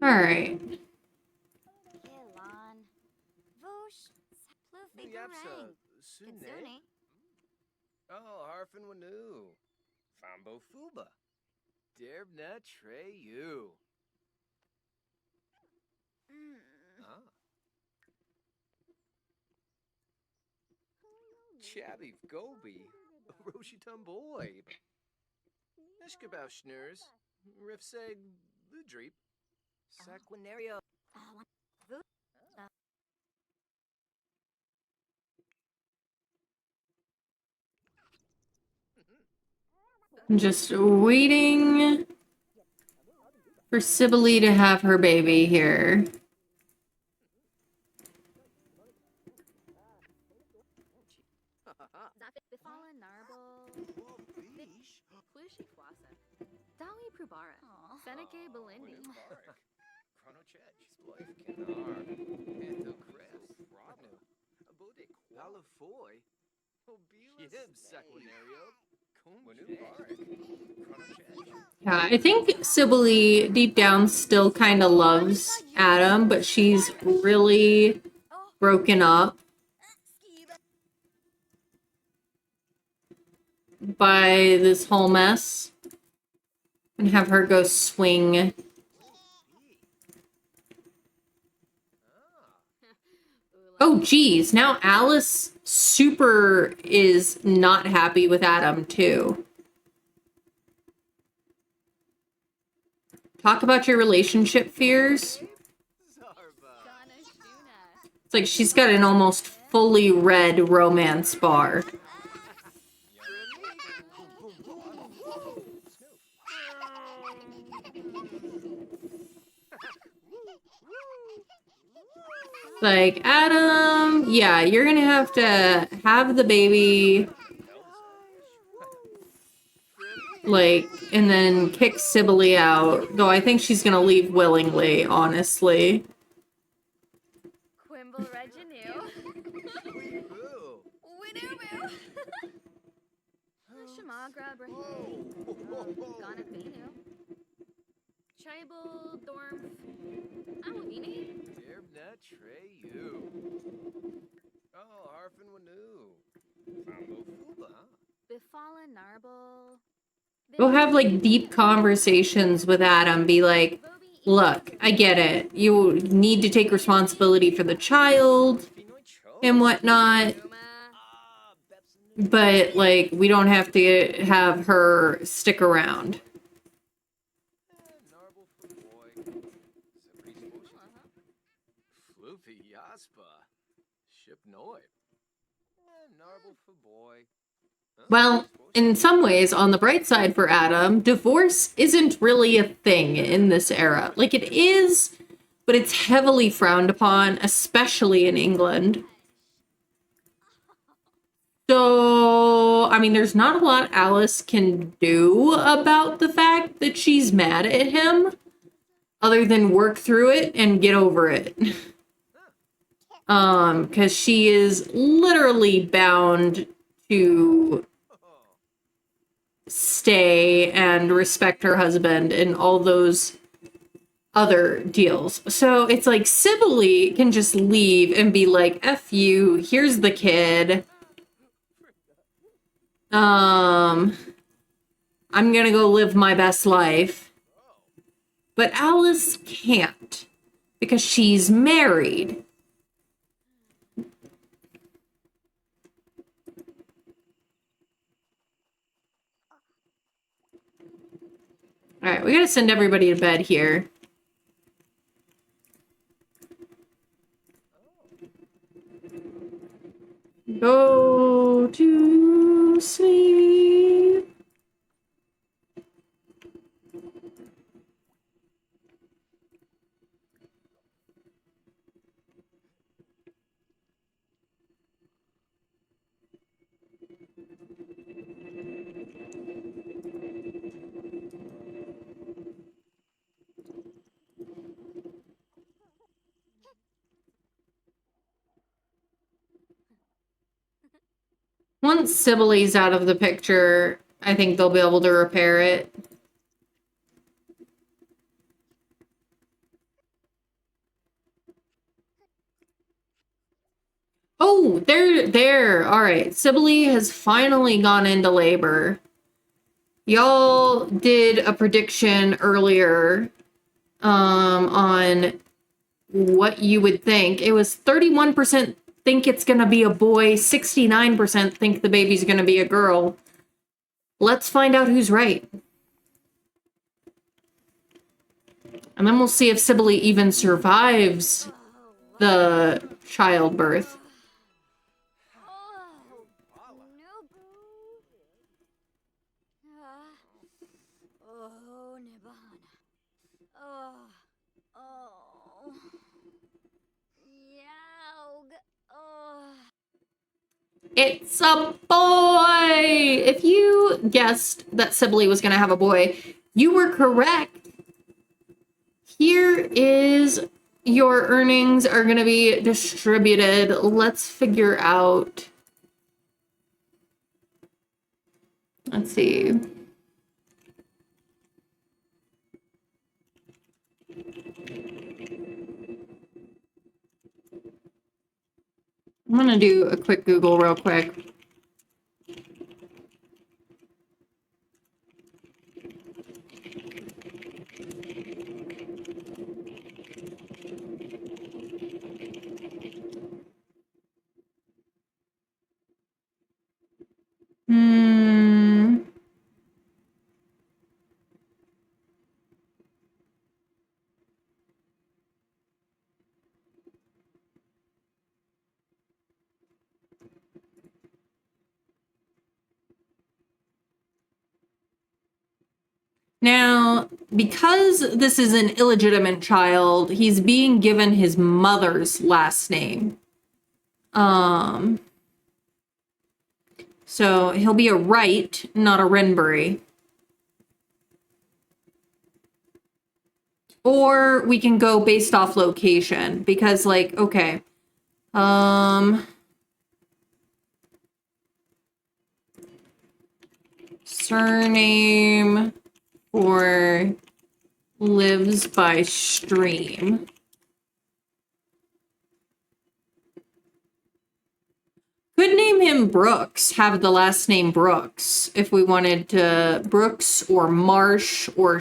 All right. Kilon. Voosh. Plufi Gurang. Sune. Kitsune. Oh, Harfin Wanu. Fambo Fuba. Derbna Treyu. Ah. Chabby Gobi. Roshi Tumboy. Nishkabau Schnurs. Rifseg Ludreep. Saquinario. I'm just waiting for Sibylle to have her baby here. Befallen Narble, Plushi Fwasa, Dawi Prubara, Seneca Belindi, Chrono Chech. Sploif Kenar. Anto Crest. Rodnu. Abode Qualifoy. Yib Saquinario. Wanu Bark. Chrono Chech. Yeah, I think Sibylle deep down still kind of loves Adam, but she's really broken up by this whole mess and have her go swing. Oh, geez. Now Alice super is not happy with Adam, too. Talk about your relationship fears. Zarba. Donna Shuna, It's like she's got an almost fully red romance bar. Like, Adam, yeah, you're gonna have to have the baby, like, and then kick Sibylle out. Though I think she's gonna leave willingly, honestly. Quimble Reginu, Boo. Winubu, Shamagra Brahu, Ghana Benu, Tribal Dorm, Amavini, Derbna Treyu. Oh, Harfin Wanu. Fambo Fuba. Befallen Narble. Go have, like, deep conversations with Adam. Be like, look, I get it. You need to take responsibility for the child Pinoy Cho. and whatnot. Ah, Bepson. But, like, we don't have to have her stick around. Narble for boy. Zebri's motion. Floopy Yaspa. Ship Noi. Narble for boy. Well, in some ways, on the bright side for Adam, divorce isn't really a thing in this era. Like, it is, but it's heavily frowned upon, especially in England. So, I mean, there's not a lot Alice can do about the fact that she's mad at him. other than work through it and get over it. Because she is literally bound to stay and respect her husband and all those other deals. So it's like Sibylle can just leave and be like, F you, here's the kid. I'm gonna go live my best life. But Alice can't because she's married. All right, we gotta send everybody to bed here. Go to sleep. Once Sibylle's out of the picture, I think they'll be able to repair it. Oh, they're there. All right. Sibylle has finally gone into labor. Y'all did a prediction earlier on what you would think. It was 31% think it's going to be a boy, 69% think the baby's going to be a girl. Let's find out who's right. And then we'll see if Sibylle even survives the childbirth. Oh, Nibana. Oh, oh. Yaug. Oh. It's a boy! If you guessed that Sibylle was going to have a boy, you were correct. Here is your earnings are going to be distributed. Let's figure out. Let's see. I'm going to do a quick Google real quick. Now, because this is an illegitimate child, he's being given his mother's last name. So he'll be a Wright, not a Renbury. Or we can go based off location, because, like, okay. Surname or lives by stream. Could name him Brooks, have the last name Brooks, if we wanted to. Brooks or Marsh or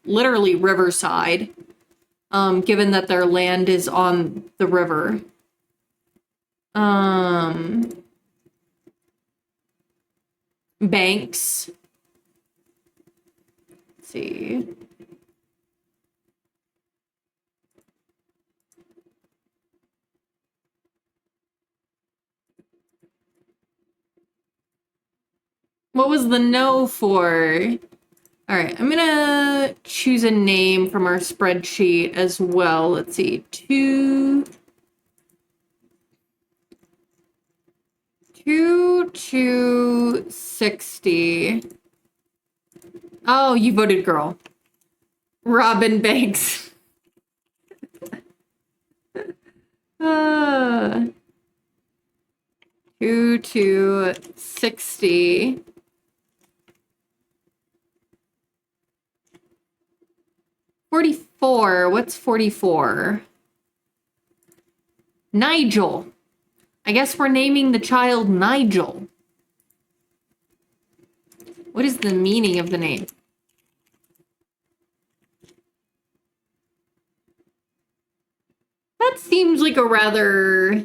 literally Riverside, given that their land is on the river. Banks. Let's see. What was the no for? All right, I'm gonna choose a name from our spreadsheet as well. Let's see, 260. Oh, you voted girl. Robin Banks. Uh, 2 to 60. $44. What's 44? Nigel. I guess we're naming the child Nigel. What is the meaning of the name? That seems like a rather...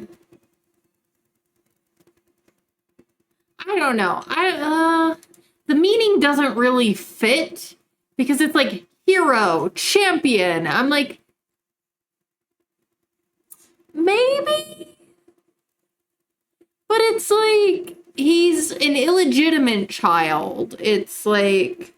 I don't know. The meaning doesn't really fit because it's like hero, champion. I'm like, maybe? But it's like, he's an illegitimate child. It's like...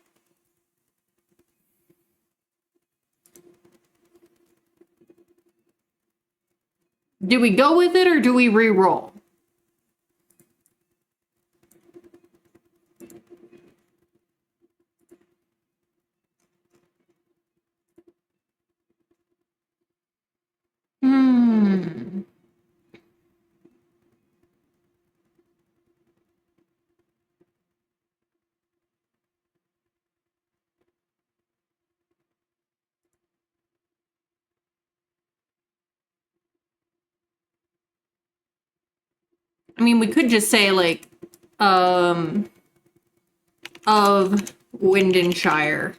Do we go with it or do we re-roll? I mean, we could just say, like, of Windenshire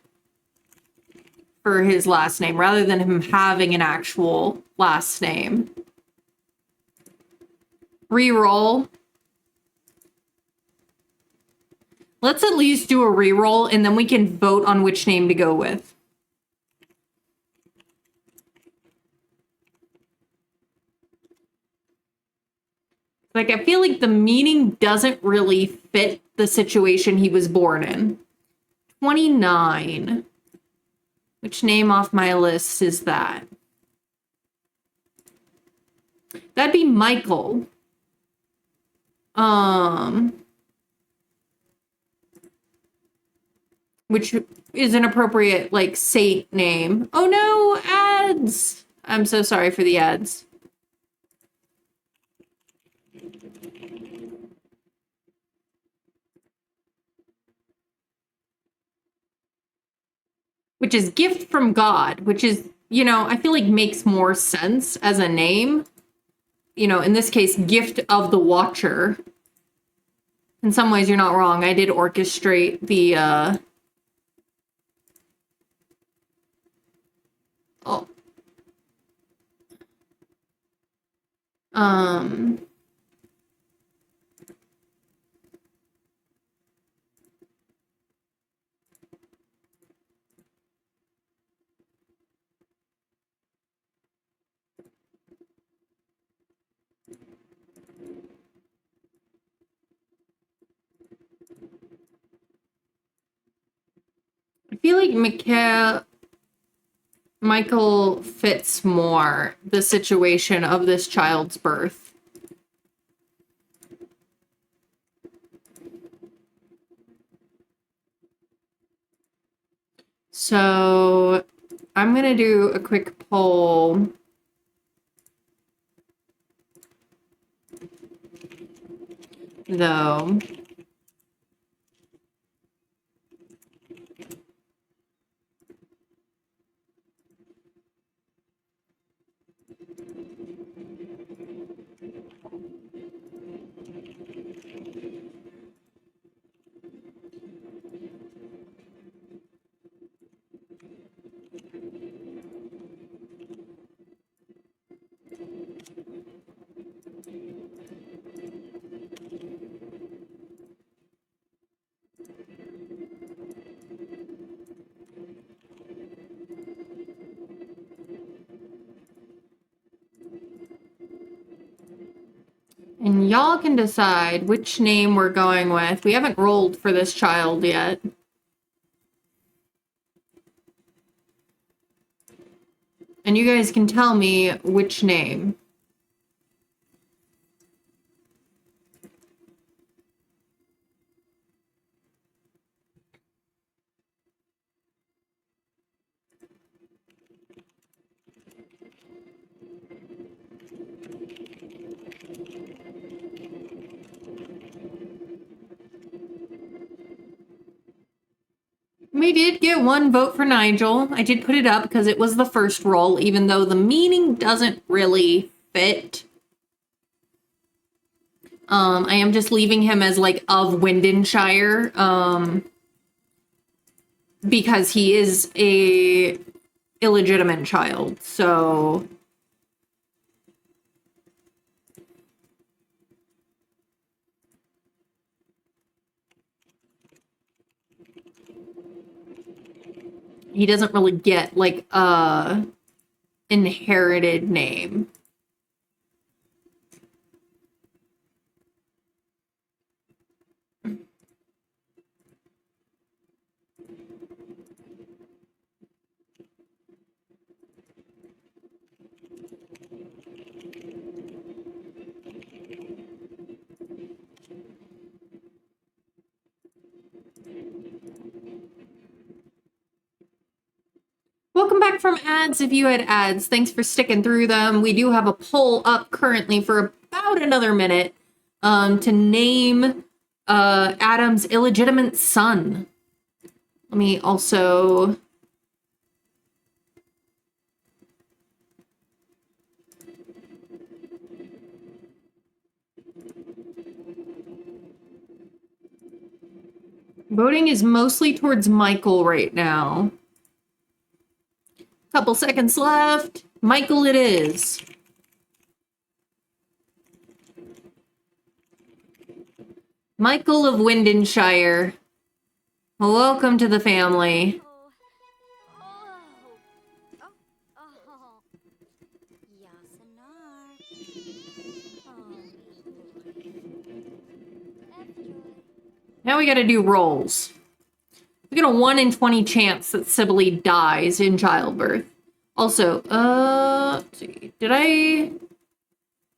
for his last name, rather than him having an actual last name. Reroll. Let's at least do a reroll, and then we can vote on which name to go with. Like, I feel like the meaning doesn't really fit the situation he was born in. 29. Which name off my list is that? That'd be Michael. Which is an appropriate, like, saint name. Oh no, ads! I'm so sorry for the ads. Which is gift from God, which is, you know, I feel like makes more sense as a name. You know, in this case, gift of the Watcher. In some ways, you're not wrong. I did orchestrate the, oh. I feel like Michael fits more the situation of this child's birth. So I'm gonna do a quick poll. Though. And y'all can decide which name we're going with. We haven't rolled for this child yet. And you guys can tell me which name. We did get one vote for Nigel. I did put it up because it was the first roll, even though the meaning doesn't really fit. I am just leaving him as like of Wyndonshire, because he is a illegitimate child, so he doesn't really get like a inherited name. Welcome back from ads if you had ads. Thanks for sticking through them. We do have a poll up currently for about another minute to name Adam's illegitimate son. Let me also... Voting is mostly towards Michael right now. Couple seconds left. Michael it is. Michael of Wyndonshire. Welcome to the family. Yasanar. Now we gotta do rolls. We got a 1 in 20 chance that Sibylle dies in childbirth. Also, let's see. Did I?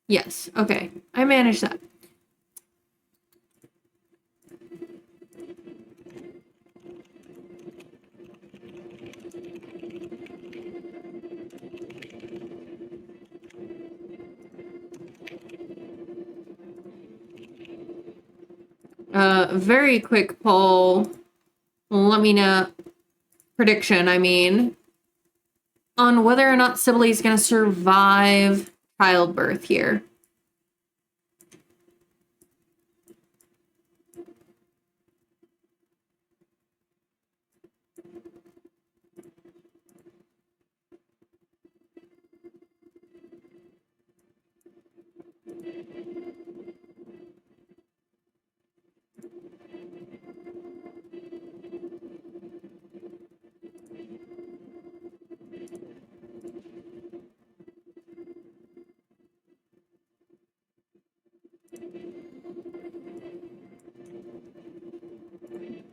Yes, okay. I managed that. Very quick poll. Let me know. Prediction, I mean. On whether or not Sibylle is going to survive childbirth here.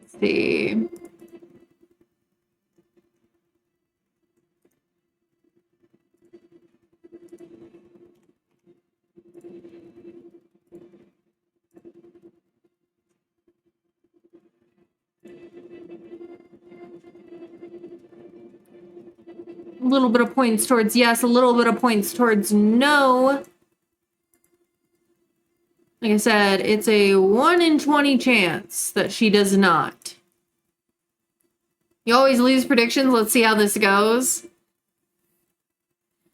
Let's see. A little bit of points towards yes, a little bit of points towards no. Like I said, it's a 1 in 20 chance that she does not. You always lose predictions. Let's see how this goes.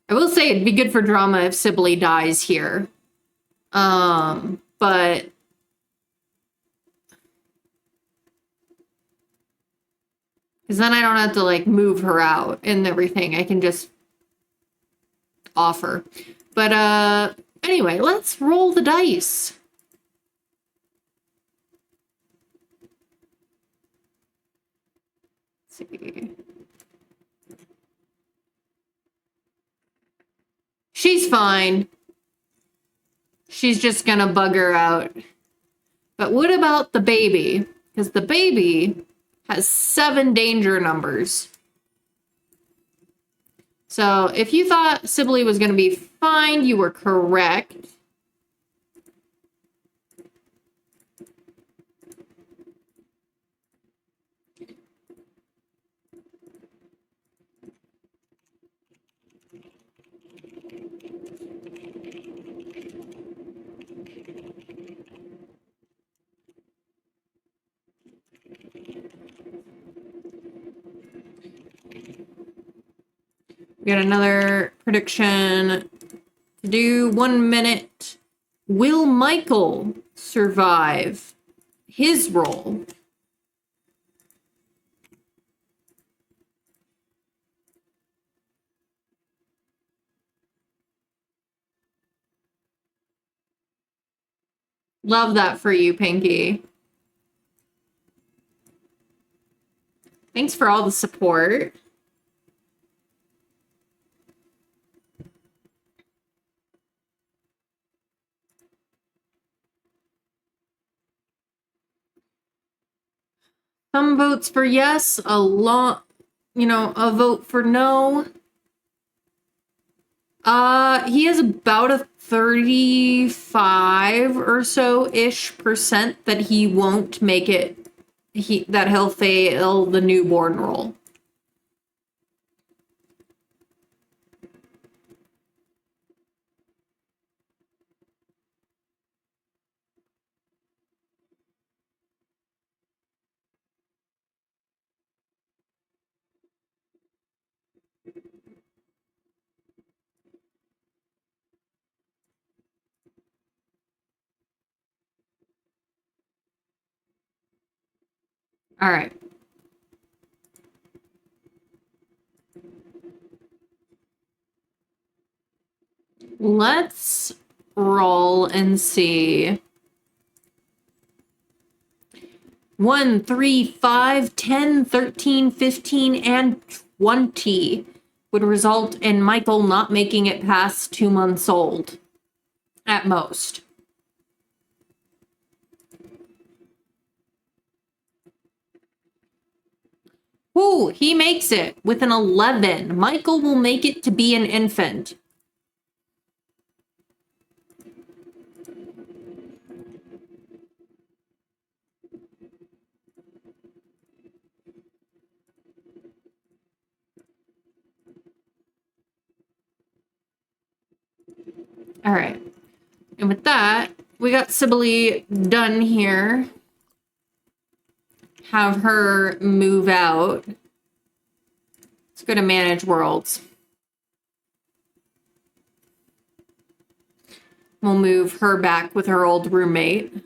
I will say it'd be good for drama if Sibylle dies here. But because then I don't have to like move her out and everything. I can just offer. But anyway, let's roll the dice. Let's see. She's fine. She's just gonna bug her out. But what about the baby? Because the baby has 7 danger numbers. So if you thought Sibylle was gonna be fine, you were correct. We got another prediction to do. 1 minute. Will Michael survive his role? Love that for you, Pinky. Thanks for all the support. Some votes for yes, a lot, a vote for no. He has about a 35 or so-ish percent that he won't make it, that he'll fail the newborn role. All right. Let's roll and see. 1, 3, 5, 10, 13, 15, and 20 would result in Michael not making it past 2 months old. At most. Ooh, he makes it with an 11. Michael will make it to be an infant. All right. And with that, we got Sibylle done here. Have her move out. Let's go to Manage Worlds. We'll move her back with her old roommate.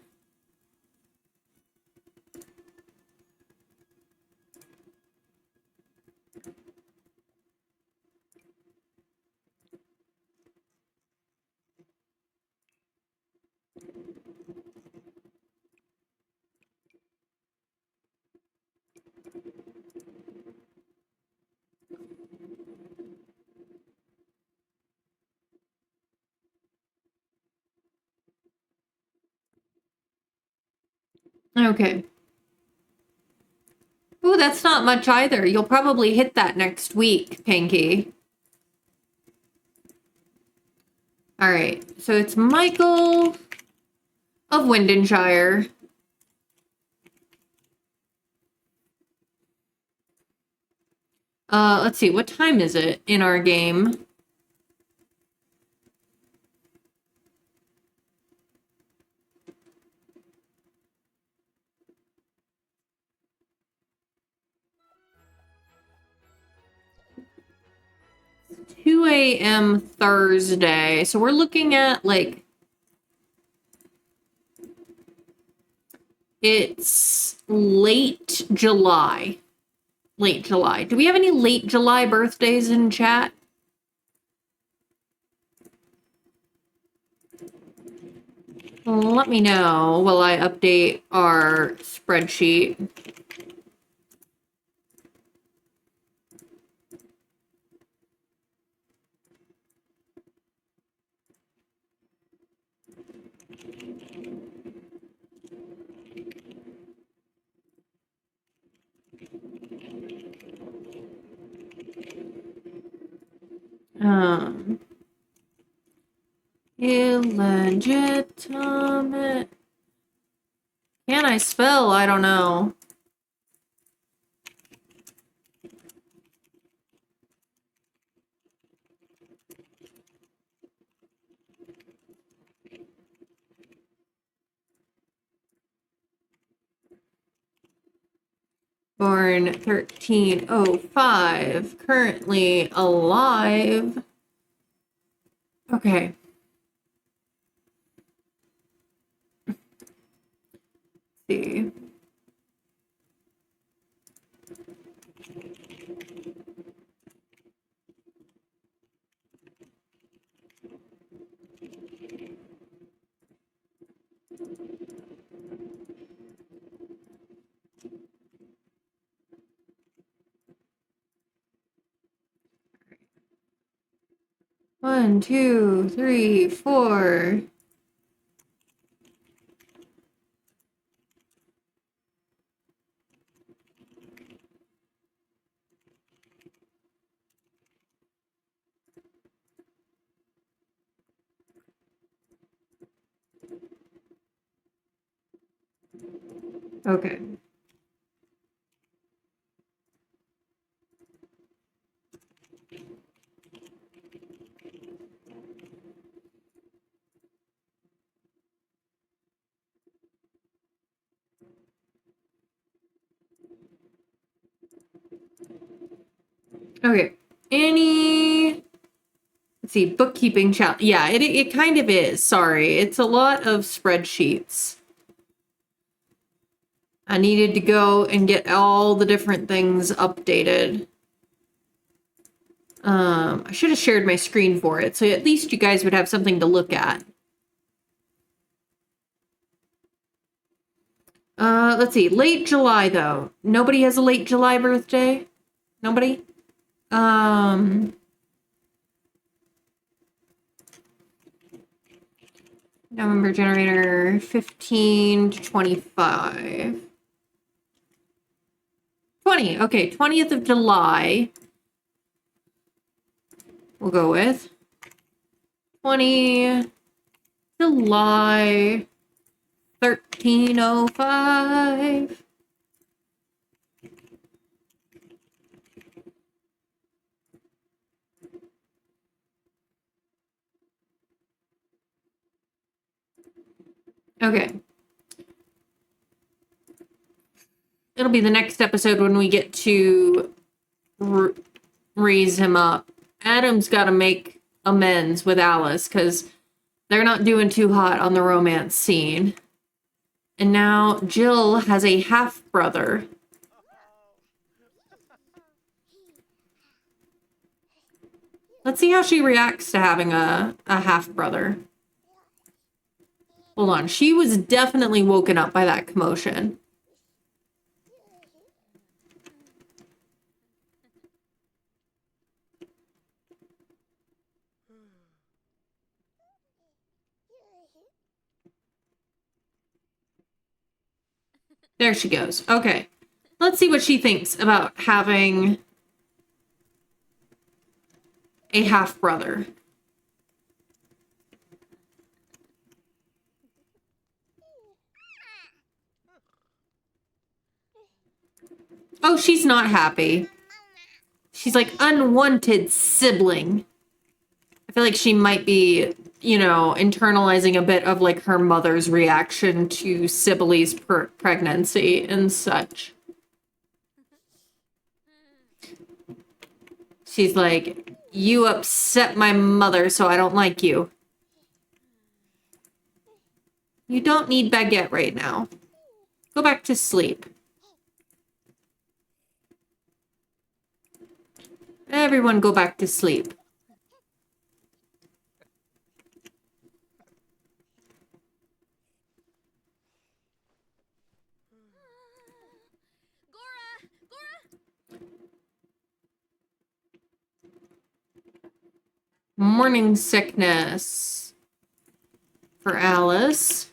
Okay. Ooh, that's not much either. You'll probably hit that next week, Pinky. All right. So it's Michael of Windenshire. Let's see. What time is it in our game? Two a.m. Thursday. So we're looking at like it's late July. Late July. Do we have any late July birthdays in chat? Let me know while I update our spreadsheet. Illegitimate. Can I spell? I don't know. Born 1305. Currently alive. Okay. Let's see. One, two, three, four. Okay. Okay. Let's see, bookkeeping challenge. Yeah, it kind of is. Sorry. It's a lot of spreadsheets. I needed to go and get all the different things updated. I should have shared my screen for it, so at least you guys would have something to look at. Let's see, late July, though. Nobody has a late July birthday? Nobody? November generator, 15 to 25. 20, okay, 20th of July. We'll go with 20 July 1305. Okay. It'll be the next episode when we get to raise him up. Adam's got to make amends with Alice because they're not doing too hot on the romance scene. And now Jill has a half-brother. Let's see how she reacts to having a half-brother. Hold on. She was definitely woken up by that commotion. There she goes. Okay. Let's see what she thinks about having a half-brother. Oh, she's not happy. She's like, unwanted sibling. I feel like she might be, you know, internalizing a bit of like her mother's reaction to Sibyll's pregnancy and such. She's like, you upset my mother, so I don't like you. You don't need baguette right now. Go back to sleep. Everyone go back to sleep. Morning sickness for Alice.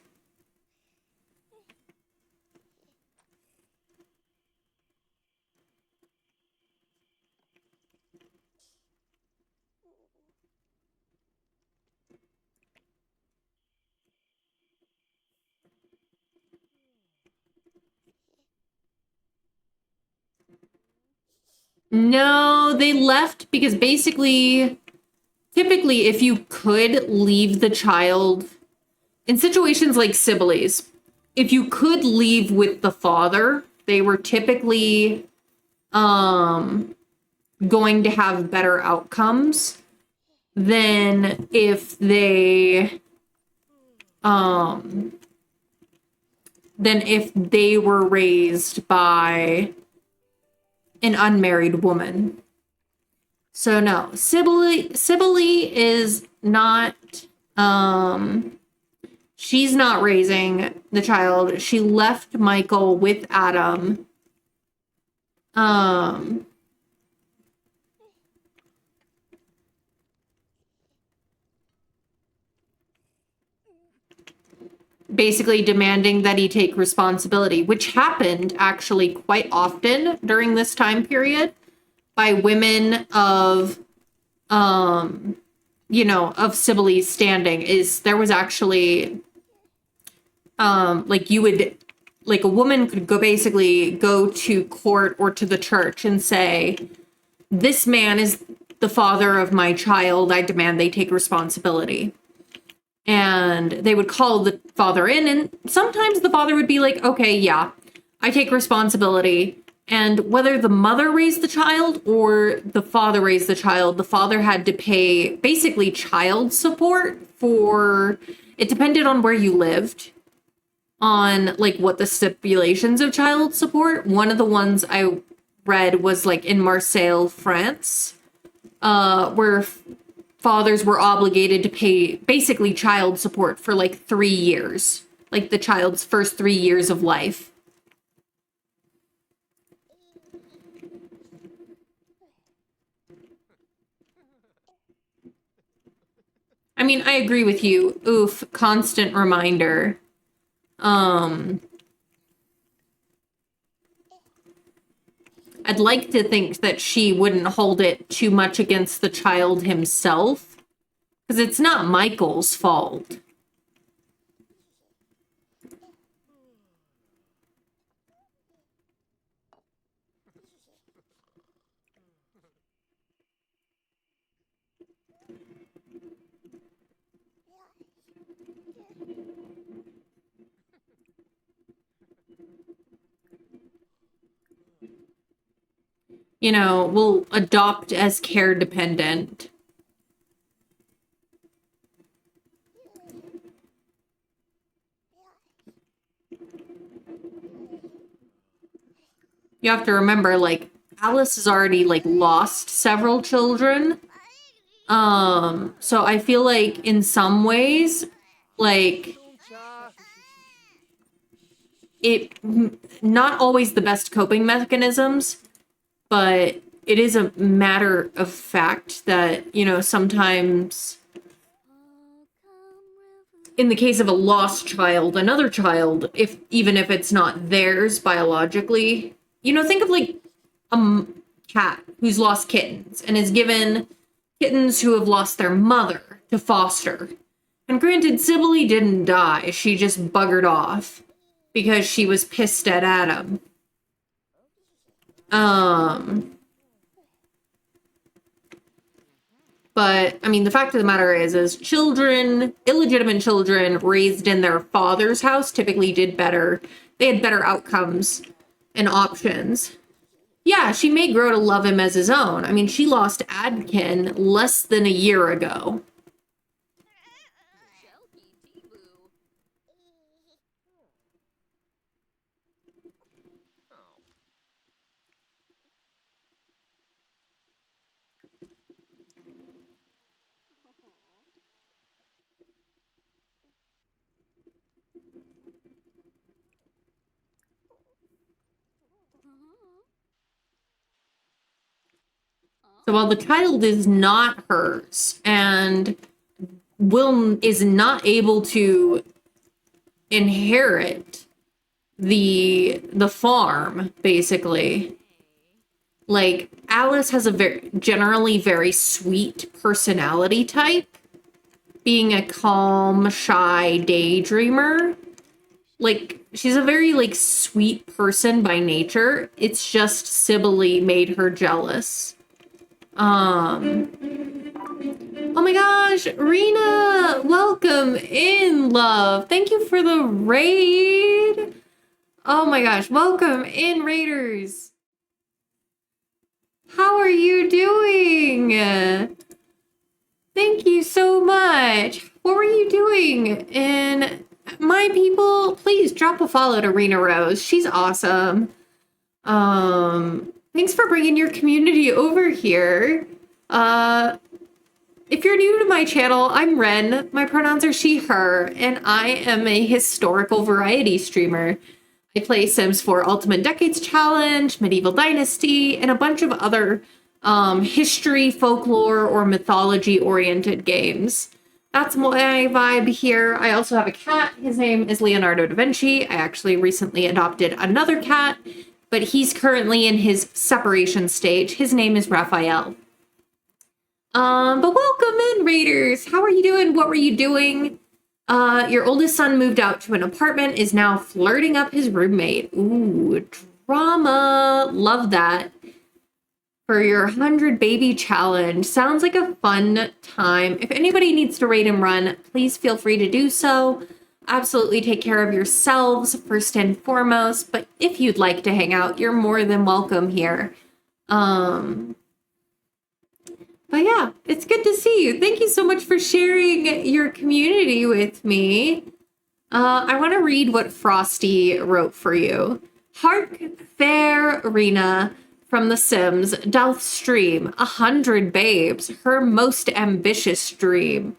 No, they left because basically, typically, if you could leave the child in situations like Sibyll's, if you could leave with the father, they were typically going to have better outcomes than if they were raised by an unmarried woman. So no, Sibylle is not, she's not raising the child. She left Michael with Adam. Basically demanding that he take responsibility, which happened actually quite often during this time period by women of, of Sibylle's standing. Is there was actually, like a woman could go to court or to the church and say, this man is the father of my child. I demand they take responsibility. And they would call the father in, and sometimes the father would be like, okay, yeah, I take responsibility. And whether the mother raised the child or the father raised the child, the father had to pay basically child support for, it depended on where you lived, on like what the stipulations of child support. One of the ones I read was like in Marseille, France, where fathers were obligated to pay basically child support for like 3 years, like the child's first 3 years of life. I mean, I agree with you. Oof, constant reminder. I'd like to think that she wouldn't hold it too much against the child himself, because it's not Michael's fault. Will adopt as care dependent. You have to remember, like, Alice has already, like, lost several children. So I feel like in some ways, like, not always the best coping mechanisms, but it is a matter of fact that, sometimes in the case of a lost child, another child, even if it's not theirs biologically, think of like a cat who's lost kittens and is given kittens who have lost their mother to foster. And granted, Sibylle didn't die. She just buggered off because she was pissed at Adam. But, I mean, the fact of the matter is children, illegitimate children raised in their father's house typically did better. They had better outcomes and options. Yeah, she may grow to love him as his own. I mean, she lost Adkin less than a year ago. So while the child is not hers and is not able to inherit the farm, basically, like, Alice has a generally very sweet personality type, being a calm, shy daydreamer. Like, she's a very, like, sweet person by nature. It's just Sibylle made her jealous. Oh my gosh, Rena, welcome in, love. Thank you for the raid. Oh my gosh, welcome in, Raiders. How are you doing? Thank you so much. What were you doing? And my people, please drop a follow to Rena Rose. She's awesome. Thanks for bringing your community over here. If you're new to my channel, I'm Ren. My pronouns are she, her, and I am a historical variety streamer. I play Sims 4 Ultimate Decades Challenge, Medieval Dynasty, and a bunch of other history, folklore, or mythology-oriented games. That's my vibe here. I also have a cat. His name is Leonardo da Vinci. I actually recently adopted another cat, but he's currently in his separation stage. His name is Raphael. But welcome in, Raiders. How are you doing? What were you doing? Your oldest son moved out to an apartment, is now flirting up his roommate. Ooh, drama. Love that. For your 100 baby challenge. Sounds like a fun time. If anybody needs to raid and run, please feel free to do so. Absolutely take care of yourselves first and foremost, but if you'd like to hang out, you're more than welcome here. But yeah, it's good to see you. Thank you so much for sharing your community with me. I want to read what Frosty wrote for you. Hark, fair Arena from The Sims, doth stream 100 babes, her most ambitious dream.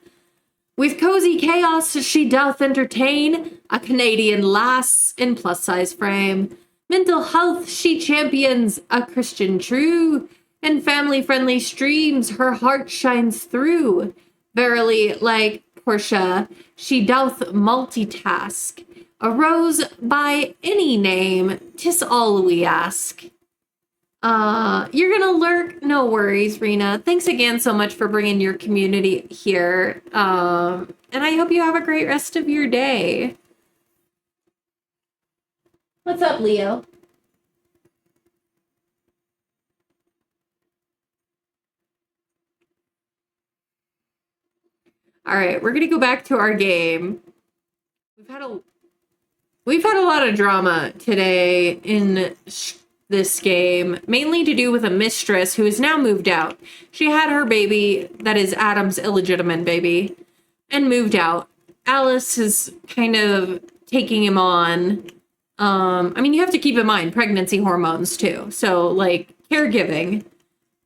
With cozy chaos she doth entertain a Canadian lass in plus-size frame. Mental health she champions a Christian true. In family-friendly streams her heart shines through. Verily, like Portia, she doth multitask. A rose by any name, 'tis all we ask. You're gonna lurk? No worries, Rena. Thanks again so much for bringing your community here. And I hope you have a great rest of your day. What's up, Leo? All right, we're gonna go back to our game. We've had a lot of drama today in this game, mainly to do with a mistress who has now moved out. She had her baby, that is Adam's illegitimate baby, and moved out. Alice is kind of taking him on. I mean, you have to keep in mind pregnancy hormones too. So like caregiving,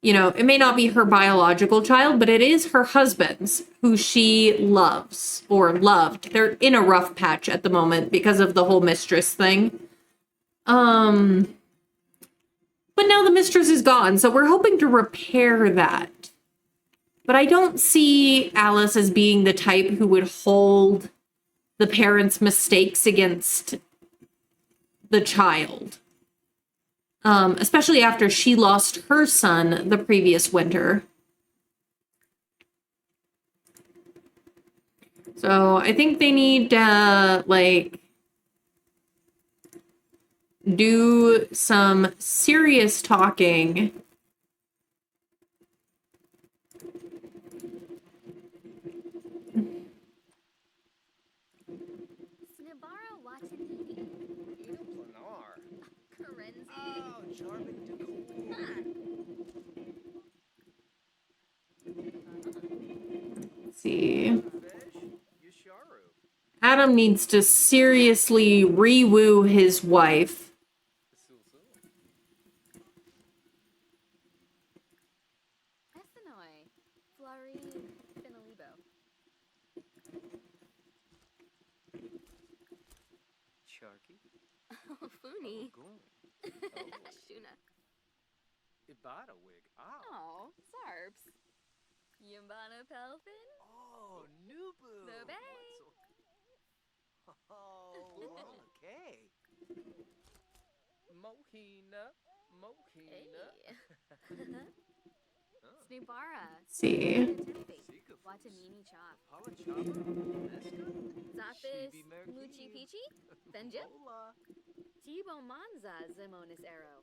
you know, it may not be her biological child, but it is her husband's who she loves or loved. They're in a rough patch at the moment because of the whole mistress thing. But now the mistress is gone, so we're hoping to repair that. But I don't see Alice as being the type who would hold the parents' mistakes against the child. Especially after she lost her son the previous winter. So I think they need to, like, do some serious talking. Snibara Watanini. Planar. Karenzi. Oh, charming decor. Let's see. Fish, Yusharu. Adam needs to seriously re-woo his wife. Ethanoi. Flori Finalibo. Sharky. Funi. Goon. Shuna. Ibada wig. Ow. Oh, Sarps. Yumbana Pelfin. Oh, Nubu. The bay. Oh, okay. Mohina. Hey. Mohina. Snibara. See. Watanini Chop. Pala Chopper. Zaphis. Shibi Merki. Muchi Pichi. Benjip. Hola. Tibo Manza Zimonis Arrow.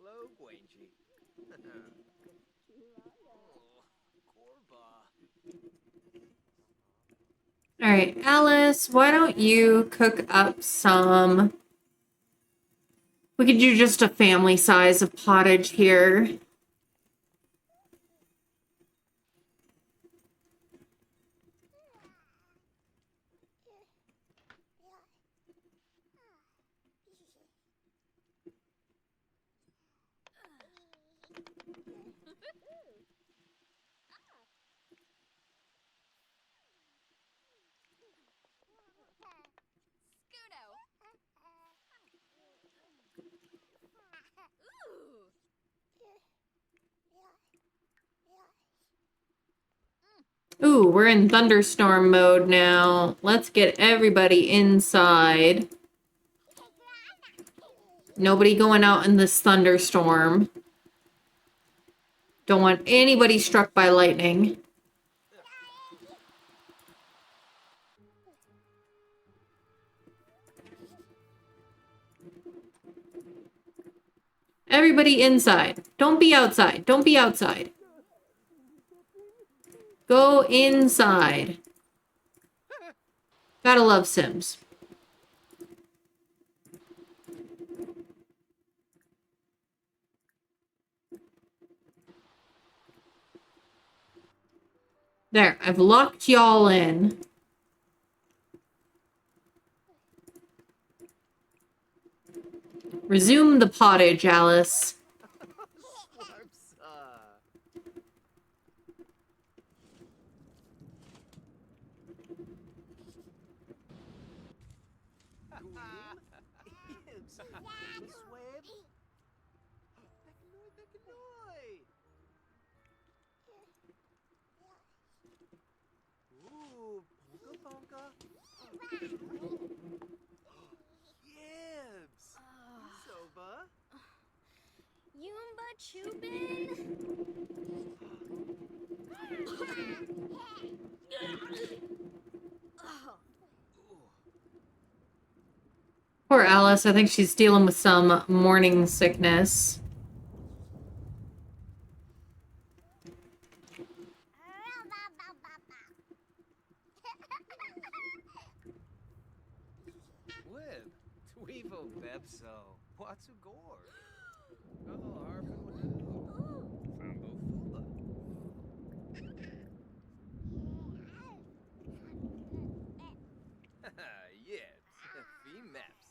Lo Guanji. Oh, Corba. All right, Alice, why don't you cook up some? We could do just a family size of pottage here. Ooh, we're in thunderstorm mode now. Let's get everybody inside. Nobody going out in this thunderstorm. Don't want anybody struck by lightning. Everybody inside. Don't be outside. Don't be outside. Go inside. Gotta love Sims. There, I've locked y'all in. Resume the pottage, Alice. Ooh, Ponka Ponka. Yibs. Sova. Yumba Chubin? Poor Alice, I think she's dealing with some morning sickness. Wib. Tweevo Bebso. Watsu Gore. Oh, Harvin Wadu. Fambo Fuba. Yes. Fee Maps.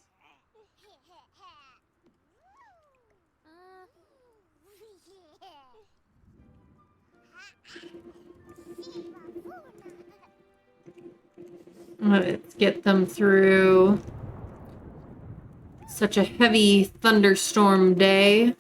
Let's get them through such a heavy thunderstorm day.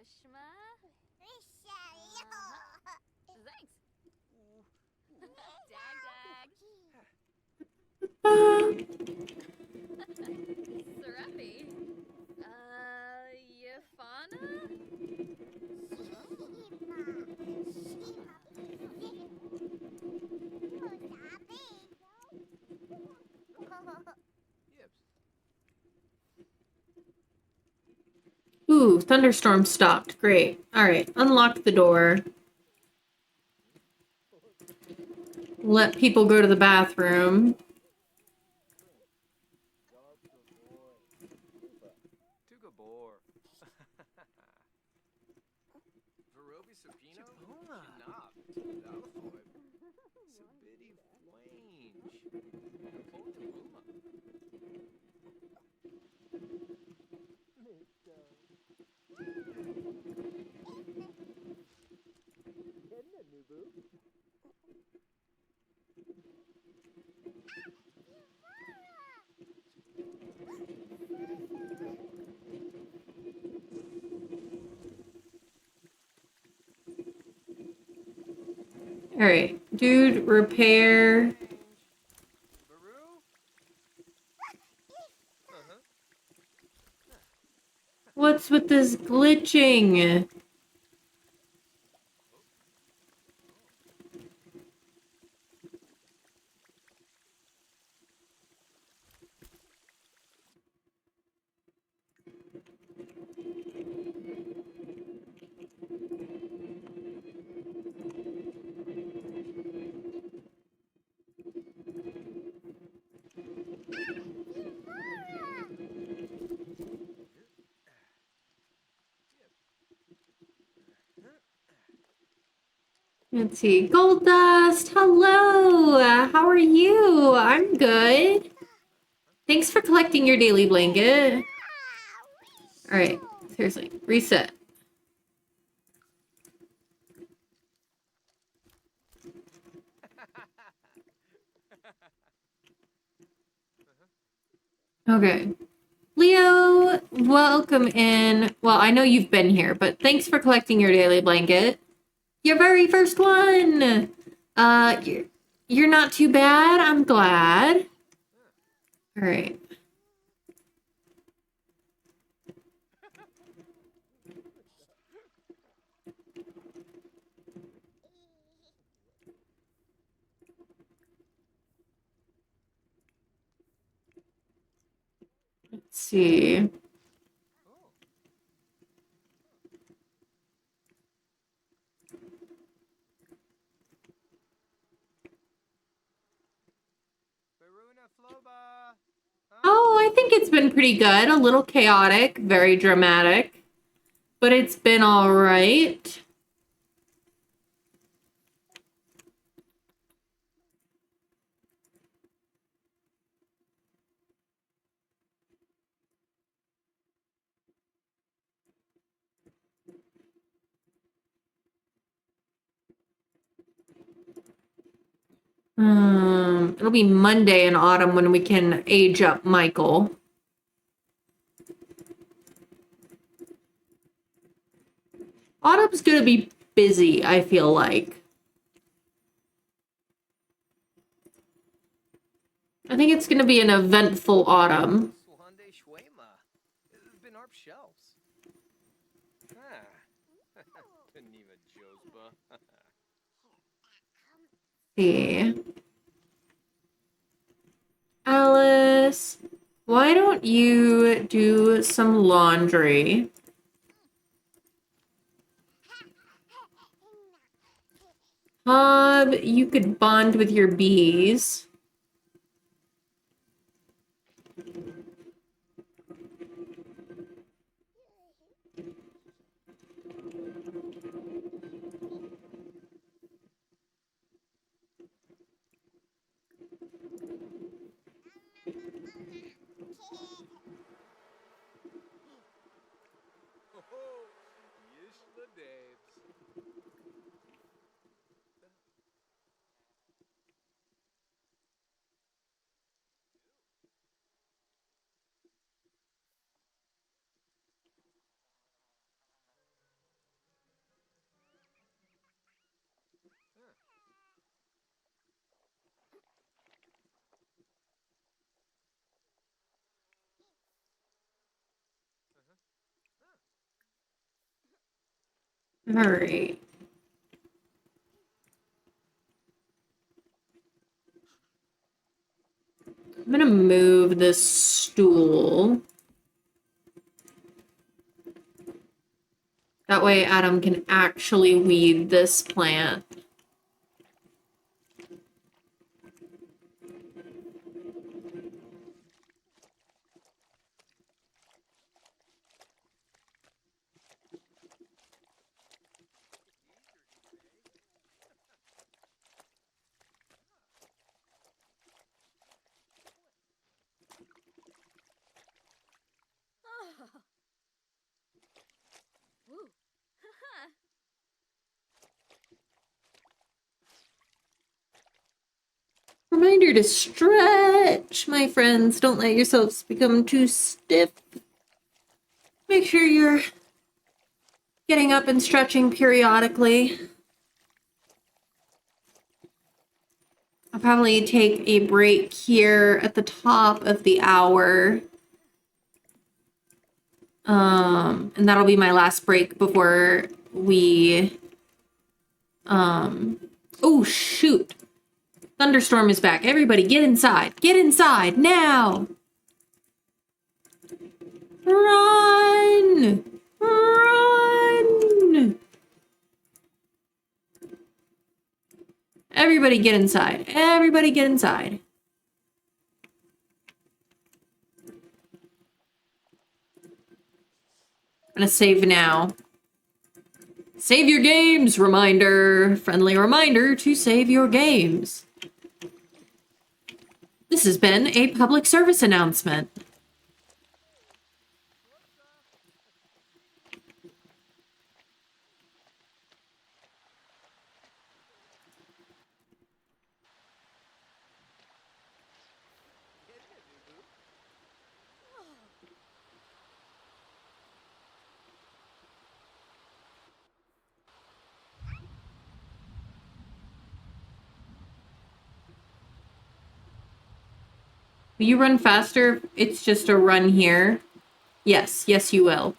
Pushma? Thanks. Dag dag. Serapi. Yafana? Yibs. Ooh, thunderstorm stopped. Great. All right, unlock the door. Let people go to the bathroom. Tugabor. Verobi Sapino? Chipona. Knob. Dalafoy. Sabidi Flange. Ponta Buma. All right, dude, repair. Baru? Uh-huh. What's with this glitching? Let's see. Gold Dust, hello. How are you? I'm good. Thanks for collecting your daily blanket. All right, seriously, reset. Okay. Leo, welcome in. Well, I know you've been here, but thanks for collecting your daily blanket. Your very first one. You're not too bad. I'm glad. All right. Let's see. Baruna Floba. Huh? Oh, I think it's been pretty good. A little chaotic, very dramatic, but it's been all right. It'll be Monday in autumn when we can age up Michael. Autumn's gonna be busy, I feel like. I think it's gonna be an eventful autumn. Swande Shwema. This has been ARP shelves. Ah. Taniva Josba. See. Alice, why don't you do some laundry? Hob, you could bond with your bees. Oh, yish the Daves. All right. I'm gonna move this stool. That way Adam can actually weed this plant. Oh. Woo. Reminder to stretch, my friends. Don't let yourselves become too stiff. Make sure you're getting up and stretching periodically. I'll probably take a break here at the top of the hour. And that'll be my last break before we, oh shoot. Thunderstorm is back. Everybody get inside. Get inside now. Run! Run! Everybody get inside. Everybody get inside. I'm gonna save now. Save your games, reminder. Friendly reminder to save your games. This has been a public service announcement. Will you run faster? It's just a run here. Yes, yes you will.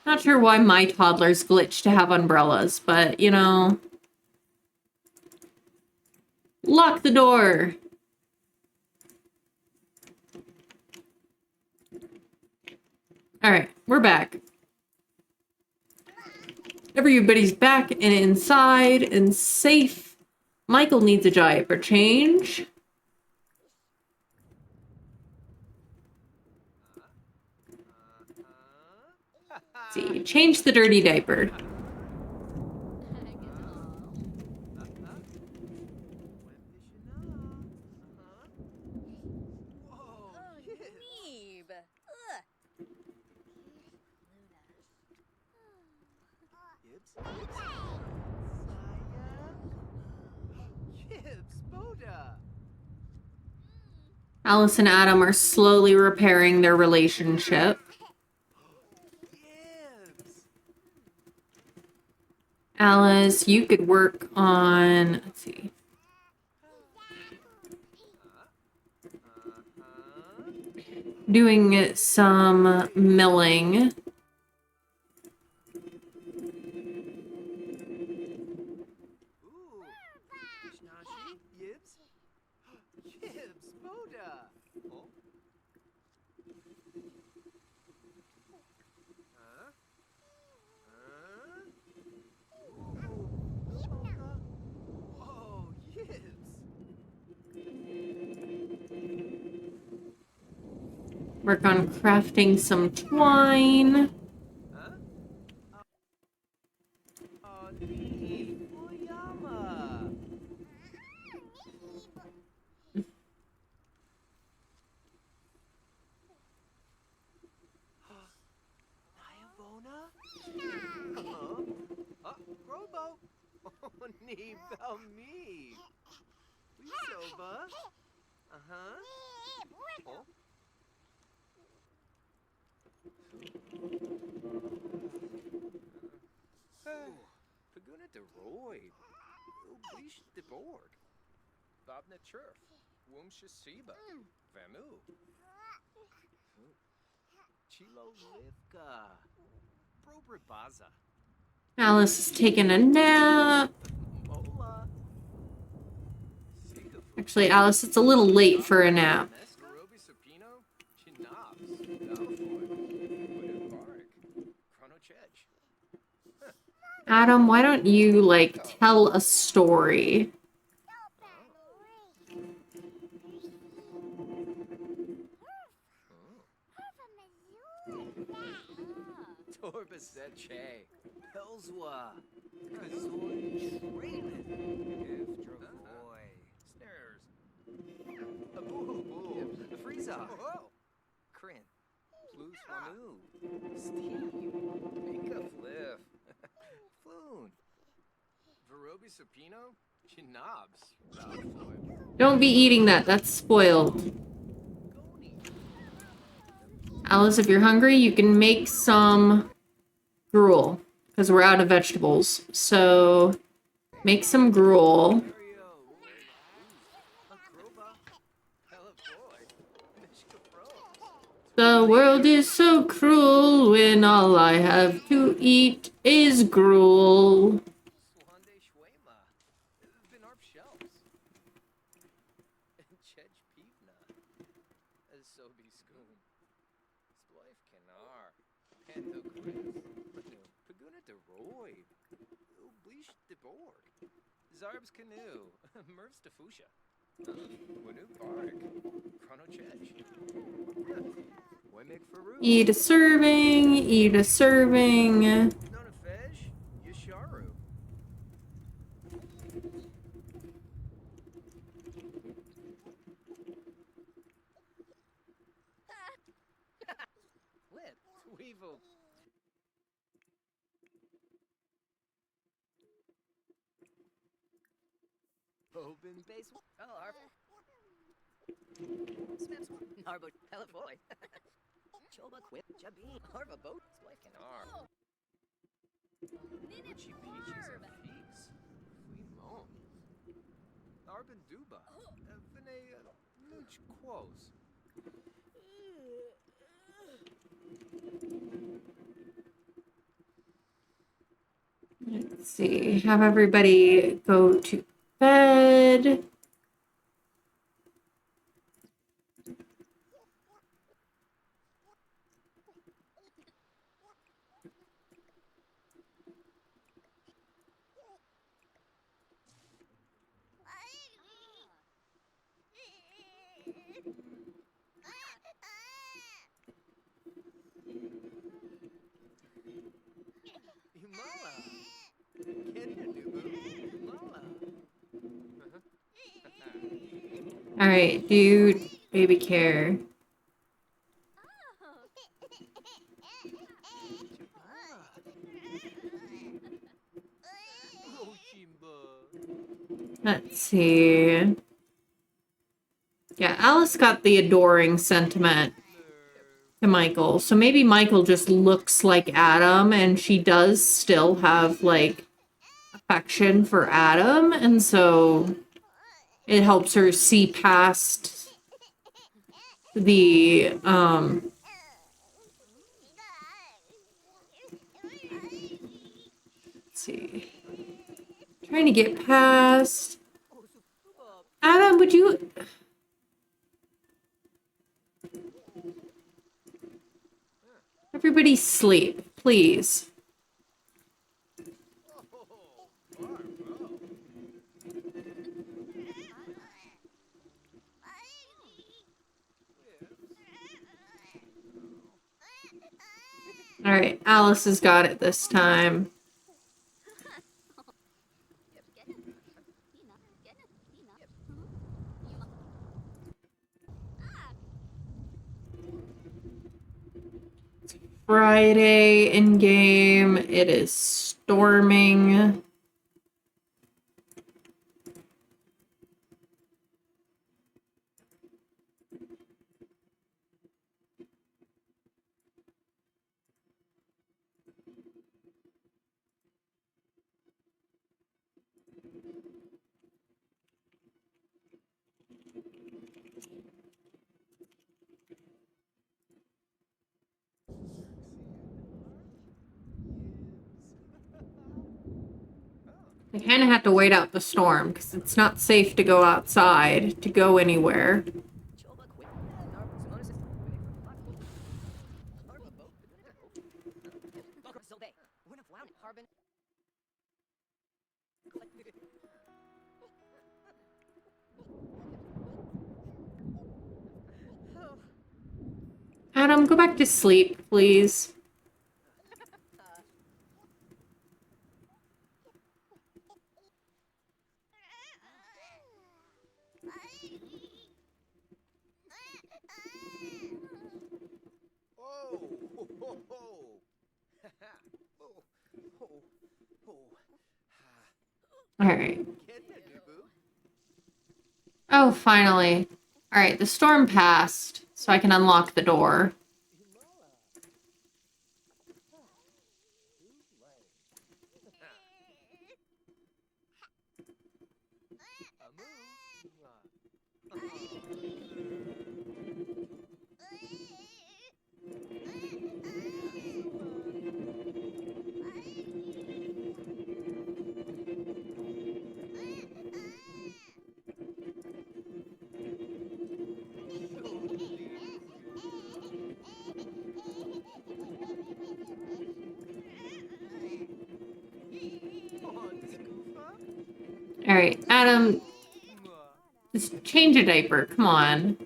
Not sure why my toddlers glitch to have umbrellas, but you know. Lock the door. Alright, we're back. Everybody's back and inside and safe. Michael needs a diaper change. See, change the dirty diaper. Neeb. Gibbs, Boda. Alice and Adam are slowly repairing their relationship. Gibbs. Alice, you could work on, let's see. Doing some milling. Ooh. Shnashi, Gibbs. Gibbs, Boda. Oh. Huh? Huh? Ooh. Boda. Whoa, Gibbs. Work on crafting some twine. Huh? Neeb, Oyama. Nyavona? Grobo. Oh, Neeb, thou me. Soba. Uh-huh. Oh. Paguna de Roy. Ublish de Borg. Bobna Churf. Wum Shasiba. Vamu. Chilo Livka. Probrabaza. Alice is taking a nap. Mola. Actually, Alice, it's a little late for a nap. Garobi Supino. Chinabs. Dalfoy. Budabark. Chronochech. Adam, why don't you, like, tell a story? Torbaset Che. Pelswa. Kazoy Traylon. Ifdravoy. Snares. Aboo. Frieza. Oh. Kryn. Blue Swanu. Steve. Mika Fliff. Floon. Verobi Supino. Chinabs. Dalfoy. Don't be eating that. That's spoiled. Goni. Alice, if you're hungry, you can make some gruel. Because we're out of vegetables. So, make some gruel. Mario. The world is so cruel when all I have to eat is gruel. Swande Schwema. Bin Arp shelves. Chej Pivna. Sobi Skoon. Sploif Canar. Pando Chris. Paguna de Roy. Bleach de Borg. Zarb's Canoe. Mervs de Fusha. Wanu Bark. Chrono Chej. Wemek Faru. Eat a serving, eat a serving. Nona Fej. Yasharu. Lit. Weevil. Open base. Oh, our. Snips. Narbo. Pelafoy. Choba Quip. Jabin. Harva boat. Splife can ar. Ninip Gucci peaches Barb. and figs. We moan. Arban Duba. Vene. Mooch quos. Let's see. Have everybody go to bed. Humala. Kenya Dubu. Humala. All right, do baby care. Oh, Chimba. Let's see. Yeah, Alice got the adoring sentiment to Michael. So maybe Michael just looks like Adam and she does still have like affection for Adam, and so it helps her see past the let's see. Trying to get past Adam, would you everybody sleep, please. All right, Alice has got it this time. Friday in game. It is storming. I kind of have to wait out the storm because it's not safe to go outside, to go anywhere. Choba Quip. Narbo. Simonis. Harva boat. Bakra Sobe. Winna Flown. Harbin. Adam, go back to sleep, please. Oh, ho, ho, ho. Oh, ho, ho. All right. Kenya Dubu. Oh, finally. All right, the storm passed, so I can unlock the door. All right, Adam, just change a diaper. Come on.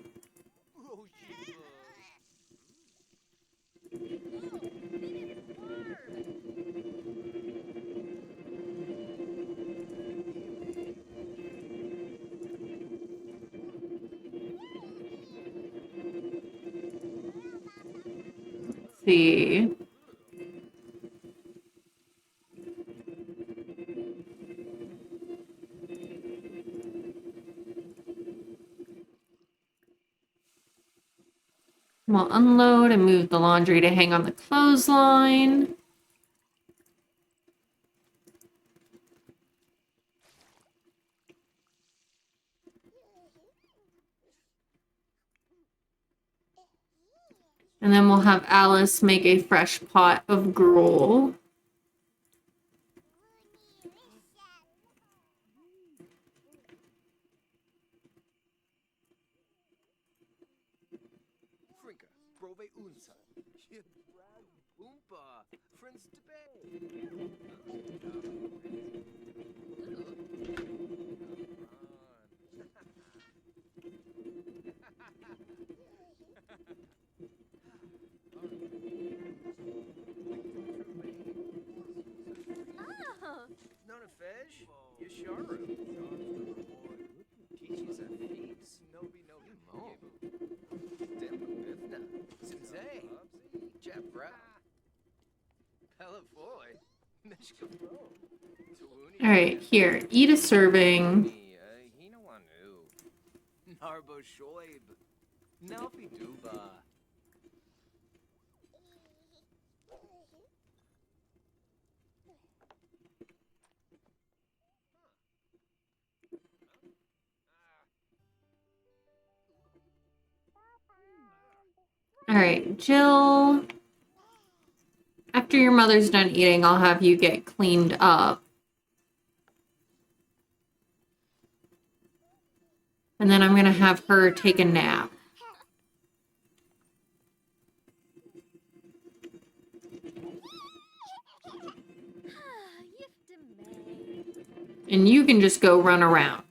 Let's see. We'll unload and move the laundry to hang on the clothesline. And then we'll have Alice make a fresh pot of gruel. Frinka, prove unsa. Je brag boompa. Friends debate. Oh, Not a fish. Yasharu. Teaches a feats. Nobi nobi mo. Dempa bifna. Simzay. Jabra. Pelafoy. Meshka bro. All right, here, eat a serving. Narbo shoib. Nalfi duba. All right, Jill. After your mother's done eating, I'll have you get cleaned up. And then I'm going to have her take a nap. Yiftamay. And you can just go run around.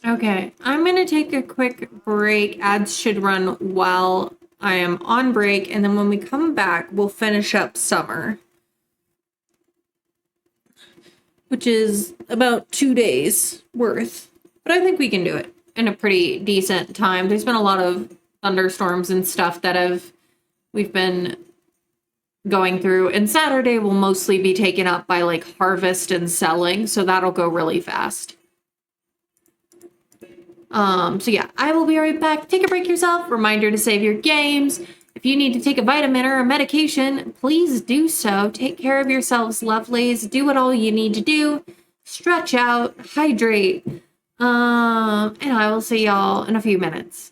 Okay, I'm going to take a quick break. Ads should run while I am on break, and then when we come back, we'll finish up summer, which is about 2 days worth. But I think we can do it in a pretty decent time. There's been a lot of thunderstorms and stuff that we've been going through, and Saturday will mostly be taken up by like harvest and selling, so that'll go really fast. So yeah, I will be right back. Take a break yourself. Reminder to save your games. If you need to take a vitamin or a medication, please do so. Take care of yourselves, lovelies. Do what all you need to do. Stretch out, hydrate. And I will see y'all in a few minutes.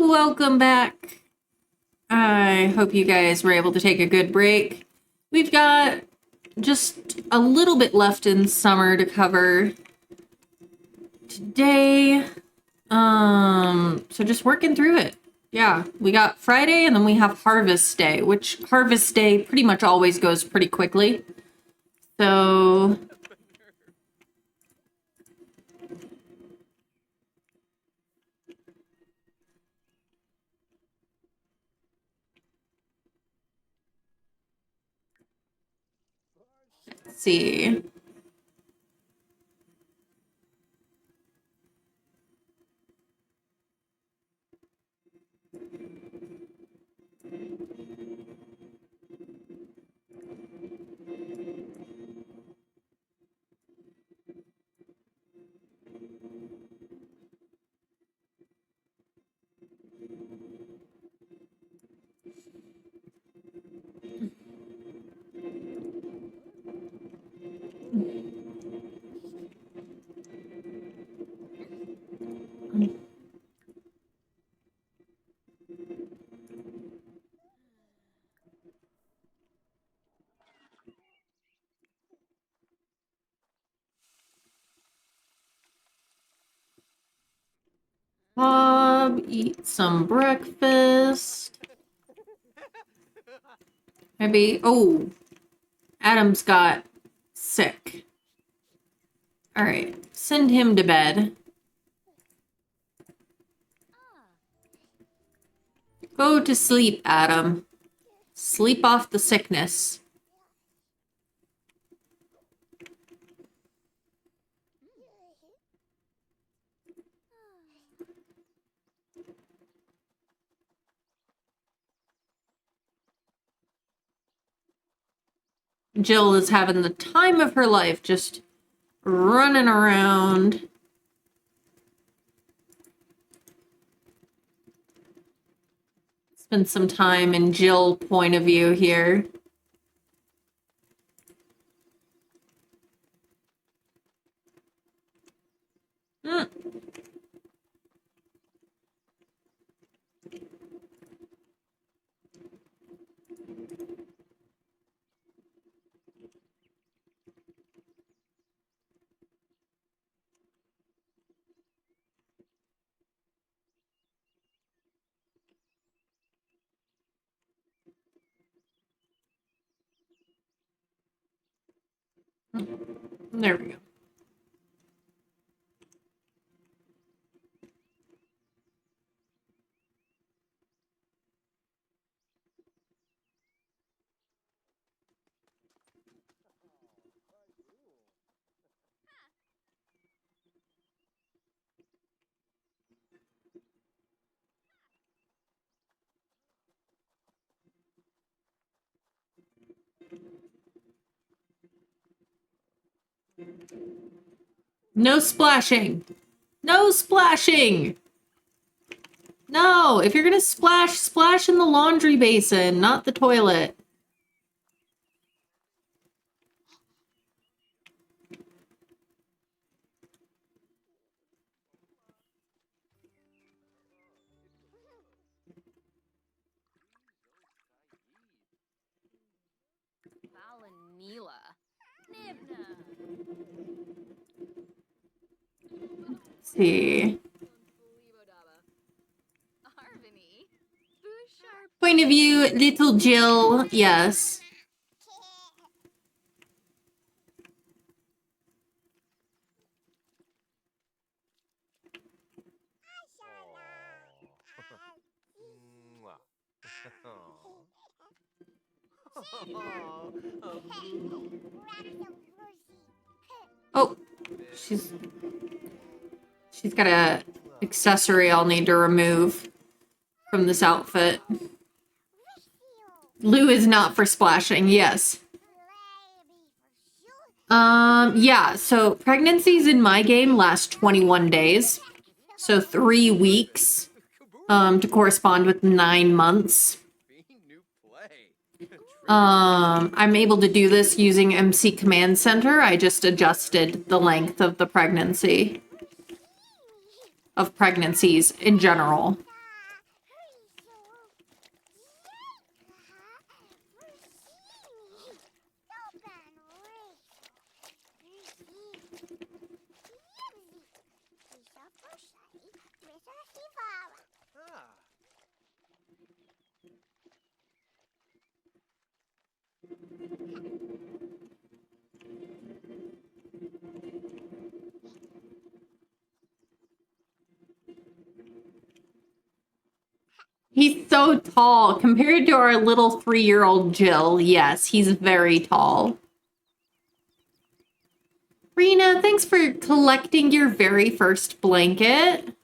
welcome back. I hope you guys were able to take a good break. We've got just a little bit left in summer to cover today. So just working through it. Yeah, we got Friday and then we have Harvest Day, which Harvest Day pretty much always goes pretty quickly. So let's see. Bob, eat some breakfast. Maybe, oh, Adam's got sick. All right, send him to bed. Go to sleep, Adam. Sleep off the sickness. Jill is having the time of her life, just running around. Spend some time in Jill point of view here. There we go. No splashing. No splashing. No, if you're gonna splash, splash in the laundry basin, not the toilet. Valanila. Nibna. Let's see. Arvini. Bouchard. Point of view, little Jill, yes. Oh, she's got a accessory I'll need to remove from this outfit. Lou is not for splashing, yes. Yeah, so pregnancies in my game last 21 days. So 3 weeks, to correspond with 9 months. I'm able to do this using MC Command Center. I just adjusted the length of the pregnancy. Of pregnancies in general. He's so tall compared to our little 3-year-old Jill. Yes, he's very tall. Rena, thanks for collecting your very first blanket.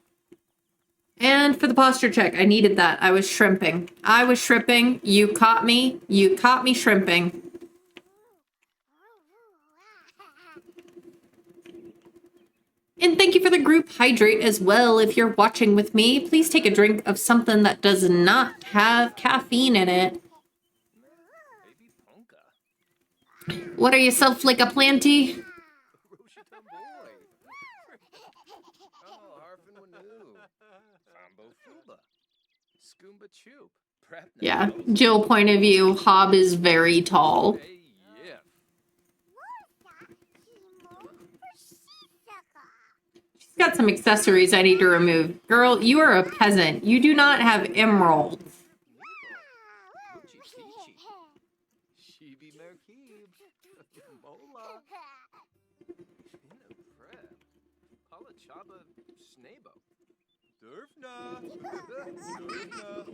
And for the posture check, I needed that. I was shrimping. You caught me. You caught me shrimping. And thank you for the group hydrate as well. If you're watching with me, please take a drink of something that does not have caffeine in it. Baby Ponka. What are yourself like a planty? Rushita boy. Oh, Harfin Wanu. Fambo Fuba. Skoomba Choop. Prapna. Yeah, Jill point of view, Hob is very tall. Hey, yeah. She's got some accessories I need to remove. Girl, you are a peasant. You do not have emeralds. Uchi Kichi. Shibi Merkib. Mola. Ina Prep. Palachaba Snabo. Durfna. Durfna.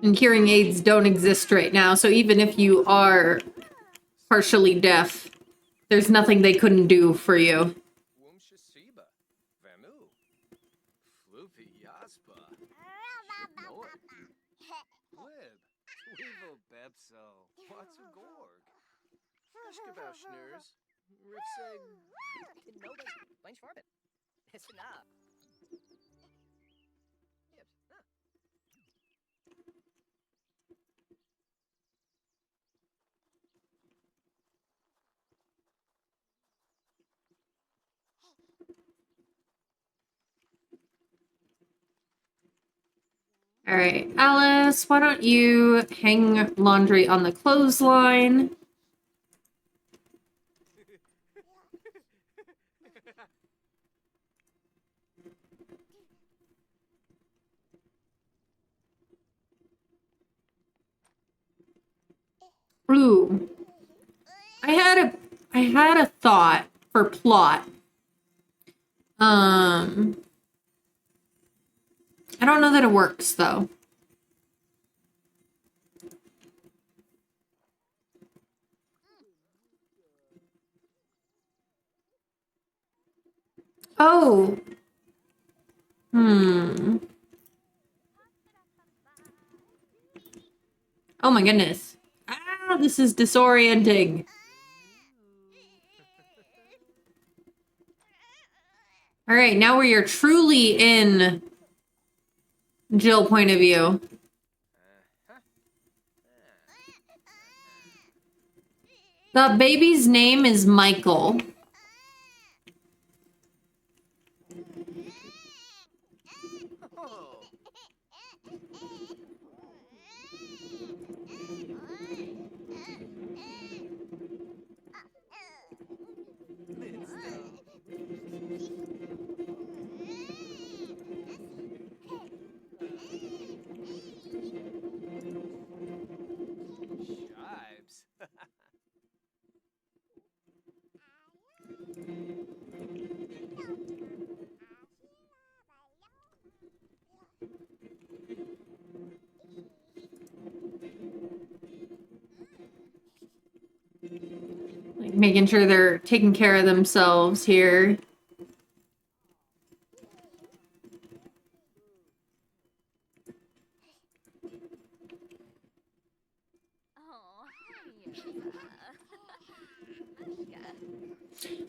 And hearing aids don't exist right now, so even if you are partially deaf, there's nothing they couldn't do for you. Wumsha Siba. Vamu. Floopy Yaspa. Noit. Lib. Weevil Bepso. Watsu Gorg. Ushkabau Schnurs. Rifseg. Nobel. Mein Schwarbit. It's enough. Yep. Huh. All right, Alice, why don't you hang laundry on the clothesline? Ooh. I had a thought for plot. I don't know that it works though. Oh. Oh my goodness. Ah, this is disorienting. All right, now we are truly in Jill point of view. The baby's name is Michael. Oh. Shibes. Like making sure they're taking care of themselves here. Oh, yeah.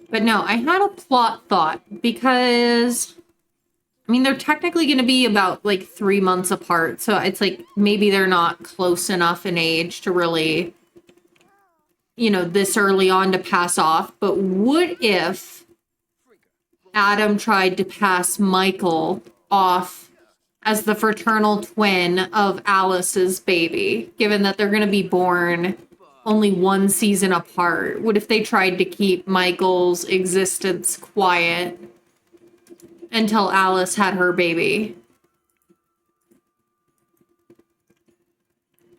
But no, I had a plot thought because, I mean, they're technically going to be about like 3 months apart. So it's like maybe they're not close enough in age to really, you know, this early on to pass off. But what if Adam tried to pass Michael off as the fraternal twin of Alice's baby, given that they're going to be born only 1 season apart? What if they tried to keep Michael's existence quiet until Alice had her baby?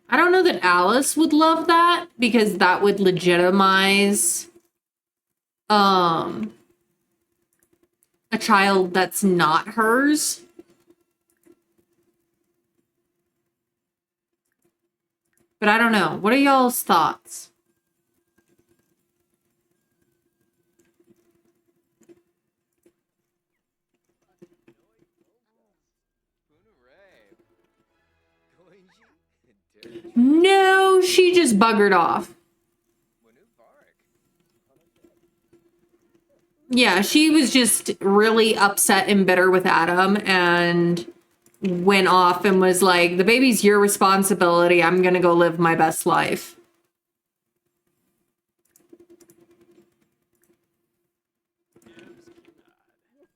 I don't know that Alice would love that because that would legitimize child that's not hers. But I don't know. What are y'all's thoughts? No, she just buggered off. Yeah, she was just really upset and bitter with Adam and went off and was like, the baby's your responsibility. I'm gonna go live my best life.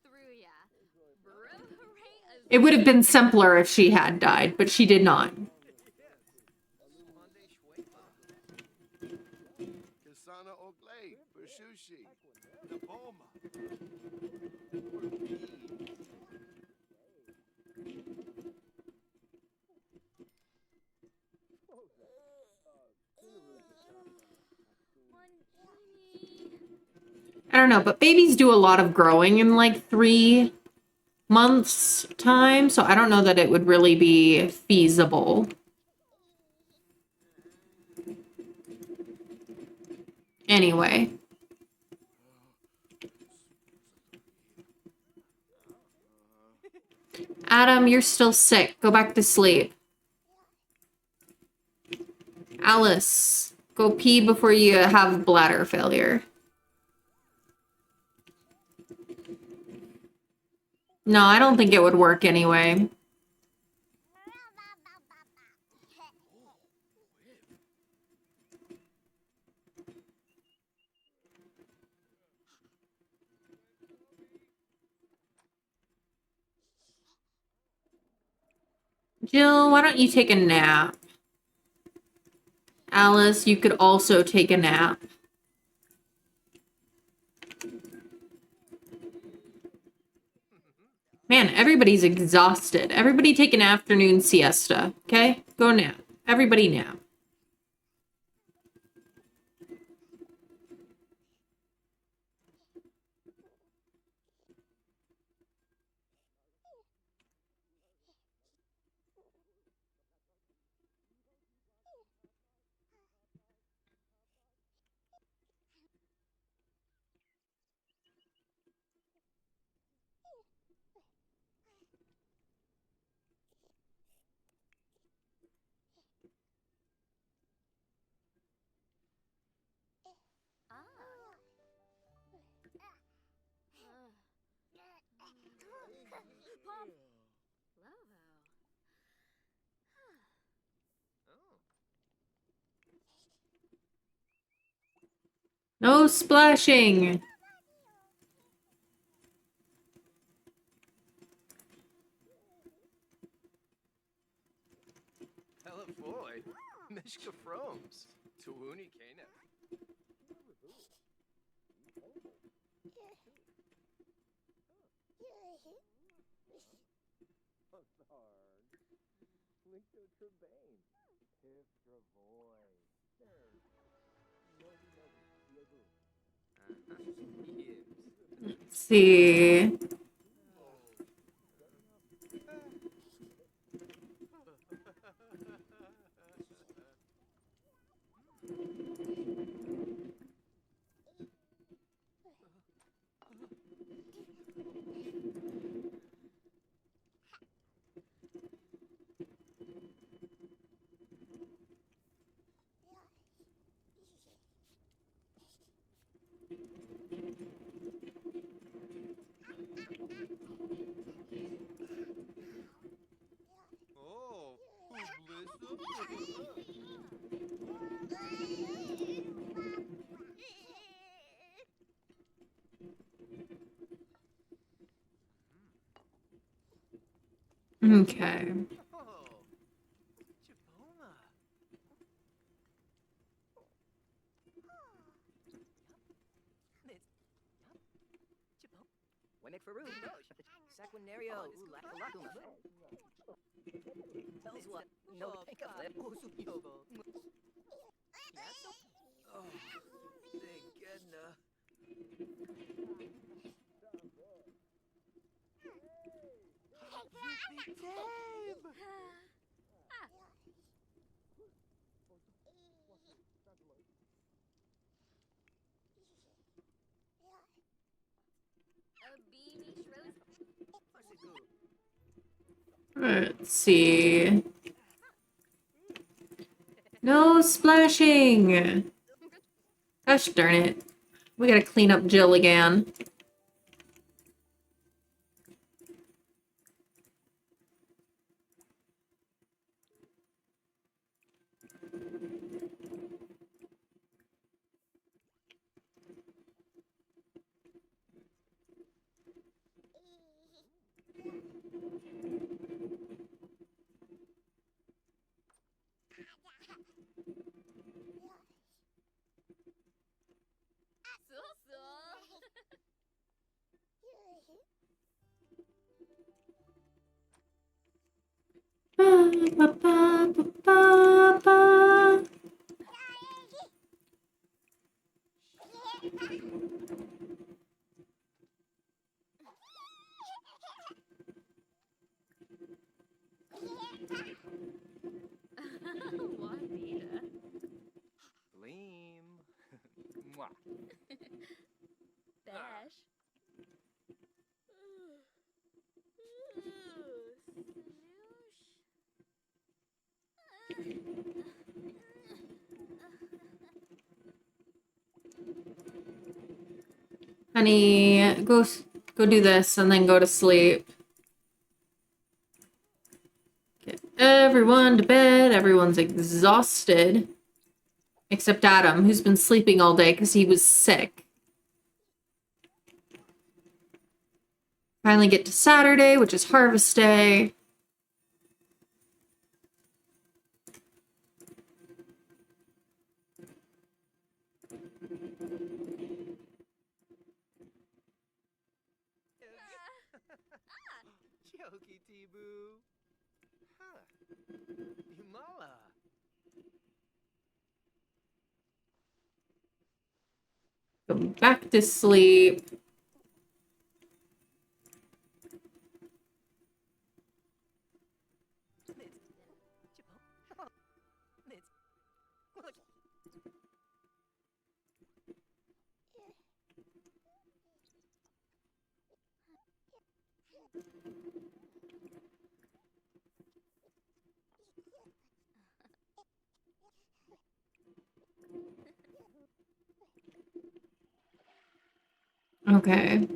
Through ya. It would have been simpler if she had died, but she did not. Kasana Oglay, Bashushi, Napoma. I don't know, but babies do a lot of growing in like 3 months time, so I don't know that it would really be feasible. Anyway. Adam, you're still sick. Go back to sleep. Alice, go pee before you have bladder failure. No, I don't think it would work anyway. Jill, why don't you take a nap? Alice, you could also take a nap. Man, everybody's exhausted. Everybody take an afternoon siesta, okay? Go nap. Everybody nap. Pop. No splashing. Hella boy. Mishka Froms. Tuuni Kana. Let's see. Oh, Okay. Wemek Faru, Saquinario, Lakalakuma. Tells what? No, think of it. Oh, thank goodness. A beanie Rose. Let's see. No splashing! Gosh darn it. We gotta clean up Jill again. Ba, ba, ba, ba, ba, ba. Juanita. Bleem. Mwah. Bash. Honey, go do this and then go to sleep. Get everyone to bed. Everyone's exhausted. Except Adam, who's been sleeping all day because he was sick. Finally get to Saturday, which is Harvest Day. Jokey T-boo. Huh. Yumala. Go back to sleep. Okay.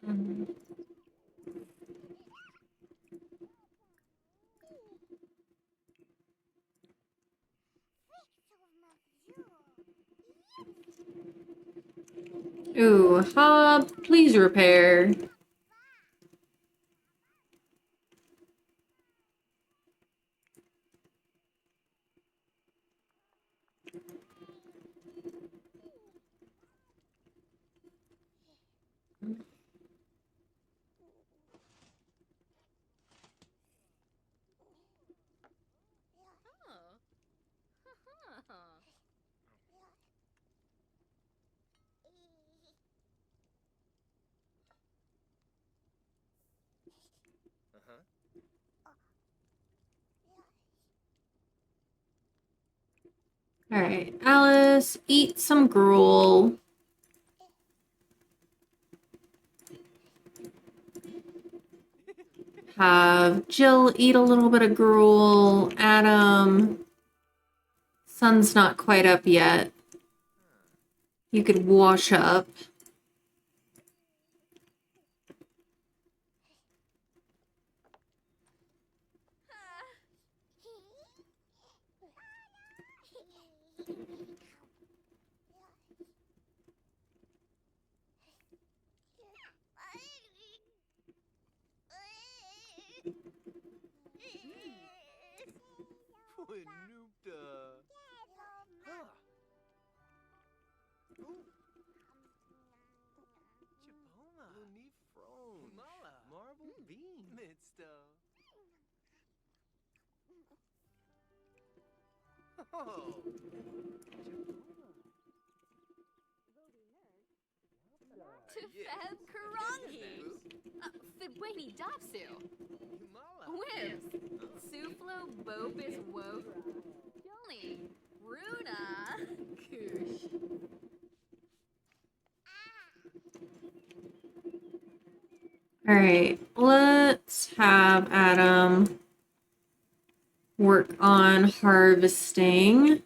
Mhm. Ooh, Hob, please repair. Uh-huh. All right, Alice, eat some gruel. Have Jill eat a little bit of gruel. Adam, sun's not quite up yet. You could wash up. Noopda. Huh. Ooh. Chipoma. Lunifrone. Mala. Marble bean. Mitsta. Oh. Tufeb Karangi. Fibweni Dopsu. Mala. Whims. Suflo Bopis Wof. Jolly. Runa. Koosh. All right, let's have Adam work on harvesting.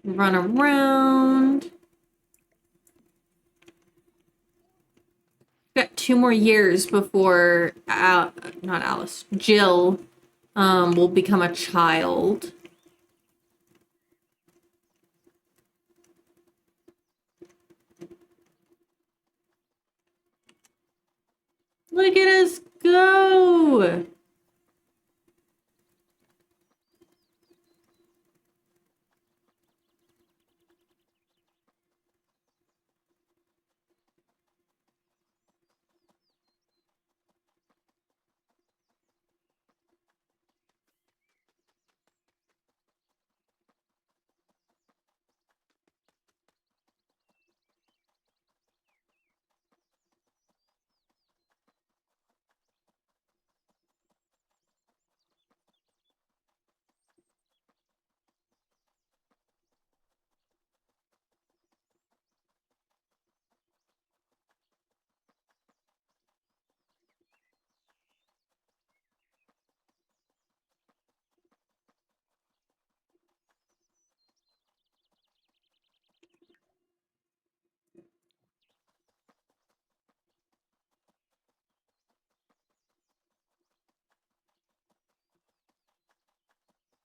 Run around. Got 2 more years before not Alice, Jill will become a child. Look at us go!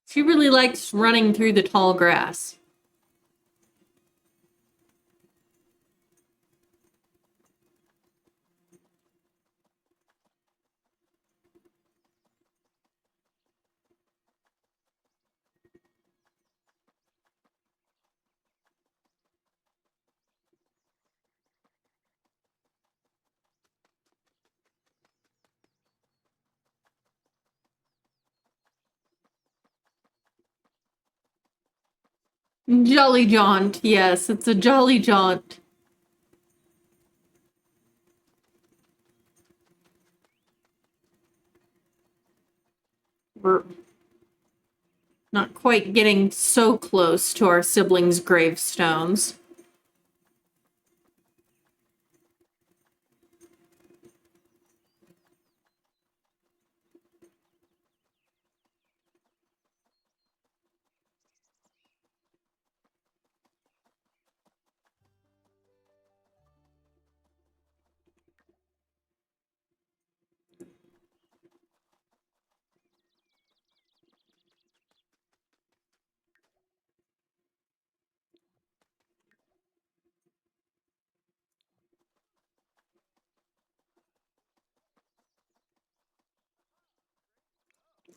She really likes running through the tall grass. Jolly jaunt. Yes, it's a jolly jaunt. We're not quite getting so close to our siblings' gravestones.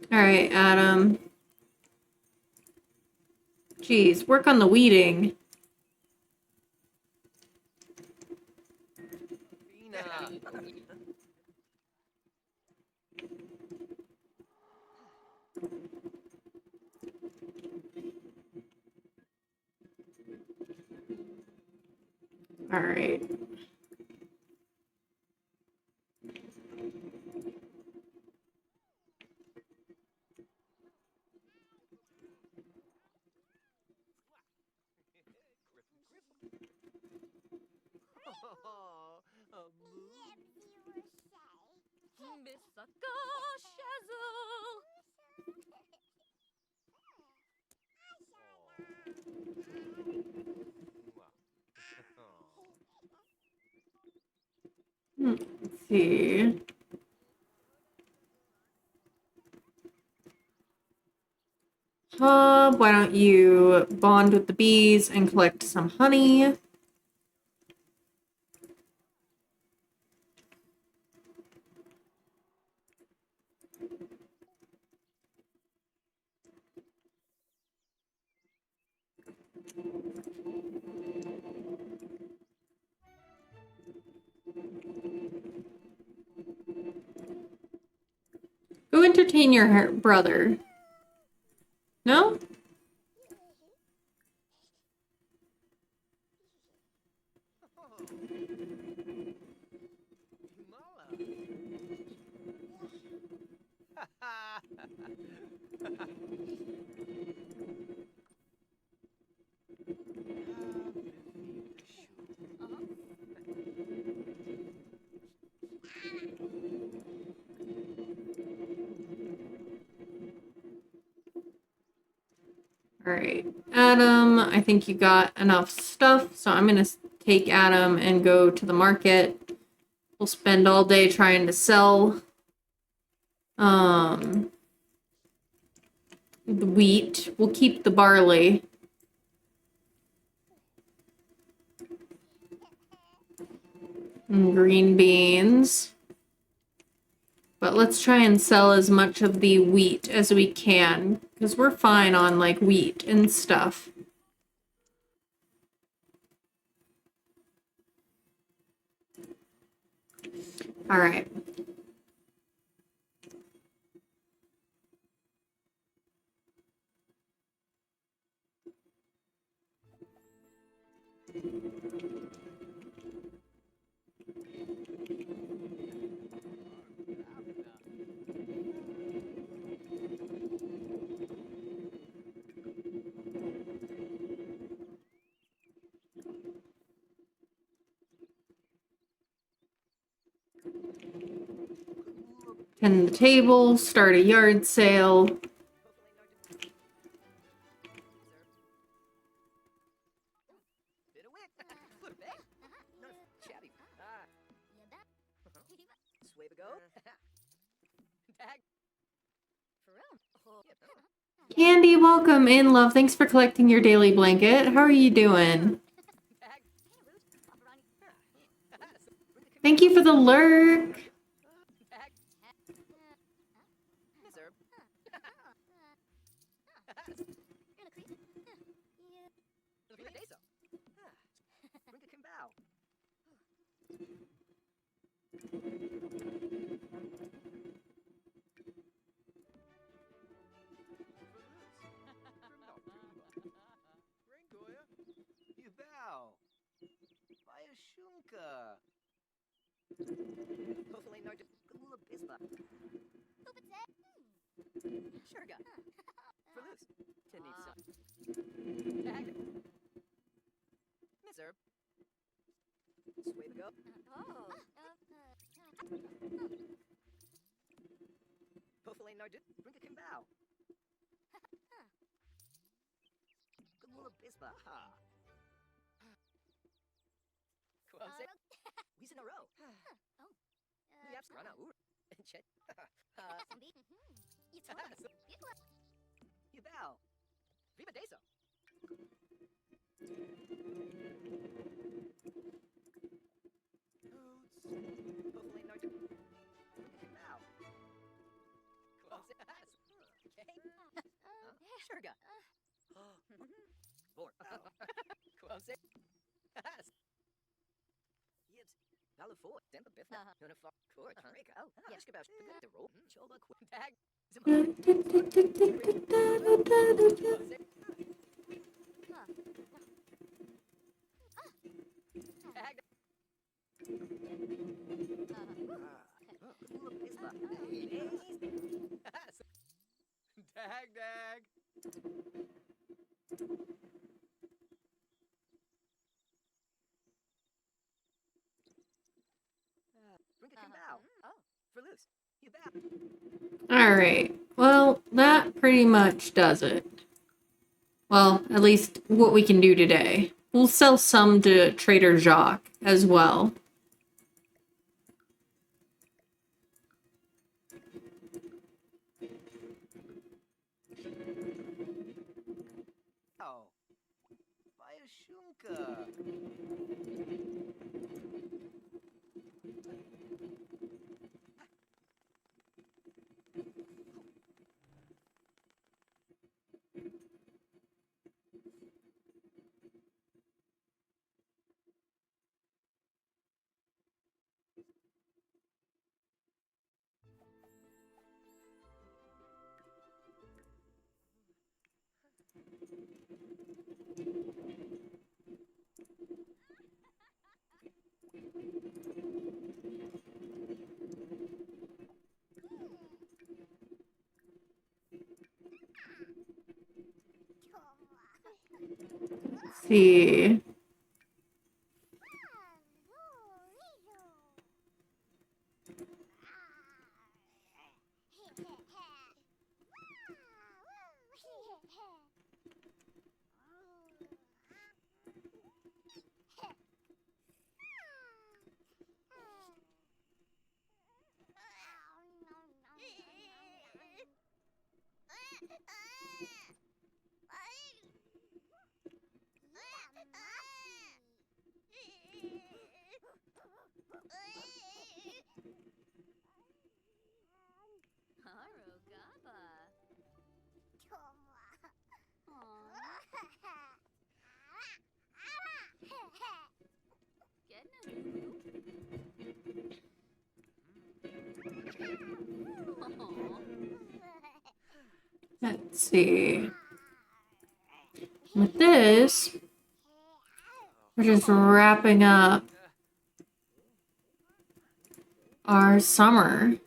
All right, Adam. Geez, work on the weeding. Fina. All right. Oh, a moo. Misaka Shazzle. Let's see. Hub, why don't you bond with the bees and collect some honey? Go entertain your brother. No? All right, Adam, I think you got enough stuff, so I'm gonna take Adam and go to the market. We'll spend all day trying to sell the wheat. We'll keep the barley. And green beans. But let's try and sell as much of the wheat as we can, because we're fine on, like, wheat and stuff. All right. Tend the table, start a yard sale. Candy, welcome in, love. Thanks for collecting your daily blanket. How are you doing? Thank you for the lurk. All right. Well, that pretty much does it. Well, at least what we can do today. We'll sell some to Trader Jacques as well. Oh. Bayashunka. Let's see. Harogaba. Let's see. With this, we're just wrapping up our summer.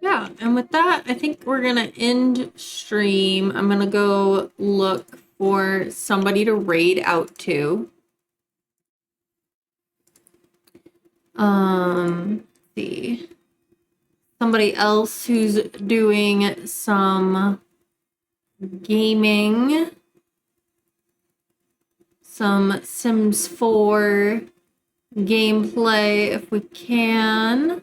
Yeah, and with that, I think we're gonna end stream. I'm gonna go look for somebody to raid out to. Let's see. Somebody else who's doing some gaming, some Sims 4 gameplay if we can.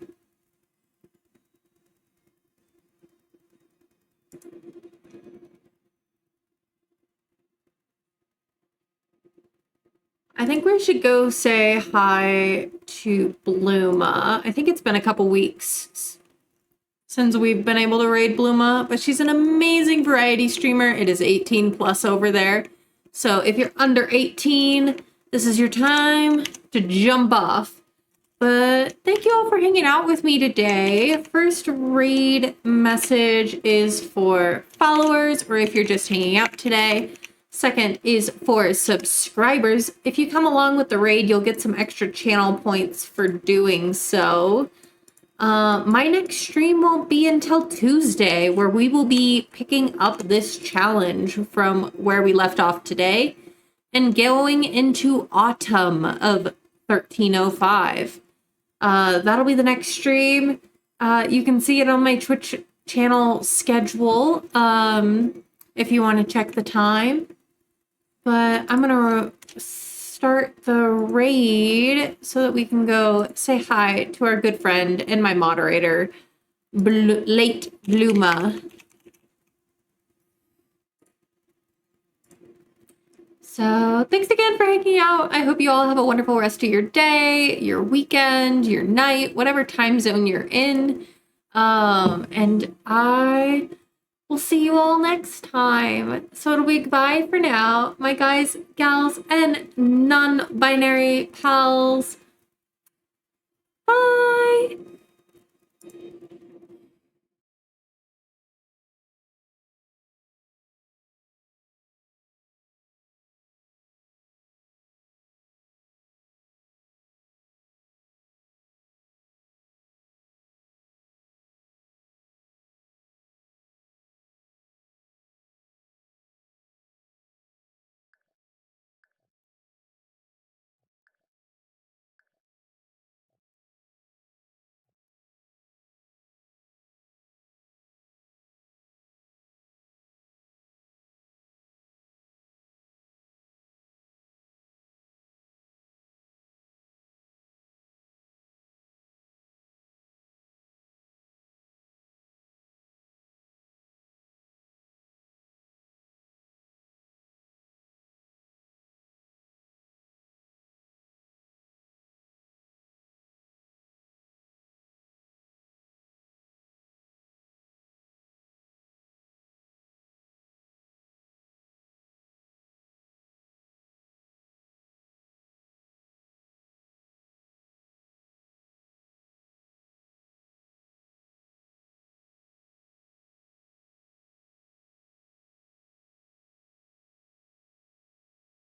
I think we should go say hi to Bluma. I think it's been a couple weeks since we've been able to raid Bluma, but she's an amazing variety streamer. It is 18 plus over there. So if you're under 18, this is your time to jump off. But thank you all for hanging out with me today. First raid message is for followers, or if you're just hanging out today. Second is for subscribers. If you come along with the raid, you'll get some extra channel points for doing so. My next stream won't be until Tuesday, where we will be picking up this challenge from where we left off today and going into autumn of 1305. That'll be the next stream. You can see it on my Twitch channel schedule if you want to check the time. But I'm going to start the raid so that we can go say hi to our good friend and my moderator, Late Bluma. So thanks again for hanging out. I hope you all have a wonderful rest of your day, your weekend, your night, whatever time zone you're in. And I will see you all next time. So it'll be goodbye for now, my guys, gals, and non-binary pals.